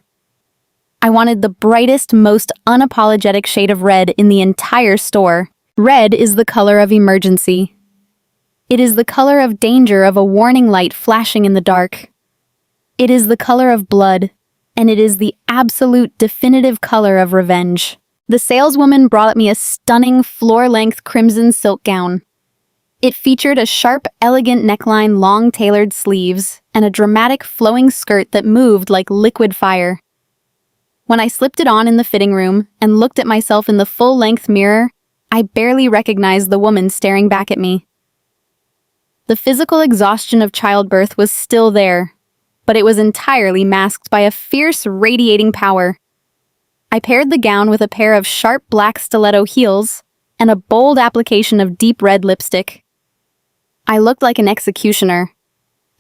I wanted the brightest, most unapologetic shade of red in the entire store. Red is the color of emergency. It is the color of danger, of a warning light flashing in the dark. It is the color of blood, and it is the absolute definitive color of revenge. The saleswoman brought me a stunning floor-length crimson silk gown. It featured a sharp, elegant neckline, long tailored sleeves, and a dramatic flowing skirt that moved like liquid fire. When I slipped it on in the fitting room and looked at myself in the full-length mirror, I barely recognized the woman staring back at me. The physical exhaustion of childbirth was still there, but it was entirely masked by a fierce, radiating power. I paired the gown with a pair of sharp black stiletto heels and a bold application of deep red lipstick. I looked like an executioner.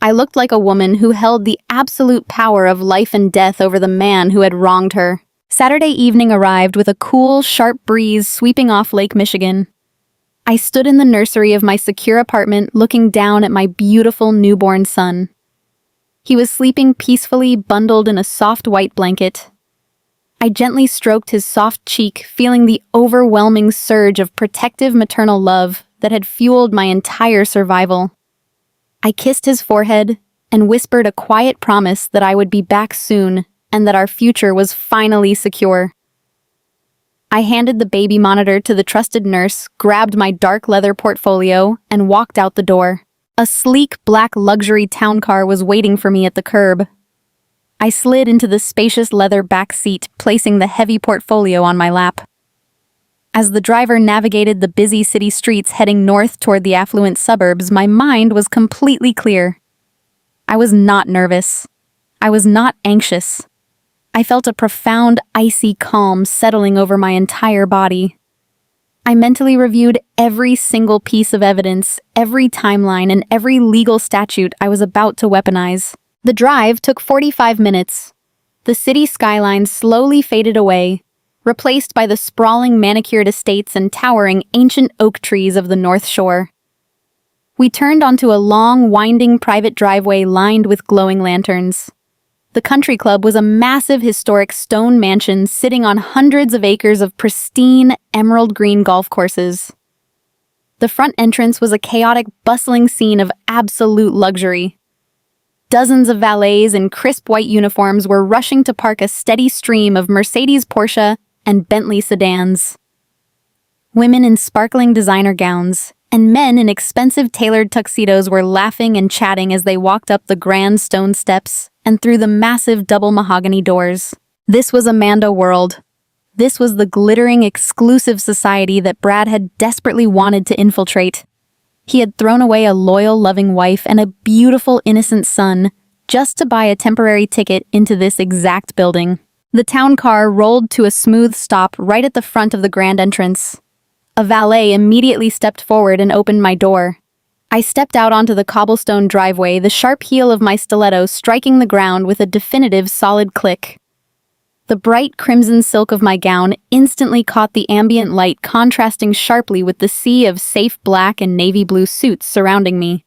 I looked like a woman who held the absolute power of life and death over the man who had wronged her. Saturday evening arrived with a cool, sharp breeze sweeping off Lake Michigan. I stood in the nursery of my secure apartment looking down at my beautiful newborn son. He was sleeping peacefully, bundled in a soft white blanket. I gently stroked his soft cheek, feeling the overwhelming surge of protective maternal love that had fueled my entire survival. I kissed his forehead and whispered a quiet promise that I would be back soon and that our future was finally secure. I handed the baby monitor to the trusted nurse, grabbed my dark leather portfolio, and walked out the door. A sleek black luxury town car was waiting for me at the curb. I slid into the spacious leather back seat, placing the heavy portfolio on my lap. As the driver navigated the busy city streets heading north toward the affluent suburbs, my mind was completely clear. I was not nervous. I was not anxious. I felt a profound, icy calm settling over my entire body. I mentally reviewed every single piece of evidence, every timeline, and every legal statute I was about to weaponize. The drive took 45 minutes. The city skyline slowly faded away, replaced by the sprawling manicured estates and towering ancient oak trees of the North Shore. We turned onto a long, winding private driveway lined with glowing lanterns. The country club was a massive historic stone mansion sitting on hundreds of acres of pristine, emerald green golf courses. The front entrance was a chaotic, bustling scene of absolute luxury. Dozens of valets in crisp white uniforms were rushing to park a steady stream of Mercedes, Porsche, and Bentley sedans. Women in sparkling designer gowns and men in expensive tailored tuxedos were laughing and chatting as they walked up the grand stone steps and through the massive double mahogany doors. This was Amanda World. This was the glittering, exclusive society that Brad had desperately wanted to infiltrate. He had thrown away a loyal, loving wife and a beautiful, innocent son just to buy a temporary ticket into this exact building. The town car rolled to a smooth stop right at the front of the grand entrance. A valet immediately stepped forward and opened my door. I stepped out onto the cobblestone driveway, the sharp heel of my stiletto striking the ground with a definitive solid click. The bright crimson silk of my gown instantly caught the ambient light, contrasting sharply with the sea of safe black and navy blue suits surrounding me.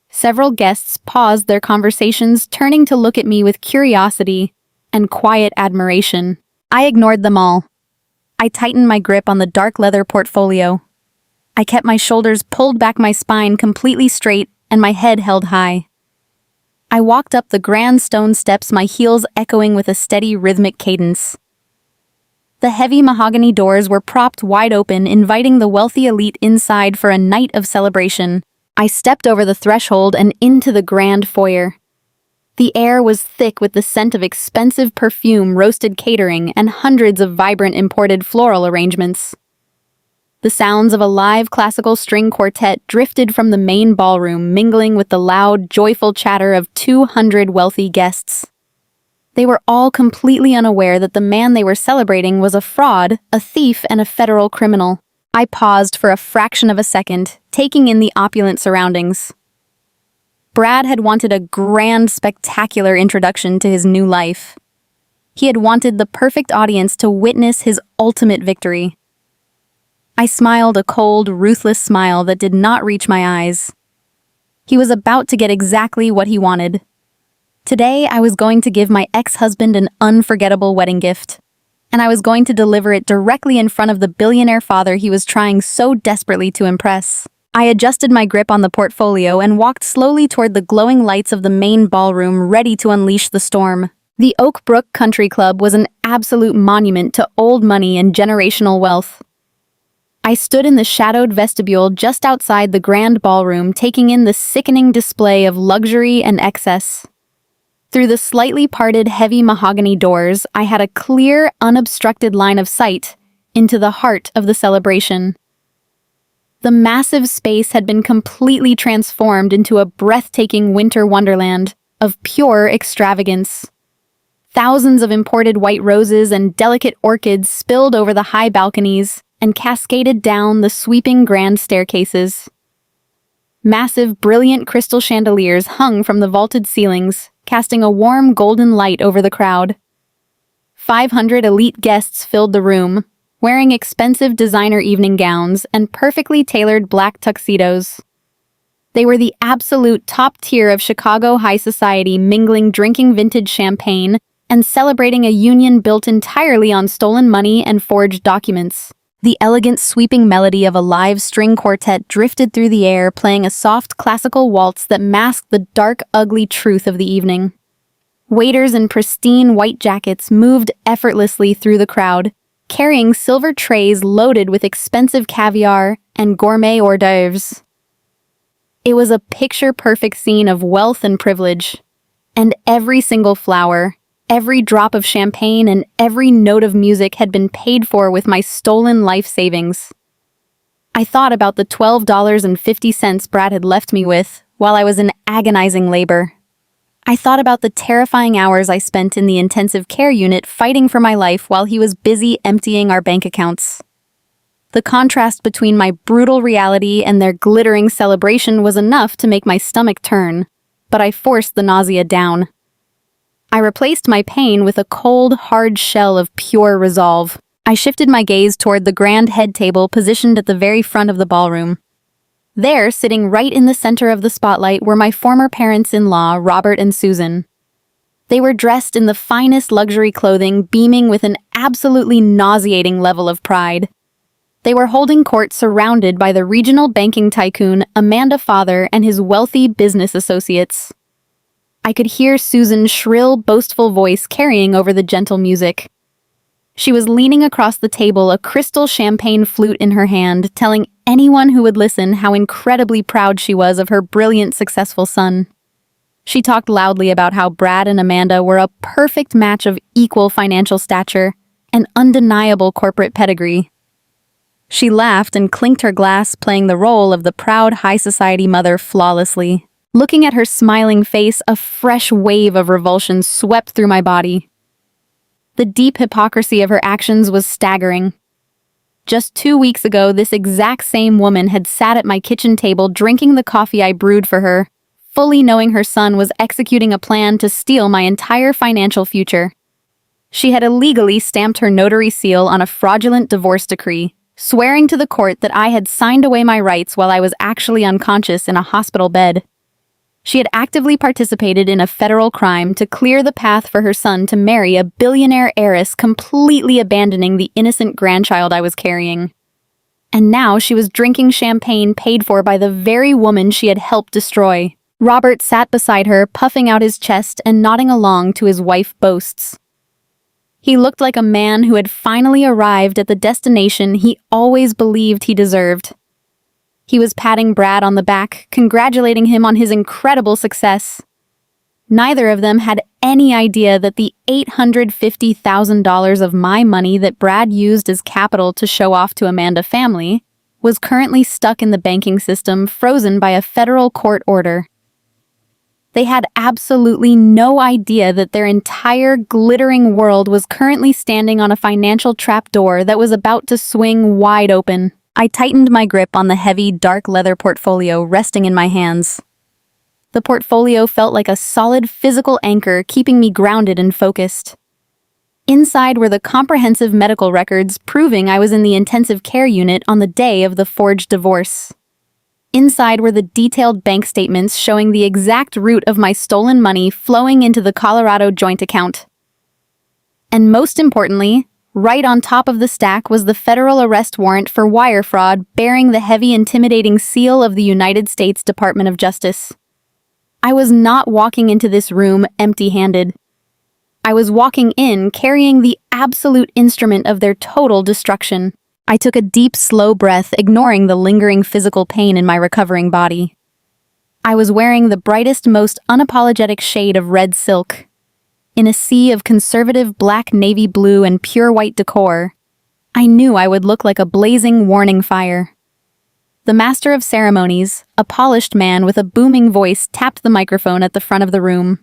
Several guests paused their conversations, turning to look at me with curiosity and quiet admiration. I ignored them all. I tightened my grip on the dark leather portfolio. I kept my shoulders pulled back, my spine completely straight, and my head held high. I walked up the grand stone steps, my heels echoing with a steady rhythmic cadence. The heavy mahogany doors were propped wide open, inviting the wealthy elite inside for a night of celebration. I stepped over the threshold and into the grand foyer. The air was thick with the scent of expensive perfume, roasted catering, and hundreds of vibrant imported floral arrangements. The sounds of a live classical string quartet drifted from the main ballroom, mingling with the loud, joyful chatter of 200 wealthy guests. They were all completely unaware that the man they were celebrating was a fraud, a thief, and a federal criminal. I paused for a fraction of a second, taking in the opulent surroundings. Brad had wanted a grand, spectacular introduction to his new life. He had wanted the perfect audience to witness his ultimate victory. I smiled a cold, ruthless smile that did not reach my eyes. He was about to get exactly what he wanted. Today, I was going to give my ex-husband an unforgettable wedding gift, and I was going to deliver it directly in front of the billionaire father he was trying so desperately to impress. I adjusted my grip on the portfolio and walked slowly toward the glowing lights of the main ballroom, ready to unleash the storm. The Oak Brook Country Club was an absolute monument to old money and generational wealth. I stood in the shadowed vestibule just outside the grand ballroom, taking in the sickening display of luxury and excess. Through the slightly parted, heavy mahogany doors, I had a clear, unobstructed line of sight into the heart of the celebration. The massive space had been completely transformed into a breathtaking winter wonderland of pure extravagance. Thousands of imported white roses and delicate orchids spilled over the high balconies and cascaded down the sweeping grand staircases. Massive, brilliant crystal chandeliers hung from the vaulted ceilings, casting a warm golden light over the crowd. 500 elite guests filled the room, wearing expensive designer evening gowns and perfectly tailored black tuxedos. They were the absolute top tier of Chicago high society, mingling drinking vintage champagne and celebrating a union built entirely on stolen money and forged documents. The elegant sweeping melody of a live string quartet drifted through the air, playing a soft classical waltz that masked the dark, ugly truth of the evening. Waiters in pristine white jackets moved effortlessly through the crowd, carrying silver trays loaded with expensive caviar and gourmet hors d'oeuvres. It was a picture-perfect scene of wealth and privilege, and every single flower, every drop of champagne, and every note of music had been paid for with my stolen life savings. I thought about the $12.50 Brad had left me with while I was in agonizing labor. I thought about the terrifying hours I spent in the intensive care unit fighting for my life while he was busy emptying our bank accounts. The contrast between my brutal reality and their glittering celebration was enough to make my stomach turn, but I forced the nausea down. I replaced my pain with a cold, hard shell of pure resolve. I shifted my gaze toward the grand head table positioned at the very front of the ballroom. There, sitting right in the center of the spotlight, were my former parents-in-law, Robert and Susan. They were dressed in the finest luxury clothing, beaming with an absolutely nauseating level of pride. They were holding court surrounded by the regional banking tycoon, Amanda Father, and his wealthy business associates. I could hear Susan's shrill, boastful voice carrying over the gentle music. She was leaning across the table, a crystal champagne flute in her hand, telling anyone who would listen how incredibly proud she was of her brilliant, successful son. She talked loudly about how Brad and Amanda were a perfect match of equal financial stature and undeniable corporate pedigree. She laughed and clinked her glass, playing the role of the proud high society mother flawlessly. Looking at her smiling face, a fresh wave of revulsion swept through my body. The deep hypocrisy of her actions was staggering. Just 2 weeks ago, this exact same woman had sat at my kitchen table drinking the coffee I brewed for her, fully knowing her son was executing a plan to steal my entire financial future. She had illegally stamped her notary seal on a fraudulent divorce decree, swearing to the court that I had signed away my rights while I was actually unconscious in a hospital bed. She had actively participated in a federal crime to clear the path for her son to marry a billionaire heiress, completely abandoning the innocent grandchild I was carrying. And now she was drinking champagne paid for by the very woman she had helped destroy. Robert sat beside her, puffing out his chest and nodding along to his wife's boasts. He looked like a man who had finally arrived at the destination he always believed he deserved. He was patting Brad on the back, congratulating him on his incredible success. Neither of them had any idea that the $850,000 of my money that Brad used as capital to show off to Amanda's family was currently stuck in the banking system, frozen by a federal court order. They had absolutely no idea that their entire glittering world was currently standing on a financial trapdoor that was about to swing wide open. I tightened my grip on the heavy, dark leather portfolio resting in my hands. The portfolio felt like a solid physical anchor, keeping me grounded and focused. Inside were the comprehensive medical records proving I was in the intensive care unit on the day of the forged divorce. Inside were the detailed bank statements showing the exact route of my stolen money flowing into the Colorado joint account. And most importantly, right on top of the stack was the federal arrest warrant for wire fraud bearing the heavy, intimidating seal of the United States Department of Justice. I was not walking into this room empty-handed. I was walking in carrying the absolute instrument of their total destruction. I took a deep, slow breath, ignoring the lingering physical pain in my recovering body. I was wearing the brightest, most unapologetic shade of red silk. In a sea of conservative black, navy blue, and pure white decor, I knew I would look like a blazing warning fire. The master of ceremonies, a polished man with a booming voice, tapped the microphone at the front of the room.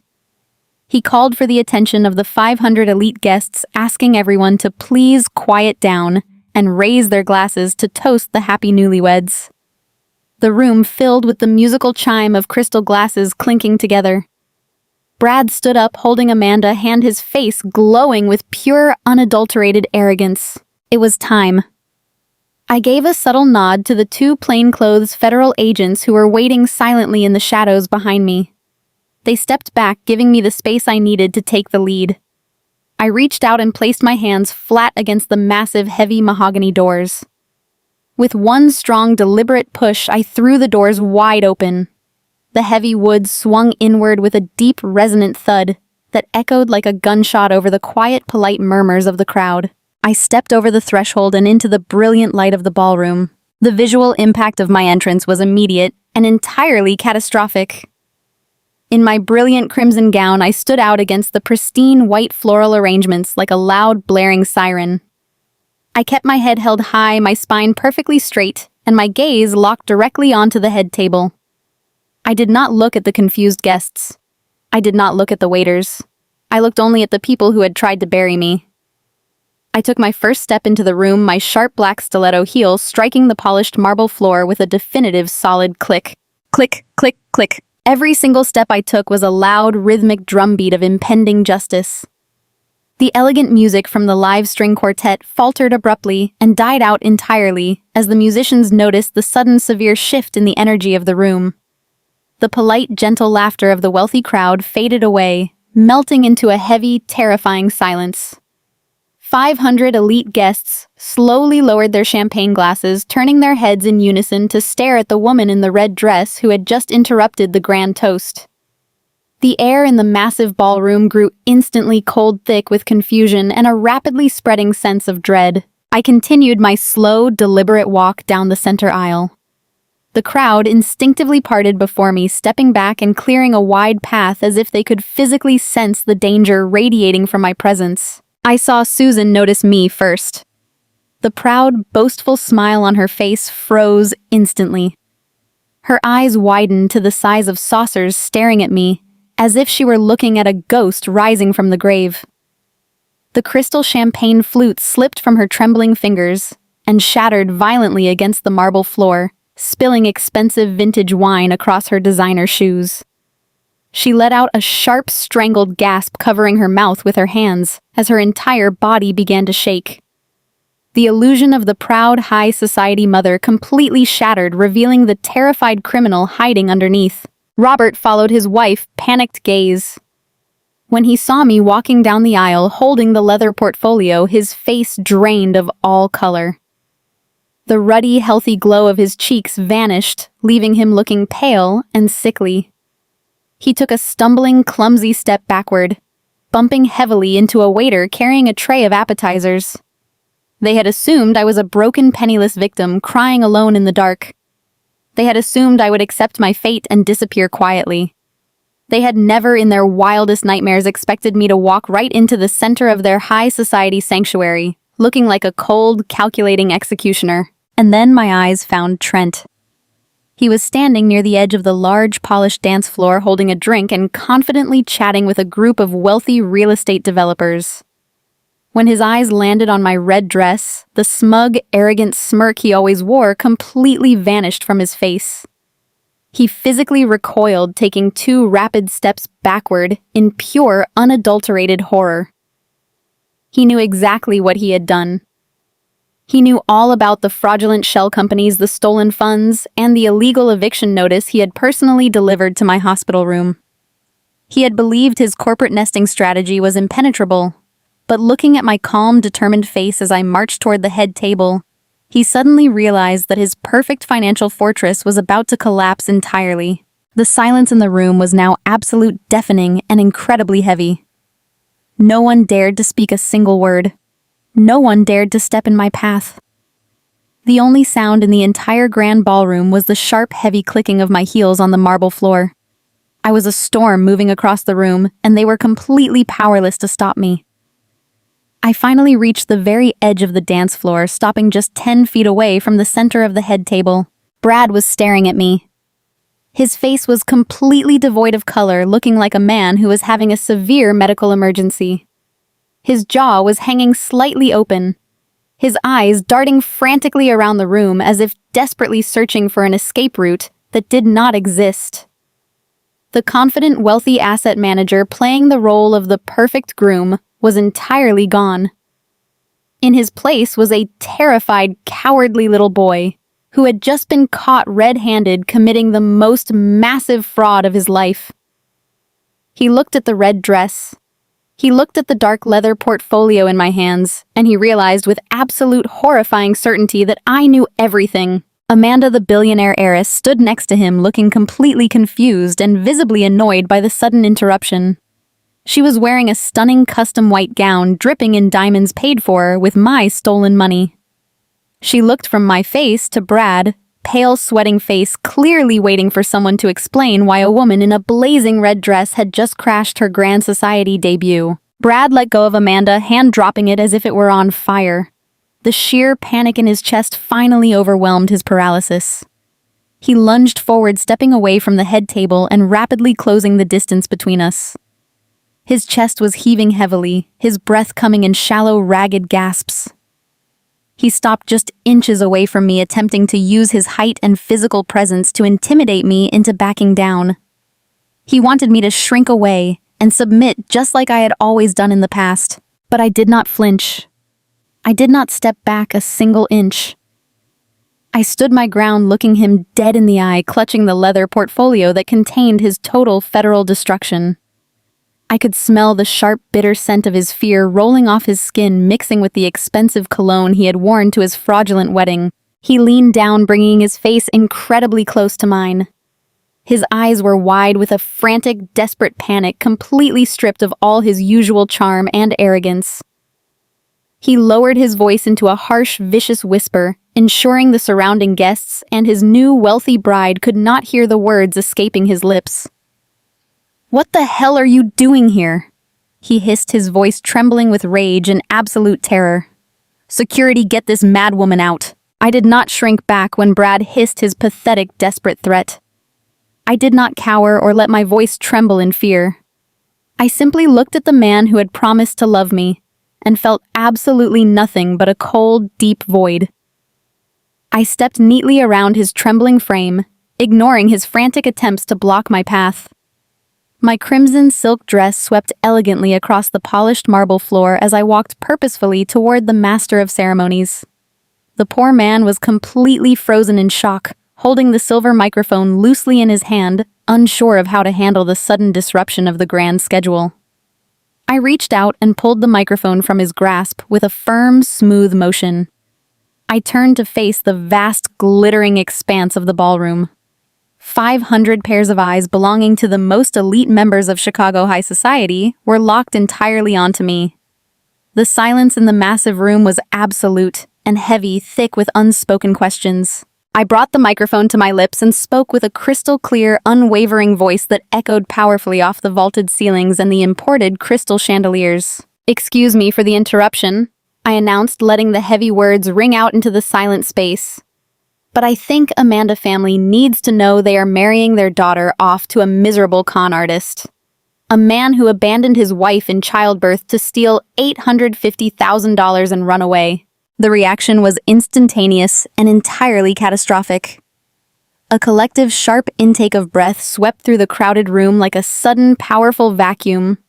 He called for the attention of the 500 elite guests, asking everyone to please quiet down and raise their glasses to toast the happy newlyweds. The room filled with the musical chime of crystal glasses clinking together. Brad stood up, holding Amanda, hand, his face glowing with pure, unadulterated arrogance. It was time. I gave a subtle nod to the 2 plainclothes federal agents who were waiting silently in the shadows behind me. They stepped back, giving me the space I needed to take the lead. I reached out and placed my hands flat against the massive, heavy mahogany doors. With one strong, deliberate push, I threw the doors wide open. The heavy wood swung inward with a deep, resonant thud that echoed like a gunshot over the quiet, polite murmurs of the crowd. I stepped over the threshold and into the brilliant light of the ballroom. The visual impact of my entrance was immediate and entirely catastrophic. In my brilliant crimson gown, I stood out against the pristine white floral arrangements like a loud, blaring siren. I kept my head held high, my spine perfectly straight, and my gaze locked directly onto the head table. I did not look at the confused guests. I did not look at the waiters. I looked only at the people who had tried to bury me. I took my first step into the room, my sharp black stiletto heel striking the polished marble floor with a definitive solid click. Click, click, click. Every single step I took was a loud, rhythmic drumbeat of impending justice. The elegant music from the live string quartet faltered abruptly and died out entirely as the musicians noticed the sudden severe shift in the energy of the room. The polite, gentle laughter of the wealthy crowd faded away, melting into a heavy, terrifying silence. 500 elite guests slowly lowered their champagne glasses, turning their heads in unison to stare at the woman in the red dress who had just interrupted the grand toast. The air in the massive ballroom grew instantly cold thick with confusion and a rapidly spreading sense of dread. I continued my slow, deliberate walk down the center aisle. The crowd instinctively parted before me, stepping back and clearing a wide path as if they could physically sense the danger radiating from my presence. I saw Susan notice me first. The proud, boastful smile on her face froze instantly. Her eyes widened to the size of saucers, staring at me, as if she were looking at a ghost rising from the grave. The crystal champagne flute slipped from her trembling fingers and shattered violently against the marble floor, spilling expensive vintage wine across her designer shoes. She let out a sharp, strangled gasp, covering her mouth with her hands as her entire body began to shake. The illusion of the proud, high society mother completely shattered, revealing the terrified criminal hiding underneath. Robert followed his wife, panicked gaze. When he saw me walking down the aisle holding the leather portfolio, his face drained of all color. The ruddy, healthy glow of his cheeks vanished, leaving him looking pale and sickly. He took a stumbling, clumsy step backward, bumping heavily into a waiter carrying a tray of appetizers. They had assumed I was a broken, penniless victim crying alone in the dark. They had assumed I would accept my fate and disappear quietly. They had never in their wildest nightmares expected me to walk right into the center of their high society sanctuary, looking like a cold, calculating executioner. And then my eyes found Trent. He was standing near the edge of the large, polished dance floor holding a drink and confidently chatting with a group of wealthy real estate developers. When his eyes landed on my red dress, the smug, arrogant smirk he always wore completely vanished from his face. He physically recoiled, taking 2 rapid steps backward in pure, unadulterated horror. He knew exactly what he had done. He knew all about the fraudulent shell companies, the stolen funds, and the illegal eviction notice he had personally delivered to my hospital room. He had believed his corporate nesting strategy was impenetrable, but looking at my calm, determined face as I marched toward the head table, he suddenly realized that his perfect financial fortress was about to collapse entirely. The silence in the room was now absolute, deafening, and incredibly heavy. No one dared to speak a single word. No one dared to step in my path. The only sound in the entire grand ballroom was the sharp, heavy clicking of my heels on the marble floor. I was a storm moving across the room, and they were completely powerless to stop me. I finally reached the very edge of the dance floor, stopping just 10 feet away from the center of the head table. Brad was staring at me. His face was completely devoid of color, looking like a man who was having a severe medical emergency. His jaw was hanging slightly open, his eyes darting frantically around the room as if desperately searching for an escape route that did not exist. The confident, wealthy asset manager playing the role of the perfect groom was entirely gone. In his place was a terrified, cowardly little boy who had just been caught red-handed committing the most massive fraud of his life. He looked at the red dress, He looked at the dark leather portfolio in my hands, and he realized with absolute horrifying certainty that I knew everything. Amanda, the billionaire heiress, stood next to him looking completely confused and visibly annoyed by the sudden interruption. She was wearing a stunning custom white gown dripping in diamonds paid for with my stolen money. She looked from my face to Brad, pale, sweating face, clearly waiting for someone to explain why a woman in a blazing red dress had just crashed her Grand Society debut. Brad let go of Amanda, hand dropping it as if it were on fire. The sheer panic in his chest finally overwhelmed his paralysis. He lunged forward, stepping away from the head table and rapidly closing the distance between us. His chest was heaving heavily, his breath coming in shallow, ragged gasps. He stopped just inches away from me, attempting to use his height and physical presence to intimidate me into backing down. He wanted me to shrink away and submit just like I had always done in the past, but I did not flinch. I did not step back a single inch. I stood my ground, looking him dead in the eye, clutching the leather portfolio that contained his total federal destruction. I could smell the sharp, bitter scent of his fear rolling off his skin, mixing with the expensive cologne he had worn to his fraudulent wedding. He leaned down, bringing his face incredibly close to mine. His eyes were wide with a frantic, desperate panic, completely stripped of all his usual charm and arrogance. He lowered his voice into a harsh, vicious whisper, ensuring the surrounding guests and his new, wealthy bride could not hear the words escaping his lips. "What the hell are you doing here?" he hissed, his voice trembling with rage and absolute terror. "Security, get this madwoman out." I did not shrink back when Brad hissed his pathetic, desperate threat. I did not cower or let my voice tremble in fear. I simply looked at the man who had promised to love me and felt absolutely nothing but a cold, deep void. I stepped neatly around his trembling frame, ignoring his frantic attempts to block my path. My crimson silk dress swept elegantly across the polished marble floor as I walked purposefully toward the master of ceremonies. The poor man was completely frozen in shock, holding the silver microphone loosely in his hand, unsure of how to handle the sudden disruption of the grand schedule. I reached out and pulled the microphone from his grasp with a firm, smooth motion. I turned to face the vast, glittering expanse of the ballroom. 500 pairs of eyes belonging to the most elite members of Chicago high society were locked entirely onto me. The silence in the massive room was absolute and heavy, thick with unspoken questions. I brought the microphone to my lips and spoke with a crystal-clear, unwavering voice that echoed powerfully off the vaulted ceilings and the imported crystal chandeliers. "Excuse me for the interruption," I announced, letting the heavy words ring out into the silent space. "But I think Amanda family needs to know they are marrying their daughter off to a miserable con artist. A man who abandoned his wife in childbirth to steal $850,000 and run away." The reaction was instantaneous and entirely catastrophic. A collective, sharp intake of breath swept through the crowded room like a sudden, powerful vacuum.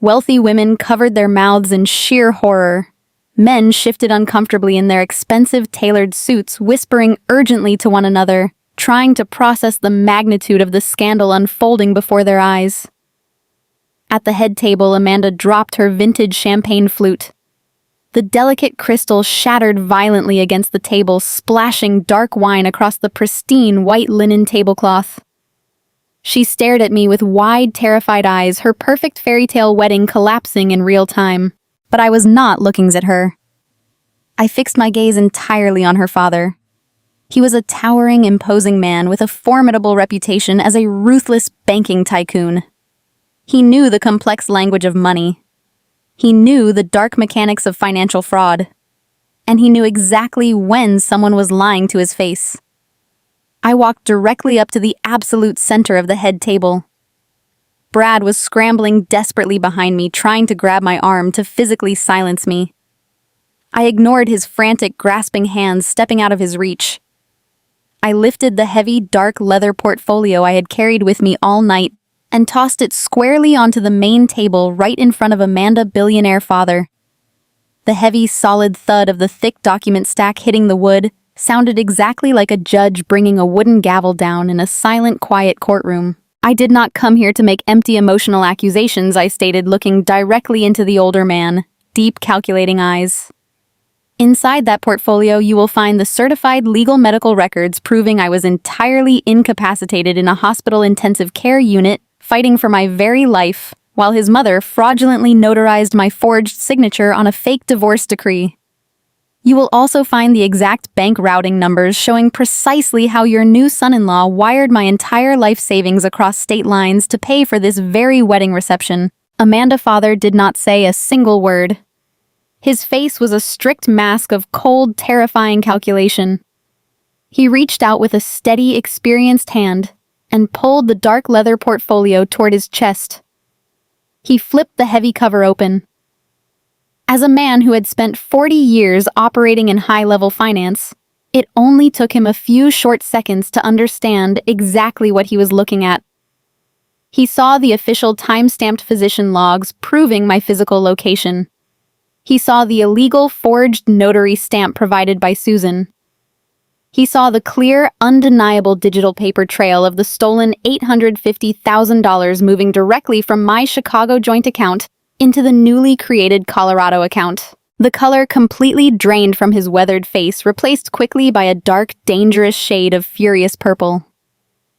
Wealthy women covered their mouths in sheer horror. Men shifted uncomfortably in their expensive, tailored suits, whispering urgently to one another, trying to process the magnitude of the scandal unfolding before their eyes. At the head table, Amanda dropped her vintage champagne flute. The delicate crystal shattered violently against the table, splashing dark wine across the pristine white linen tablecloth. She stared at me with wide, terrified eyes, her perfect fairy tale wedding collapsing in real time. But I was not looking at her. I fixed my gaze entirely on her father. He was a towering, imposing man with a formidable reputation as a ruthless banking tycoon. He knew the complex language of money. He knew the dark mechanics of financial fraud. And he knew exactly when someone was lying to his face. I walked directly up to the absolute center of the head table. Brad was scrambling desperately behind me, trying to grab my arm to physically silence me. I ignored his frantic, grasping hands, stepping out of his reach. I lifted the heavy, dark leather portfolio I had carried with me all night and tossed it squarely onto the main table right in front of Amanda billionaire father. The heavy, solid thud of the thick document stack hitting the wood sounded exactly like a judge bringing a wooden gavel down in a silent, quiet courtroom. I did not come here to make empty emotional accusations, I stated, looking directly into the older man, deep calculating eyes. Inside that portfolio, you will find the certified legal medical records proving I was entirely incapacitated in a hospital intensive care unit, fighting for my very life, while his mother fraudulently notarized my forged signature on a fake divorce decree. You will also find the exact bank routing numbers showing precisely how your new son-in-law wired my entire life savings across state lines to pay for this very wedding reception. Amanda father did not say a single word. His face was a strict mask of cold, terrifying calculation. He reached out with a steady, experienced hand and pulled the dark leather portfolio toward his chest. He flipped the heavy cover open. As a man who had spent 40 years operating in high-level finance, it only took him a few short seconds to understand exactly what he was looking at. He saw the official time-stamped physician logs proving my physical location. He saw the illegal forged notary stamp provided by Susan. He saw the clear, undeniable digital paper trail of the stolen $850,000 moving directly from my Chicago joint account into the newly created Colorado account. The color completely drained from his weathered face, replaced quickly by a dark, dangerous shade of furious purple.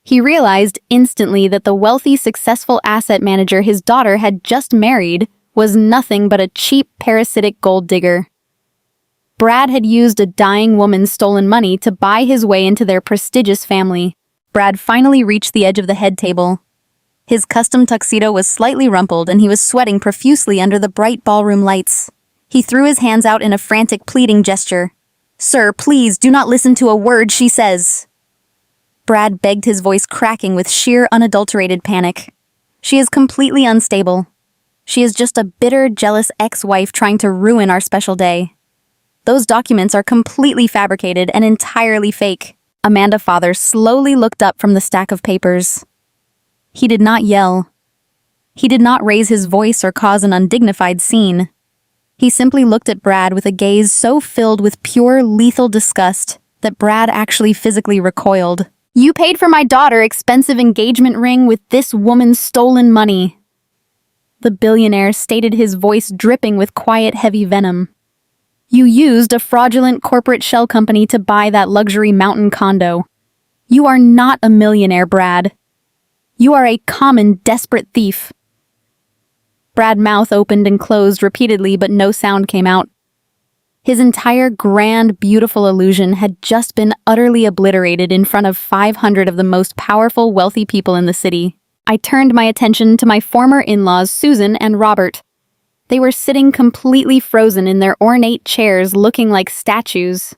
He realized instantly that the wealthy, successful asset manager his daughter had just married was nothing but a cheap, parasitic gold digger. Brad had used a dying woman's stolen money to buy his way into their prestigious family. Brad finally reached the edge of the head table. His custom tuxedo was slightly rumpled and he was sweating profusely under the bright ballroom lights. He threw his hands out in a frantic, pleading gesture. "Sir, please do not listen to a word she says." Brad begged, his voice cracking with sheer, unadulterated panic. "She is completely unstable. She is just a bitter, jealous ex-wife trying to ruin our special day. Those documents are completely fabricated and entirely fake." Amanda father slowly looked up from the stack of papers. He did not yell. He did not raise his voice or cause an undignified scene. He simply looked at Brad with a gaze so filled with pure, lethal disgust that Brad actually physically recoiled. "You paid for my daughter's expensive engagement ring with this woman's stolen money." The billionaire stated, his voice dripping with quiet, heavy venom. "You used a fraudulent corporate shell company to buy that luxury mountain condo. You are not a millionaire, Brad. You are a common, desperate thief." Brad's mouth opened and closed repeatedly, but no sound came out. His entire grand, beautiful illusion had just been utterly obliterated in front of 500 of the most powerful, wealthy people in the city. I turned my attention to my former in-laws, Susan and Robert. They were sitting completely frozen in their ornate chairs, looking like statues.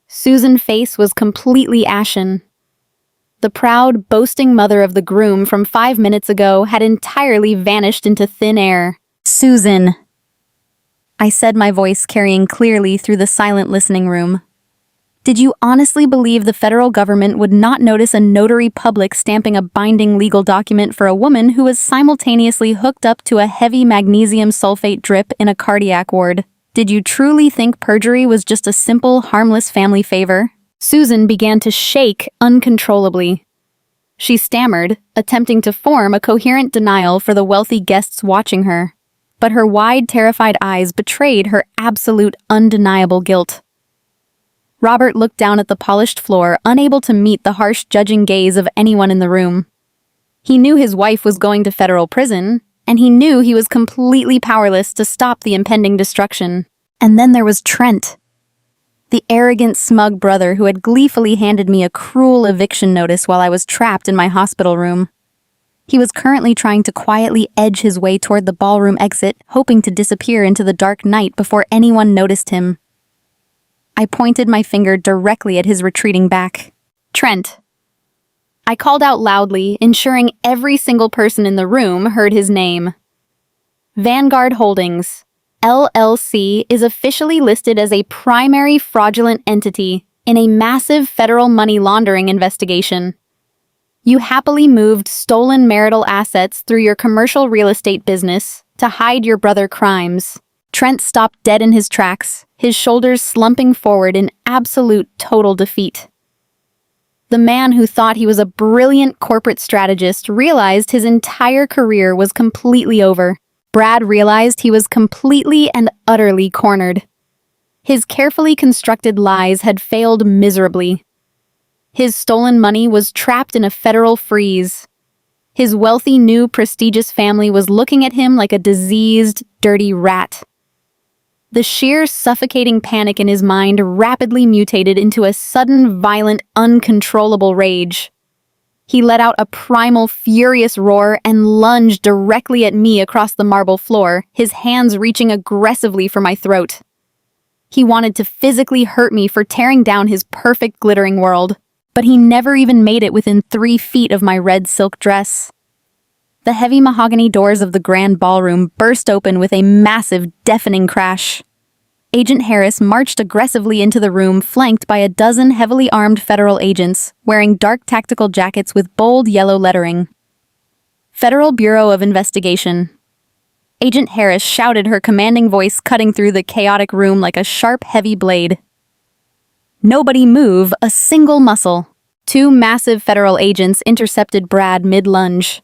Susan's face was completely ashen. The proud, boasting mother of the groom from 5 minutes ago had entirely vanished into thin air. "Susan," I said, my voice carrying clearly through the silent listening room. "Did you honestly believe the federal government would not notice a notary public stamping a binding legal document for a woman who was simultaneously hooked up to a heavy magnesium sulfate drip in a cardiac ward? Did you truly think perjury was just a simple, harmless family favor?" Susan began to shake uncontrollably. She stammered, attempting to form a coherent denial for the wealthy guests watching her. But her wide, terrified eyes betrayed her absolute, undeniable guilt. Robert looked down at the polished floor, unable to meet the harsh, judging gaze of anyone in the room. He knew his wife was going to federal prison, and he knew he was completely powerless to stop the impending destruction. And then there was Trent, the arrogant, smug brother who had gleefully handed me a cruel eviction notice while I was trapped in my hospital room. He was currently trying to quietly edge his way toward the ballroom exit, hoping to disappear into the dark night before anyone noticed him. I pointed my finger directly at his retreating back. "Trent." I called out loudly, ensuring every single person in the room heard his name. "Vanguard Holdings, LLC is officially listed as a primary fraudulent entity in a massive federal money laundering investigation. You happily moved stolen marital assets through your commercial real estate business to hide your brother crimes." Trent stopped dead in his tracks, his shoulders slumping forward in absolute, total defeat. The man who thought he was a brilliant corporate strategist realized his entire career was completely over. Brad realized he was completely and utterly cornered. His carefully constructed lies had failed miserably. His stolen money was trapped in a federal freeze. His wealthy, new, prestigious family was looking at him like a diseased, dirty rat. The sheer suffocating panic in his mind rapidly mutated into a sudden, violent, uncontrollable rage. He let out a primal, furious roar and lunged directly at me across the marble floor, his hands reaching aggressively for my throat. He wanted to physically hurt me for tearing down his perfect, glittering world, but he never even made it within 3 feet of my red silk dress. The heavy mahogany doors of the grand ballroom burst open with a massive, deafening crash. Agent Harris marched aggressively into the room, flanked by a dozen heavily armed federal agents, wearing dark tactical jackets with bold yellow lettering. Federal Bureau of Investigation. Agent Harris shouted, her commanding voice cutting through the chaotic room like a sharp, heavy blade. Nobody move a single muscle. 2 massive federal agents intercepted Brad mid-lunge.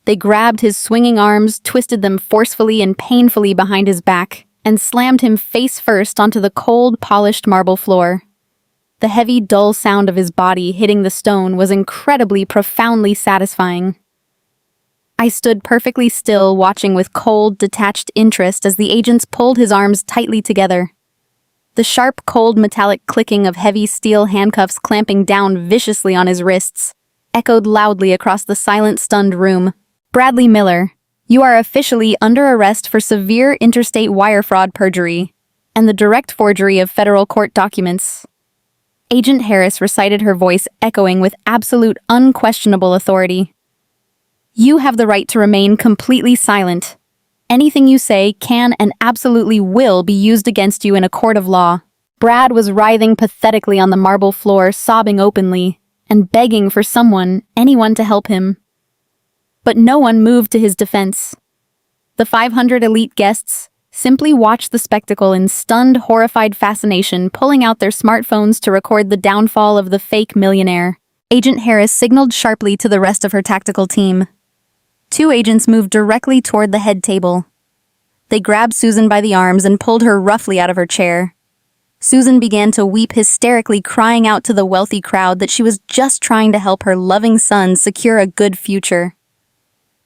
They grabbed his swinging arms, twisted them forcefully and painfully behind his back, and slammed him face first onto the cold, polished marble floor. The heavy, dull sound of his body hitting the stone was incredibly, profoundly satisfying. I stood perfectly still, watching with cold, detached interest as the agents pulled his arms tightly together. The sharp, cold, metallic clicking of heavy steel handcuffs clamping down viciously on his wrists echoed loudly across the silent, stunned room. Bradley Miller, you are officially under arrest for severe interstate wire fraud, perjury, and the direct forgery of federal court documents. Agent Harris recited, her voice echoing with absolute, unquestionable authority. You have the right to remain completely silent. Anything you say can and absolutely will be used against you in a court of law. Brad was writhing pathetically on the marble floor, sobbing openly, and begging for anyone to help him. But no one moved to his defense. The 500 elite guests simply watched the spectacle in stunned, horrified fascination, pulling out their smartphones to record the downfall of the fake millionaire. Agent Harris signaled sharply to the rest of her tactical team. 2 agents moved directly toward the head table. They grabbed Susan by the arms and pulled her roughly out of her chair. Susan began to weep hysterically, crying out to the wealthy crowd that she was just trying to help her loving son secure a good future.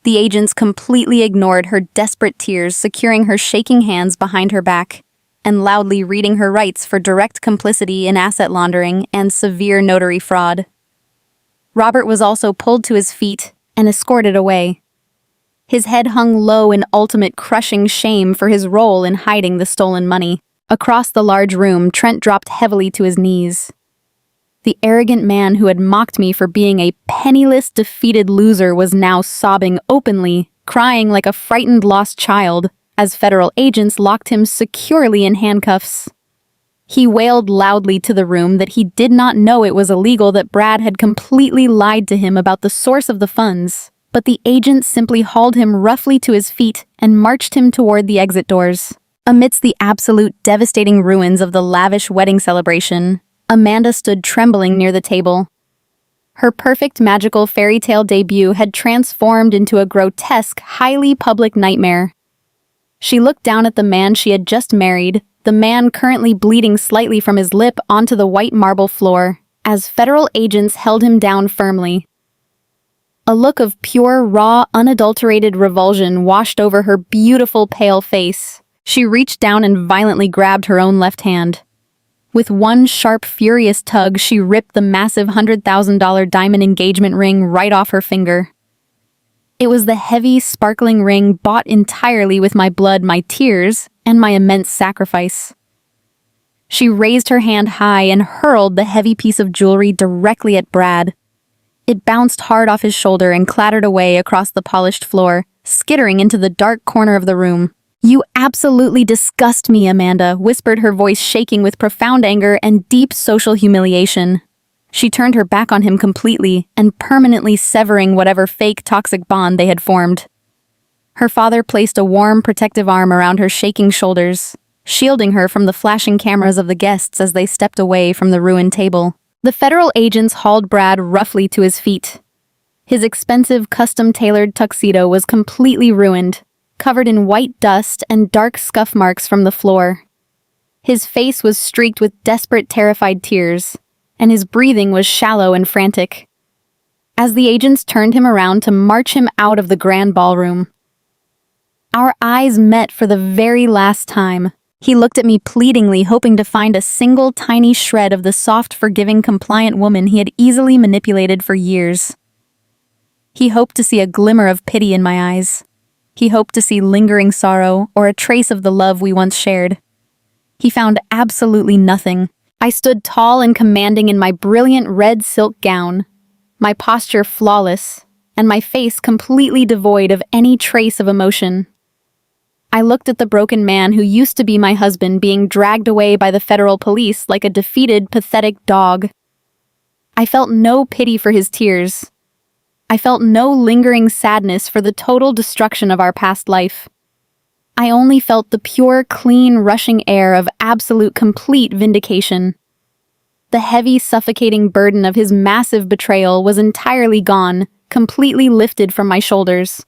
The agents completely ignored her desperate tears, securing her shaking hands behind her back, and loudly reading her rights for direct complicity in asset laundering and severe notary fraud. Robert was also pulled to his feet and escorted away. His head hung low in ultimate crushing shame for his role in hiding the stolen money. Across the large room, Trent dropped heavily to his knees. The arrogant man who had mocked me for being a penniless, defeated loser was now sobbing openly, crying like a frightened, lost child, as federal agents locked him securely in handcuffs. He wailed loudly to the room that he did not know it was illegal, that Brad had completely lied to him about the source of the funds, but the agents simply hauled him roughly to his feet and marched him toward the exit doors. Amidst the absolute devastating ruins of the lavish wedding celebration, Amanda stood trembling near the table. Her perfect magical fairy tale debut had transformed into a grotesque, highly public nightmare. She looked down at the man she had just married, the man currently bleeding slightly from his lip, onto the white marble floor, as federal agents held him down firmly. A look of pure, raw, unadulterated revulsion washed over her beautiful, pale face. She reached down and violently grabbed her own left hand. With one sharp, furious tug, she ripped the massive $100,000 diamond engagement ring right off her finger. It was the heavy, sparkling ring bought entirely with my blood, my tears, and my immense sacrifice. She raised her hand high and hurled the heavy piece of jewelry directly at Brad. It bounced hard off his shoulder and clattered away across the polished floor, skittering into the dark corner of the room. You absolutely disgust me, Amanda, whispered, her voice shaking with profound anger and deep social humiliation. She turned her back on him completely and permanently severing whatever fake toxic bond they had formed. Her father placed a warm, protective arm around her shaking shoulders, shielding her from the flashing cameras of the guests as they stepped away from the ruined table. The federal agents hauled Brad roughly to his feet. His expensive, custom-tailored tuxedo was completely ruined, covered in white dust and dark scuff marks from the floor. His face was streaked with desperate, terrified tears, and his breathing was shallow and frantic. As the agents turned him around to march him out of the grand ballroom, our eyes met for the very last time. He looked at me pleadingly, hoping to find a single tiny shred of the soft, forgiving, compliant woman he had easily manipulated for years. He hoped to see a glimmer of pity in my eyes. He hoped to see lingering sorrow or a trace of the love we once shared. He found absolutely nothing. I stood tall and commanding in my brilliant red silk gown, my posture flawless, and my face completely devoid of any trace of emotion. I looked at the broken man who used to be my husband being dragged away by the federal police like a defeated, pathetic dog. I felt no pity for his tears. I felt no lingering sadness for the total destruction of our past life. I only felt the pure, clean, rushing air of absolute, complete vindication. The heavy, suffocating burden of his massive betrayal was entirely gone, completely lifted from my shoulders.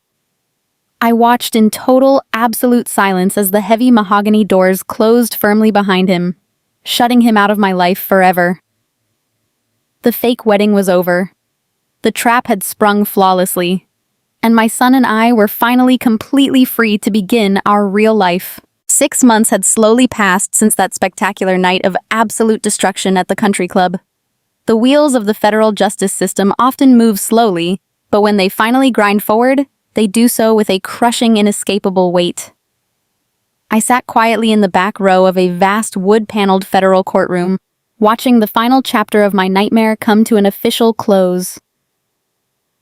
I watched in total, absolute silence as the heavy mahogany doors closed firmly behind him, shutting him out of my life forever. The fake wedding was over. The trap had sprung flawlessly, and my son and I were finally completely free to begin our real life. 6 months had slowly passed since that spectacular night of absolute destruction at the country club. The wheels of the federal justice system often move slowly, but when they finally grind forward, they do so with a crushing, inescapable weight. I sat quietly in the back row of a vast wood-paneled federal courtroom, watching the final chapter of my nightmare come to an official close.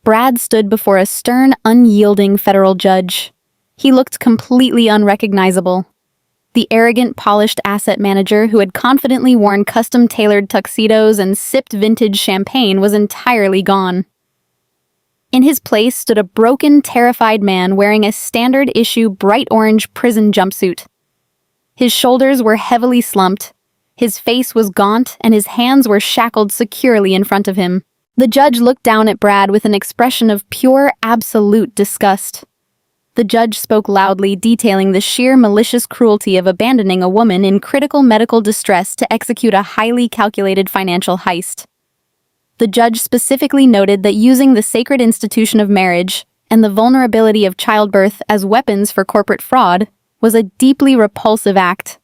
Brad stood before a stern, unyielding federal judge. He looked completely unrecognizable. The arrogant, polished asset manager who had confidently worn custom-tailored tuxedos and sipped vintage champagne was entirely gone. In his place stood a broken, terrified man wearing a standard-issue bright orange prison jumpsuit. His shoulders were heavily slumped, his face was gaunt, and his hands were shackled securely in front of him. The judge looked down at Brad with an expression of pure, absolute disgust. The judge spoke loudly, detailing the sheer malicious cruelty of abandoning a woman in critical medical distress to execute a highly calculated financial heist. The judge specifically noted that using the sacred institution of marriage and the vulnerability of childbirth as weapons for corporate fraud was a deeply repulsive act.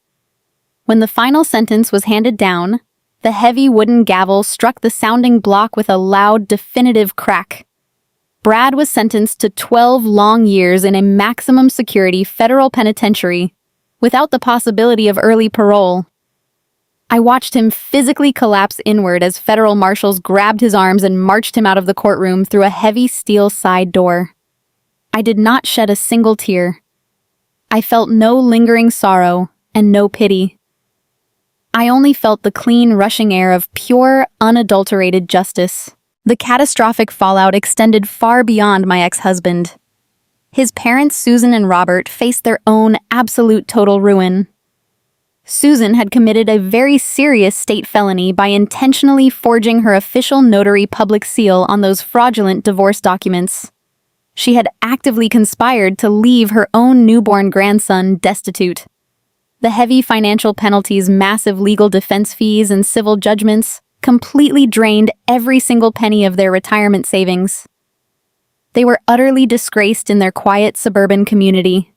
When the final sentence was handed down, the heavy wooden gavel struck the sounding block with a loud, definitive crack. Brad was sentenced to 12 long years in a maximum security federal penitentiary, without the possibility of early parole. I watched him physically collapse inward as federal marshals grabbed his arms and marched him out of the courtroom through a heavy steel side door. I did not shed a single tear. I felt no lingering sorrow and no pity. I only felt the clean, rushing air of pure, unadulterated justice. The catastrophic fallout extended far beyond my ex-husband. His parents, Susan and Robert, faced their own absolute total ruin. Susan had committed a very serious state felony by intentionally forging her official notary public seal on those fraudulent divorce documents. She had actively conspired to leave her own newborn grandson destitute. The heavy financial penalties, massive legal defense fees, and civil judgments completely drained every single penny of their retirement savings. They were utterly disgraced in their quiet suburban community.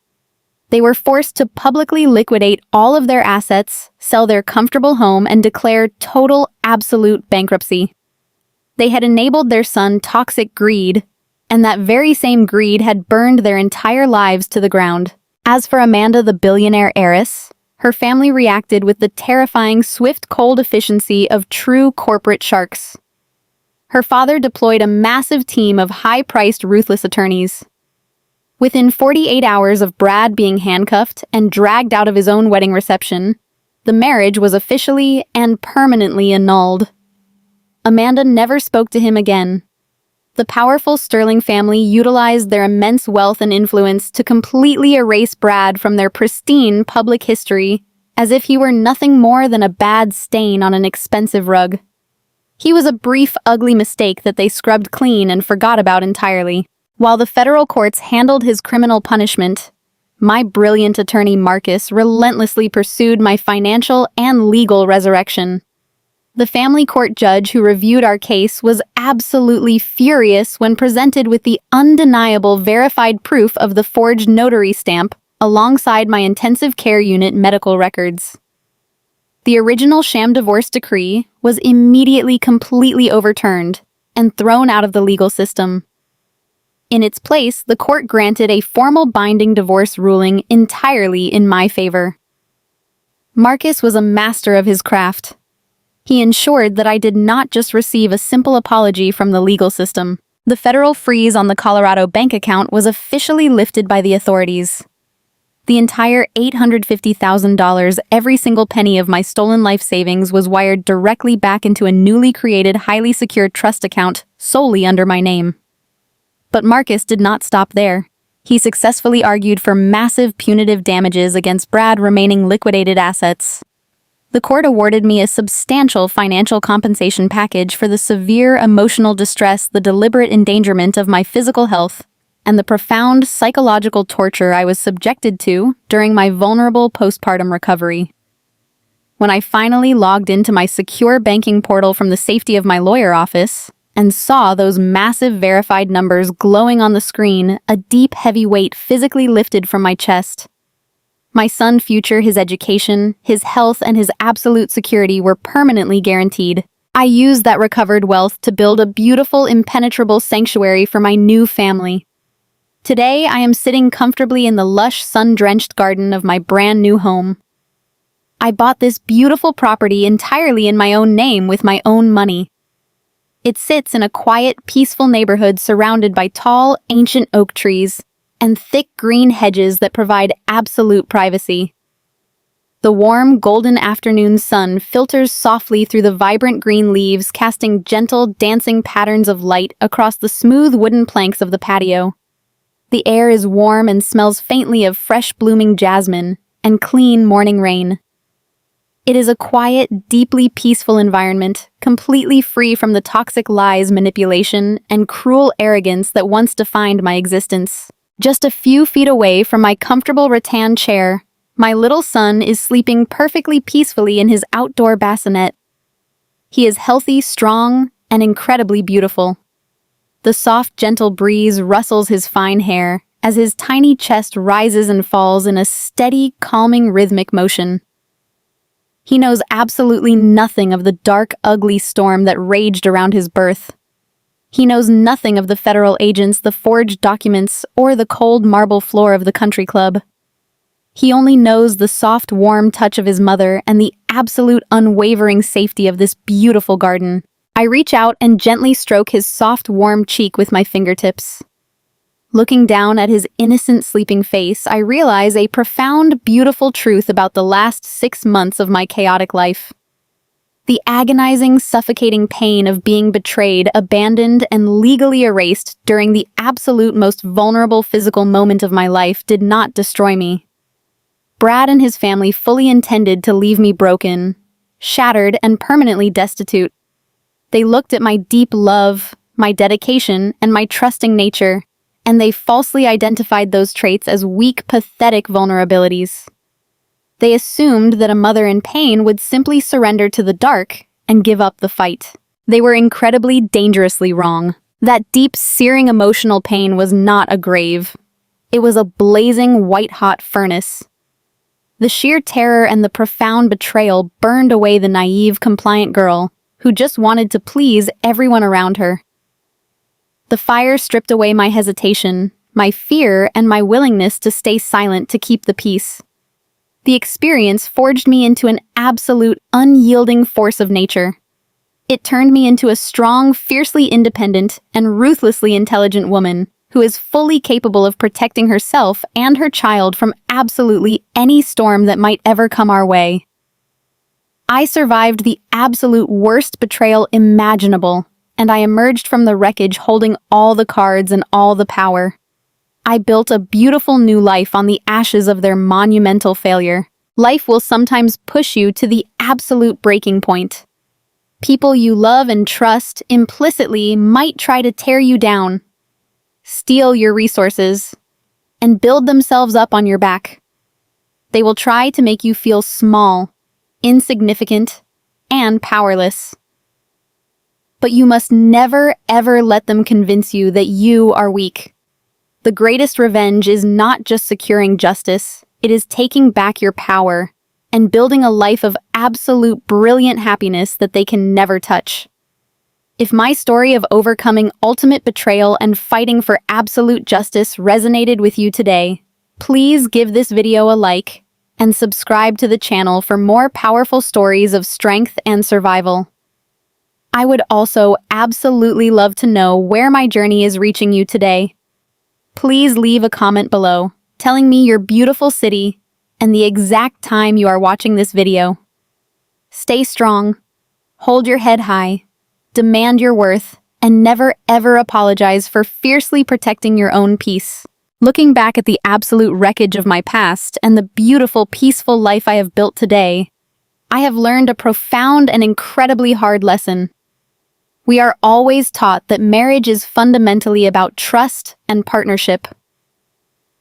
They were forced to publicly liquidate all of their assets, sell their comfortable home, and declare total, absolute bankruptcy. They had enabled their son toxic greed, and that very same greed had burned their entire lives to the ground. As for Amanda, the billionaire heiress, her family reacted with the terrifying, swift, cold efficiency of true corporate sharks. Her father deployed a massive team of high-priced, ruthless attorneys. Within 48 hours of Brad being handcuffed and dragged out of his own wedding reception, the marriage was officially and permanently annulled. Amanda never spoke to him again. The powerful Sterling family utilized their immense wealth and influence to completely erase Brad from their pristine public history as if he were nothing more than a bad stain on an expensive rug. He was a brief, ugly mistake that they scrubbed clean and forgot about entirely. While the federal courts handled his criminal punishment, my brilliant attorney Marcus relentlessly pursued my financial and legal resurrection. The family court judge who reviewed our case was absolutely furious when presented with the undeniable verified proof of the forged notary stamp alongside my intensive care unit medical records. The original sham divorce decree was immediately completely overturned and thrown out of the legal system. In its place, the court granted a formal binding divorce ruling entirely in my favor. Marcus was a master of his craft. He ensured that I did not just receive a simple apology from the legal system. The federal freeze on the Colorado bank account was officially lifted by the authorities. The entire $850,000, every single penny of my stolen life savings, was wired directly back into a newly created, highly secured trust account solely under my name. But Marcus did not stop there. He successfully argued for massive punitive damages against Brad's remaining liquidated assets. The court awarded me a substantial financial compensation package for the severe emotional distress, the deliberate endangerment of my physical health, and the profound psychological torture I was subjected to during my vulnerable postpartum recovery. When I finally logged into my secure banking portal from the safety of my lawyer office and saw those massive verified numbers glowing on the screen, a deep, heavy weight physically lifted from my chest. My son's future, his education, his health, and his absolute security were permanently guaranteed. I used that recovered wealth to build a beautiful, impenetrable sanctuary for my new family. Today, I am sitting comfortably in the lush, sun-drenched garden of my brand new home. I bought this beautiful property entirely in my own name with my own money. It sits in a quiet, peaceful neighborhood surrounded by tall, ancient oak trees and thick green hedges that provide absolute privacy. The warm, golden afternoon sun filters softly through the vibrant green leaves, casting gentle, dancing patterns of light across the smooth wooden planks of the patio. The air is warm and smells faintly of fresh blooming jasmine and clean morning rain. It is a quiet, deeply peaceful environment, completely free from the toxic lies, manipulation, and cruel arrogance that once defined my existence. Just a few feet away from my comfortable rattan chair, my little son is sleeping perfectly peacefully in his outdoor bassinet. He is healthy, strong, and incredibly beautiful. The soft, gentle breeze rustles his fine hair as his tiny chest rises and falls in a steady, calming, rhythmic motion. He knows absolutely nothing of the dark, ugly storm that raged around his birth. He knows nothing of the federal agents, the forged documents, or the cold marble floor of the country club. He only knows the soft, warm touch of his mother and the absolute, unwavering safety of this beautiful garden. I reach out and gently stroke his soft, warm cheek with my fingertips. Looking down at his innocent, sleeping face, I realize a profound, beautiful truth about the last 6 months of my chaotic life. The agonizing, suffocating pain of being betrayed, abandoned, and legally erased during the absolute most vulnerable physical moment of my life did not destroy me. Brad and his family fully intended to leave me broken, shattered, and permanently destitute. They looked at my deep love, my dedication, and my trusting nature, and they falsely identified those traits as weak, pathetic vulnerabilities. They assumed that a mother in pain would simply surrender to the dark and give up the fight. They were incredibly, dangerously wrong. That deep, searing emotional pain was not a grave. It was a blazing, white-hot furnace. The sheer terror and the profound betrayal burned away the naive, compliant girl who just wanted to please everyone around her. The fire stripped away my hesitation, my fear, and my willingness to stay silent to keep the peace. The experience forged me into an absolute, unyielding force of nature. It turned me into a strong, fiercely independent, and ruthlessly intelligent woman who is fully capable of protecting herself and her child from absolutely any storm that might ever come our way. I survived the absolute worst betrayal imaginable, and I emerged from the wreckage holding all the cards and all the power. I built a beautiful new life on the ashes of their monumental failure. Life will sometimes push you to the absolute breaking point. People you love and trust implicitly might try to tear you down, steal your resources, and build themselves up on your back. They will try to make you feel small, insignificant, and powerless. But you must never, ever let them convince you that you are weak. The greatest revenge is not just securing justice, it is taking back your power and building a life of absolute brilliant happiness that they can never touch. If my story of overcoming ultimate betrayal and fighting for absolute justice resonated with you today, please give this video a like and subscribe to the channel for more powerful stories of strength and survival. I would also absolutely love to know where my journey is reaching you today. Please leave a comment below, telling me your beautiful city and the exact time you are watching this video. Stay strong, hold your head high, demand your worth, and never ever apologize for fiercely protecting your own peace. Looking back at the absolute wreckage of my past and the beautiful, peaceful life I have built today, I have learned a profound and incredibly hard lesson. We are always taught that marriage is fundamentally about trust and partnership.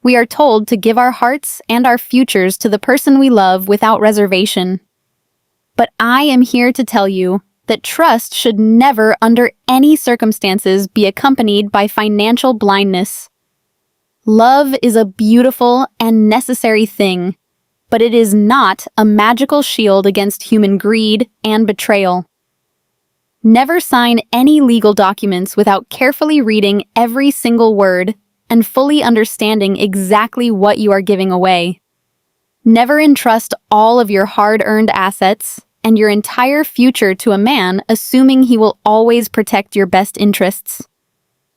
We are told to give our hearts and our futures to the person we love without reservation. But I am here to tell you that trust should never, under any circumstances, be accompanied by financial blindness. Love is a beautiful and necessary thing, but it is not a magical shield against human greed and betrayal. Never sign any legal documents without carefully reading every single word and fully understanding exactly what you are giving away. Never entrust all of your hard-earned assets and your entire future to a man assuming he will always protect your best interests.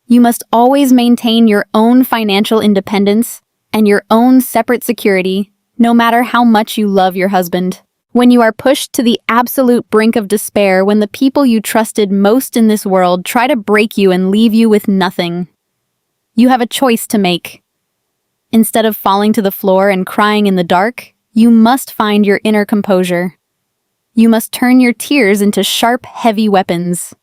You must always maintain your own financial independence and your own separate security, no matter how much you love your husband. When you are pushed to the absolute brink of despair, when the people you trusted most in this world try to break you and leave you with nothing, you have a choice to make. Instead of falling to the floor and crying in the dark, you must find your inner composure. You must turn your tears into sharp, heavy weapons.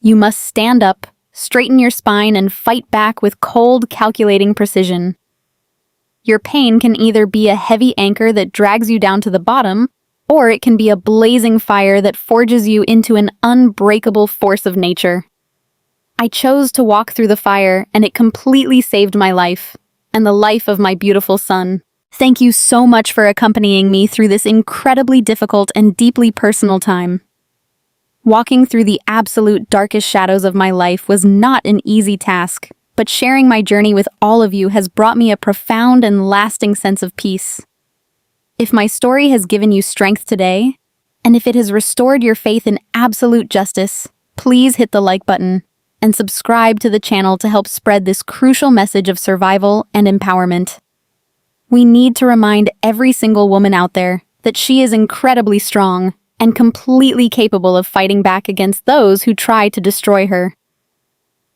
You must stand up, straighten your spine, and fight back with cold, calculating precision. Your pain can either be a heavy anchor that drags you down to the bottom, or it can be a blazing fire that forges you into an unbreakable force of nature. I chose to walk through the fire, and it completely saved my life, and the life of my beautiful son. Thank you so much for accompanying me through this incredibly difficult and deeply personal time. Walking through the absolute darkest shadows of my life was not an easy task, but sharing my journey with all of you has brought me a profound and lasting sense of peace. If my story has given you strength today, and if it has restored your faith in absolute justice, please hit the like button and subscribe to the channel to help spread this crucial message of survival and empowerment. We need to remind every single woman out there that she is incredibly strong and completely capable of fighting back against those who try to destroy her.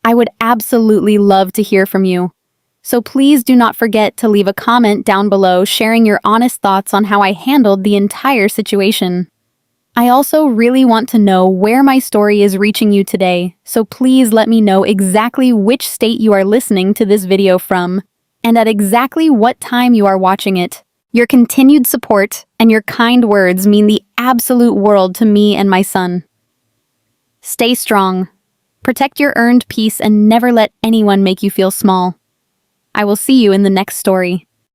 I would absolutely love to hear from you. So please do not forget to leave a comment down below sharing your honest thoughts on how I handled the entire situation. I also really want to know where my story is reaching you today, so please let me know exactly which state you are listening to this video from, and at exactly what time you are watching it. Your continued support and your kind words mean the absolute world to me and my son. Stay strong, protect your earned peace, and never let anyone make you feel small. I will see you in the next story.